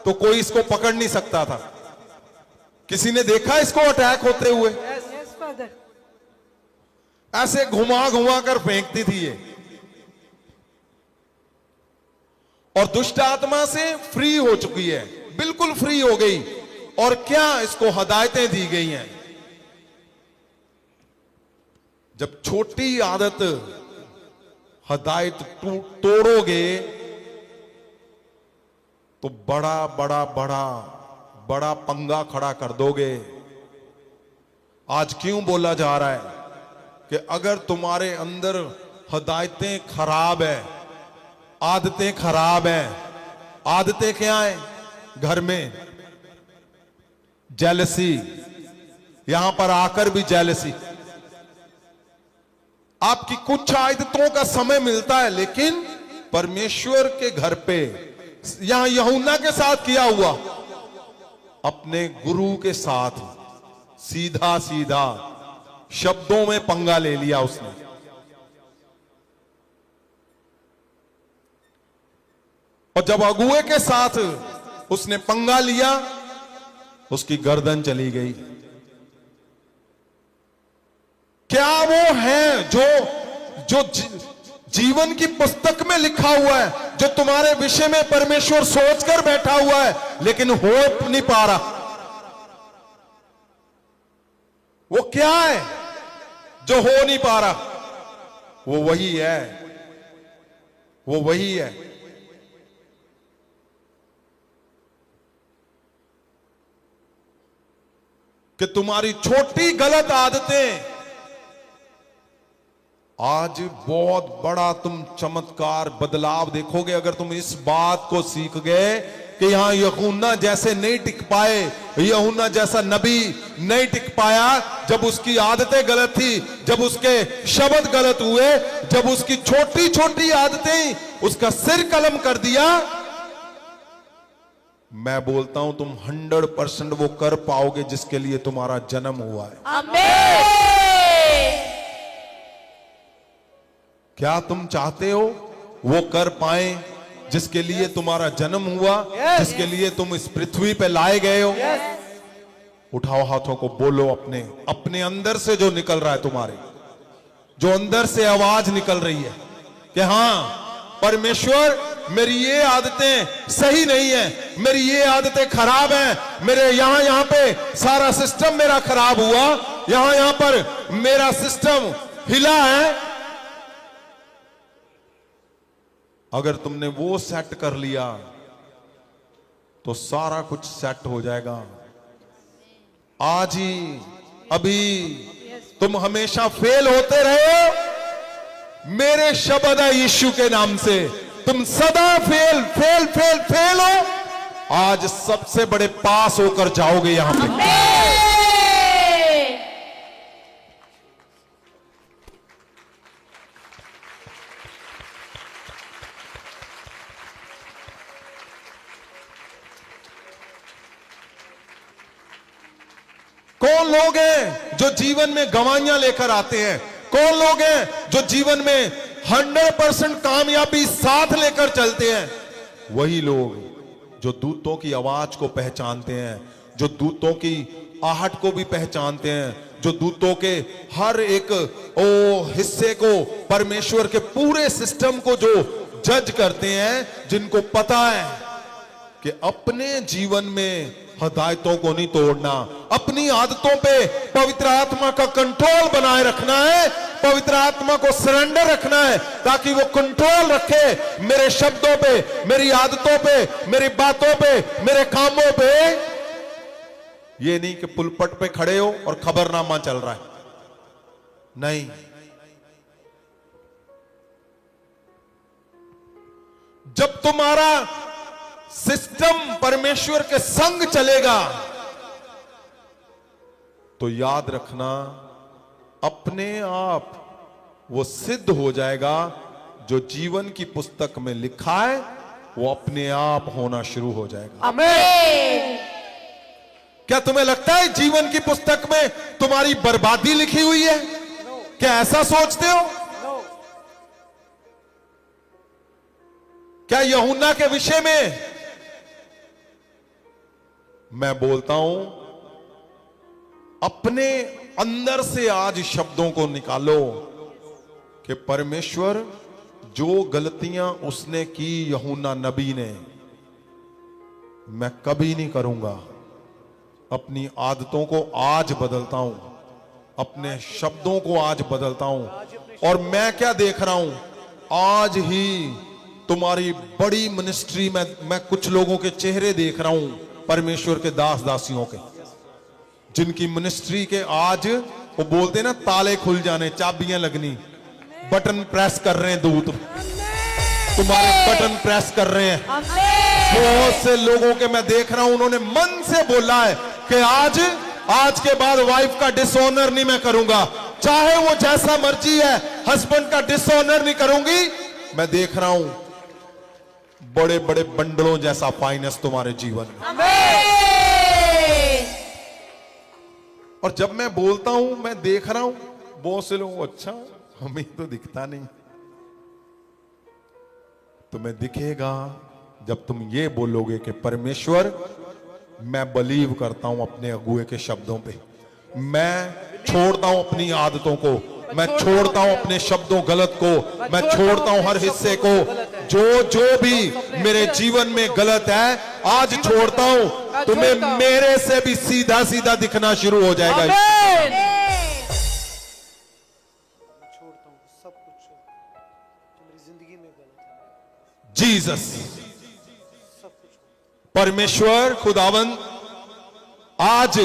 तो कोई इसको पकड़ नहीं सकता था। किसी ने देखा इसको अटैक होते हुए? Yes father. ऐसे घुमा घुमा कर फेंकती थी ये, और दुष्ट आत्मा से फ्री हो चुकी है, बिल्कुल फ्री हो गई। और क्या इसको हदायतें दी गई हैं। जब छोटी आदत हदायत तोड़ोगे तो बड़ा बड़ा बड़ा बड़ा पंगा खड़ा कर दोगे। आज क्यों बोला जा रहा है कि अगर तुम्हारे अंदर हदायतें खराब है, आदतें खराब हैं। आदतें क्या हैं? घर में जेलसी, यहां पर आकर भी जेलसी। आपकी कुछ आदतों का समय मिलता है, लेकिन परमेश्वर के घर पे, यहां यूहन्ना के साथ किया हुआ, अपने गुरु के साथ सीधा सीधा शब्दों में पंगा ले लिया उसने। और जब अगुए के साथ उसने पंगा लिया, उसकी गर्दन चली गई। क्या वो है जो जीवन की पुस्तक में लिखा हुआ है, जो तुम्हारे विषय में परमेश्वर सोचकर बैठा हुआ है, लेकिन हो नहीं पा रहा? वो क्या है जो हो नहीं पा रहा? वो वही है, वो वही है। कि तुम्हारी छोटी गलत आदतें आज बहुत बड़ा तुम चमत्कार बदलाव देखोगे अगर तुम इस बात को सीख गए कि यहां यूहन्ना जैसे नहीं टिक पाए, यूहन्ना जैसा नबी नहीं टिक पाया। जब उसकी आदतें गलत थी, जब उसके शब्द गलत हुए, जब उसकी छोटी छोटी आदतें उसका सिर कलम कर दिया, मैं बोलता हूं तुम 100% वो कर पाओगे जिसके लिए तुम्हारा जन्म हुआ है। आमीन। क्या तुम चाहते हो वो कर पाए जिसके लिए तुम्हारा जन्म हुआ, जिसके लिए तुम इस पृथ्वी पे लाए गए हो? उठाओ हाथों को, बोलो अपने अपने अंदर से जो निकल रहा है, तुम्हारे जो अंदर से आवाज निकल रही है कि हां परमेश्वर, मेरी ये आदतें सही नहीं है, मेरी ये आदतें खराब हैं, मेरे यहां पे सारा सिस्टम मेरा खराब हुआ, यहां पर मेरा सिस्टम हिला है। अगर तुमने वो सेट कर लिया तो सारा कुछ सेट हो जाएगा। आज ही अभी तुम हमेशा फेल होते रहे हो, मेरे शब्द है यीशु के नाम से, तुम सदा फेल फेल फेल फेल हो, आज सबसे बड़े पास होकर जाओगे यहां पे। कौन लोग हैं जो जीवन में गवाहियां लेकर आते हैं? कौन लोग हैं जो जीवन में 100% कामयाबी साथ लेकर चलते हैं? वही लोग जो दूतों की आवाज को पहचानते हैं, जो दूतों की आहट को भी पहचानते हैं, जो दूतों के हर एक हिस्से को, परमेश्वर के पूरे सिस्टम को जो जज करते हैं, जिनको पता है कि अपने जीवन में हदायतों को नहीं तोड़ना, अपनी आदतों पे पवित्र आत्मा का कंट्रोल बनाए रखना है, पवित्र आत्मा को सरेंडर रखना है, ताकि वो कंट्रोल रखे मेरे शब्दों पे, मेरी आदतों पे, मेरी बातों पे, मेरे कामों पे। ये नहीं कि पुलपट पे खड़े हो और खबरनामा चल रहा है, नहीं। जब तुम्हारा सिस्टम परमेश्वर के संग चलेगा तो याद रखना, अपने आप वो सिद्ध हो जाएगा। जो जीवन की पुस्तक में लिखा है वो अपने आप होना शुरू हो जाएगा। आमीन। क्या तुम्हें लगता है जीवन की पुस्तक में तुम्हारी बर्बादी लिखी हुई है? क्या ऐसा सोचते हो? क्या यूहन्ना के विषय में मैं बोलता हूं, अपने अंदर से आज शब्दों को निकालो कि परमेश्वर जो गलतियां उसने की यूहन्ना नबी ने, मैं कभी नहीं करूंगा। अपनी आदतों को आज बदलता हूं, अपने शब्दों को आज बदलता हूं। और मैं क्या देख रहा हूं, आज ही तुम्हारी बड़ी मिनिस्ट्री में मैं कुछ लोगों के चेहरे देख रहा हूं, परमेश्वर के दास दासियों के, जिनकी मिनिस्ट्री के आज वो बोलते ना ताले खुल जाने, चाबियां लगनी, बटन प्रेस कर रहे हैं दूत, तुम्हारे बटन प्रेस कर रहे हैं। बहुत से लोगों के मैं देख रहा हूं, उन्होंने मन से बोला है कि आज के बाद वाइफ का डिसऑनर नहीं मैं करूंगा, चाहे वो जैसा मर्जी है, हस्बैंड का डिसऑनर नहीं करूंगी। मैं देख रहा हूं बड़े बड़े बंडलों जैसा फाइनेंस तुम्हारे जीवन में। और जब मैं बोलता हूं, मैं देख रहा हूं बहुत से लोग, अच्छा हमें तो दिखता नहीं। तुम्हें दिखेगा जब तुम ये बोलोगे कि परमेश्वर, मैं बिलीव करता हूं अपने अगुए के शब्दों पे, मैं छोड़ता हूं अपनी आदतों को, मैं छोड़ता हूं अपने शब्दों गलत को, मैं छोड़ता हूं हर हिस्से को, जो भी मेरे जीवन में गलत है आज छोड़ता हूं। तुम्हें मेरे से भी सीधा सीधा दिखना शुरू हो जाएगा। छोड़ता हूं सब कुछ जो मेरी जिंदगी में गलत है। जीसस, परमेश्वर खुदावंद, आज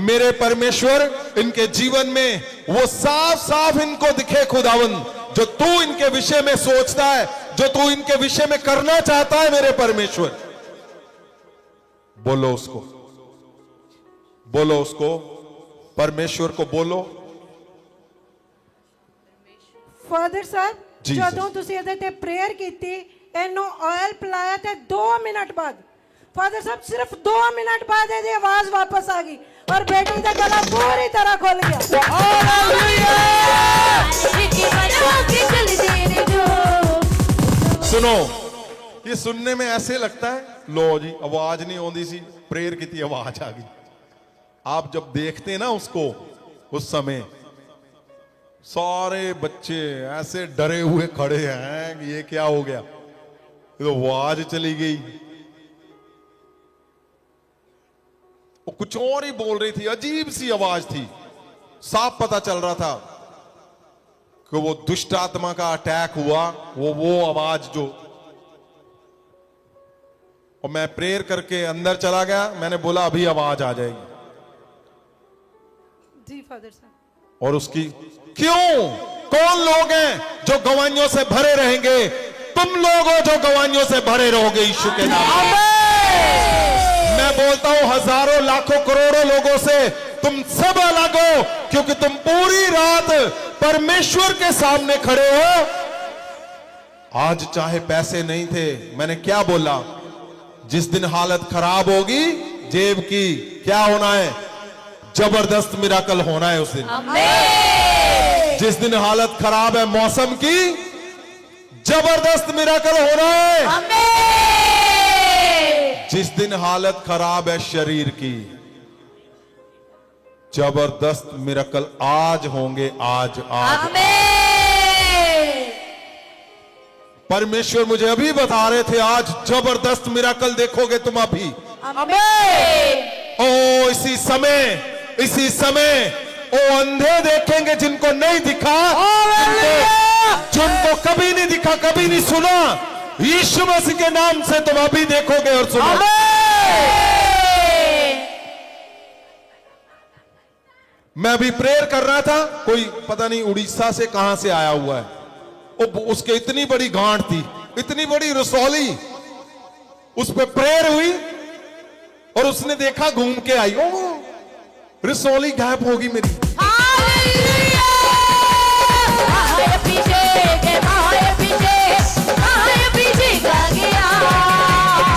मेरे परमेश्वर इनके जीवन में वो साफ साफ इनको दिखे खुदावंद, जो तू इनके विषय में सोचता है, जो तू इनके विषय में करना चाहता है मेरे परमेश्वर। बोलो उसको, बोलो उसको, परमेश्वर को बोलो। ਫਾਦਰ ਸਾਹਿਬ, ਜੀ ਸਰ। ਜਦੋਂ ਤੁਸੀਂ ਇਹਦੇ ਤੇ ਪ੍ਰੇਅਰ ਕੀਤੀ, ਇਹਨੂੰ ਆਇਲ ਪਿਲਾਇਆ ਤੇ 2 ਮਿੰਟ ਬਾਅਦ, ਫਾਦਰ ਸਾਹਿਬ ਸਿਰਫ 2 ਮਿੰਟ ਬਾਅਦ ਇਹਦੀ ਆਵਾਜ਼ ਵਾਪਸ ਆ ਗਈ और बेटी का गला पूरी तरह खुल गया। सुनो, ये सुनने में ऐसे लगता है लो जी आवाज नहीं आती सी, प्रेयर की आवाज आ गई। आप जब देखते हैं ना उसको, उस समय सारे बच्चे ऐसे डरे हुए खड़े हैं कि ये क्या हो गया, ये तो आवाज चली गई। वो कुछ और ही बोल रही थी, अजीब सी आवाज थी। साफ पता चल रहा था कि वो दुष्ट आत्मा का अटैक हुआ, वो आवाज जो। और मैं प्रेयर करके अंदर चला गया, मैंने बोला अभी आवाज आ जाएगी। जी फादर साहब। और उसकी क्यों, कौन लोग हैं जो गवाहियों से भरे रहेंगे? तुम लोग हो जो गवाहियों से भरे रहोगे यीशु के नाम में। मैं बोलता हूं हजारों लाखों करोड़ों लोगों से तुम सब अलग हो, क्योंकि तुम पूरी रात परमेश्वर के सामने खड़े हो। आज चाहे पैसे नहीं थे, मैंने क्या बोला, जिस दिन हालत खराब होगी जेब की, क्या होना है, जबरदस्त मिराकल होना है उस दिन। जिस दिन हालत खराब है मौसम की, जबरदस्त मिराकल होना है। जिस दिन हालत खराब है शरीर की, जबरदस्त मिराकल आज होंगे। आज परमेश्वर मुझे अभी बता रहे थे, आज जबरदस्त मिराकल देखोगे तुम अभी। ओ इसी समय वो अंधे देखेंगे जिनको नहीं दिखा, जिनको कभी नहीं दिखा, कभी नहीं सुना। यीशु मसीह के नाम से तुम अभी देखोगे और सुनोगे। मैं अभी प्रेयर कर रहा था, कोई पता नहीं उड़ीसा से कहां से आया हुआ है, उसके इतनी बड़ी गांठ थी, इतनी बड़ी रसौली, उस पर प्रेयर हुई और उसने देखा, घूम के आई, ओ रसौली गायब होगी मेरी।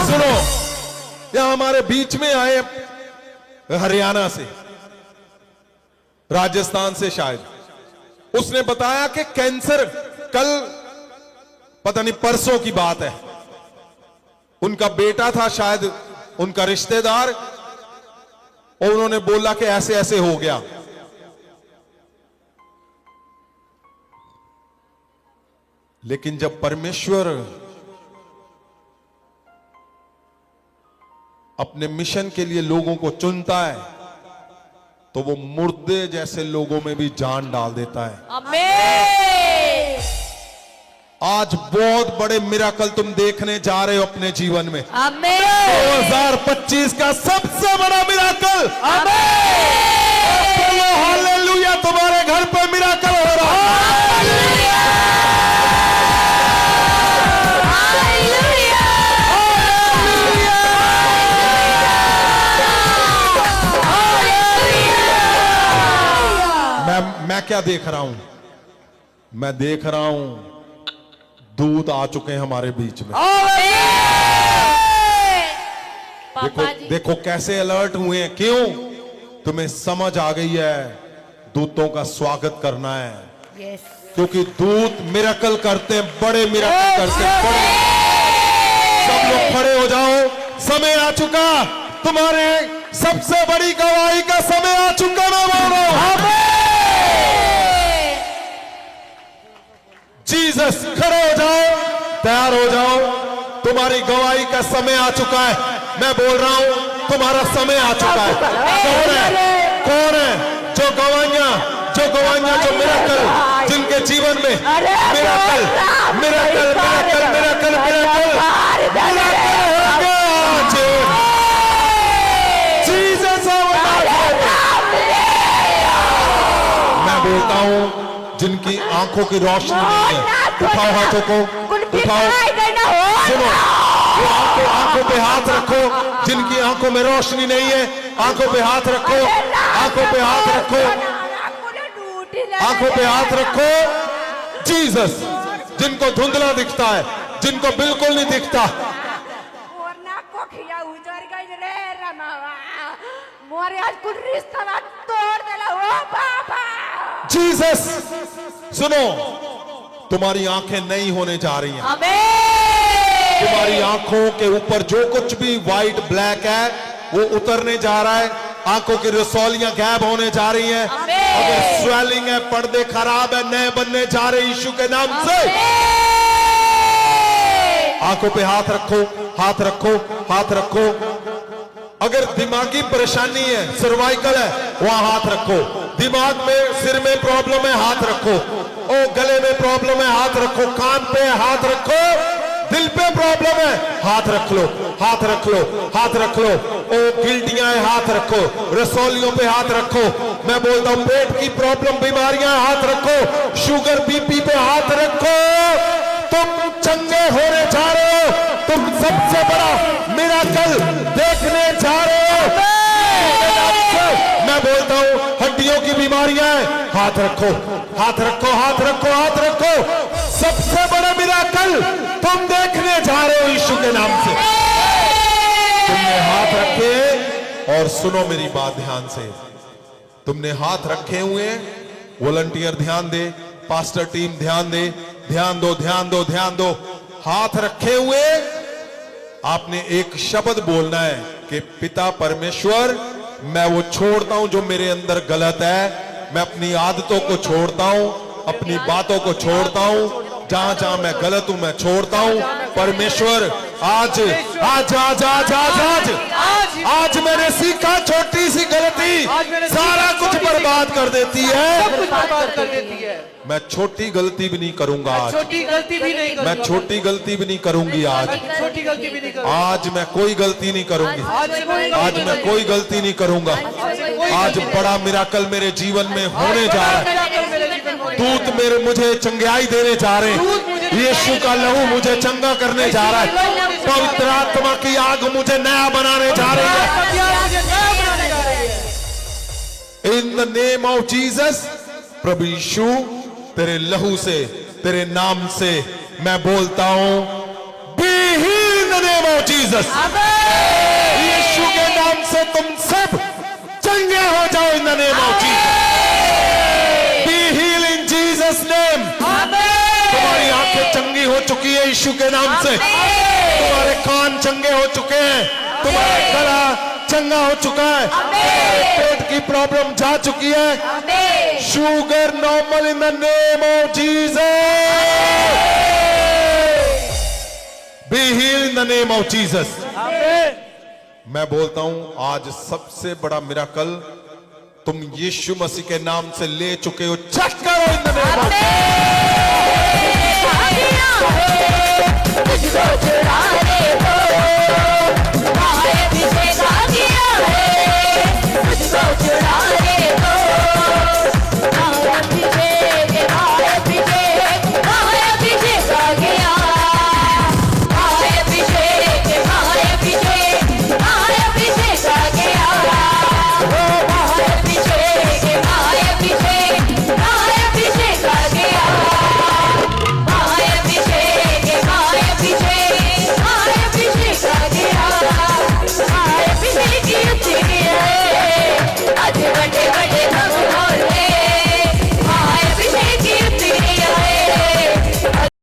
सुनो, यहां हमारे बीच में आए हरियाणा से, राजस्थान से शायद, उसने बताया कि कैंसर, कल पता नहीं परसों की बात है, उनका बेटा था शायद उनका रिश्तेदार, और उन्होंने बोला कि ऐसे ऐसे हो गया। लेकिन जब परमेश्वर अपने मिशन के लिए लोगों को चुनता है, तो वो मुर्दे जैसे लोगों में भी जान डाल देता है। आज बहुत बड़े मिराकल तुम देखने जा रहे हो अपने जीवन में। 2025 का सबसे बड़ा मिराकल। हालेलुया, तुम्हारे घर पे मिराकल हो रहा है। मैं क्या देख रहा हूं? मैं देख रहा हूं दूत आ चुके हैं हमारे बीच में। देखो कैसे अलर्ट हुए हैं। क्यों? तुम्हें समझ आ गई है दूतों का स्वागत करना है। क्योंकि दूत मिरेकल करते हैं, बड़े मिरेकल करते हैं, बड़े। सब लोग खड़े हो जाओ, समय आ चुका, तुम्हारे सबसे बड़ी गवाही का समय आ चुका। मैं बोल रहा हूं जीसस, खड़े हो जाओ, तैयार हो जाओ, तुम्हारी गवाही का समय आ चुका है। मैं बोल रहा हूं तुम्हारा समय आ चुका है। कौन है जो गवाहियां, जो मिरेकल, जिनके जीवन में miracle miracle miracle miracle miracle होगा आज। जीसस, मैं बोलता हूं जिनकी आंखों की रोशनी नहीं है, उठाओ हाथों को, उठाओ, सुनो, आंखों पे हाथ रखो। जिनकी आंखों में रोशनी नहीं है, आंखों पे हाथ रखो, आंखों पे हाथ रखो, आंखों पे हाथ रखो। जीसस, जिनको धुंधला दिखता है, जिनको बिल्कुल नहीं दिखता, जीसस, सुनो, तुम्हारी आंखें नई होने जा रही हैं। तुम्हारी आंखों के ऊपर जो कुछ भी व्हाइट ब्लैक है वो उतरने जा रहा है। आंखों की रसौलियां गायब होने जा रही हैं। अगर स्वेलिंग है, पर्दे खराब है, नए बनने जा रहे यीशु के नाम से। आंखों पे हाथ रखो, हाथ रखो, हाथ रखो। अगर दिमागी परेशानी है, सर्वाइकल है, वहां हाथ रखो। दिमाग में, सिर में प्रॉब्लम है, हाथ रखो। ओ गले में प्रॉब्लम है, हाथ रखो। कान पे हाथ रखो। दिल पे प्रॉब्लम है, हाथ रख लो, हाथ रख लो, हाथ रख लो। ओ गिल्टियां है, हाथ रखो। रसौलियों पे हाथ रखो। मैं बोलता हूं पेट की प्रॉब्लम, बीमारियां, हाथ रखो। शुगर, बीपी पे हाथ रखो। तुम चंगे होने जा रहे हो। तुम सबसे बड़ा मिराकल देखने जा रहे हो। मैं बोलता हूं हड्डियों की बीमारियां हैं, हाथ रखो, हाथ रखो, हाथ रखो, हाथ रखो। सबसे बड़ा मिराकल तुम देखने जा रहे हो यीशु के नाम से। तुमने हाथ रखे और सुनो मेरी बात ध्यान से। तुमने हाथ रखे हुए, वॉलंटियर ध्यान दे, पास्टर टीम ध्यान दे, ध्यान दो, ध्यान दो, ध्यान दो। हाथ रखे हुए आपने एक शब्द बोलना है कि पिता परमेश्वर, मैं वो छोड़ता हूं जो मेरे अंदर गलत है। मैं अपनी आदतों को छोड़ता हूं, अपनी बातों को छोड़ता हूं। जहां जहां मैं गलत हूं मैं छोड़ता हूं। परमेश्वर आज आज आज आज आज आज आज मैंने सीखा, छोटी सी गलती सारा कुछ बर्बाद कर देती सब कुछ है। बर्बाद कर देती है। मैं छोटी गलती भी नहीं करूंगा आज। छोटी गलती भी नहीं मैं करूंगा। छोटी गलती भी नहीं करूंगी आज। छोटी गलती भी नहीं करूंगा। आज मैं कोई गलती नहीं करूंगी। आज मैं कोई गलती नहीं करूंगा। आज बड़ा मिराकल मेरे जीवन में होने जा रहा है। दूत मेरे मुझे चंगाई देने जा रहे हैं। यीशु का लहू मुझे चंगा करने जा रहा है। पवित्र आत्मा की आग मुझे नया बनाने जा रही है। In the name of Jesus, प्रभु यीशु तेरे लहू से, तेरे नाम से मैं बोलता हूं, be healed in the name of Jesus. यीशु के नाम से तुम सब चंगे हो जाओ in the name of Jesus. Be healed in Jesus name. तुम्हारी आंखें चंगी हो चुकी है यीशु के नाम से। तुम्हारे कान चंगे हो चुके हैं। तुम्हारा गला चंगा हो चुका है। पेट की प्रॉब्लम जा चुकी है। Sugar normal in the name of Jesus. Be healed in the name of Jesus. मैं बोलता हूं आज सबसे बड़ा मिराकल तुम यीशु मसीह के नाम से ले चुके हो। चेक करो इन द नेम ऑफ जीसस।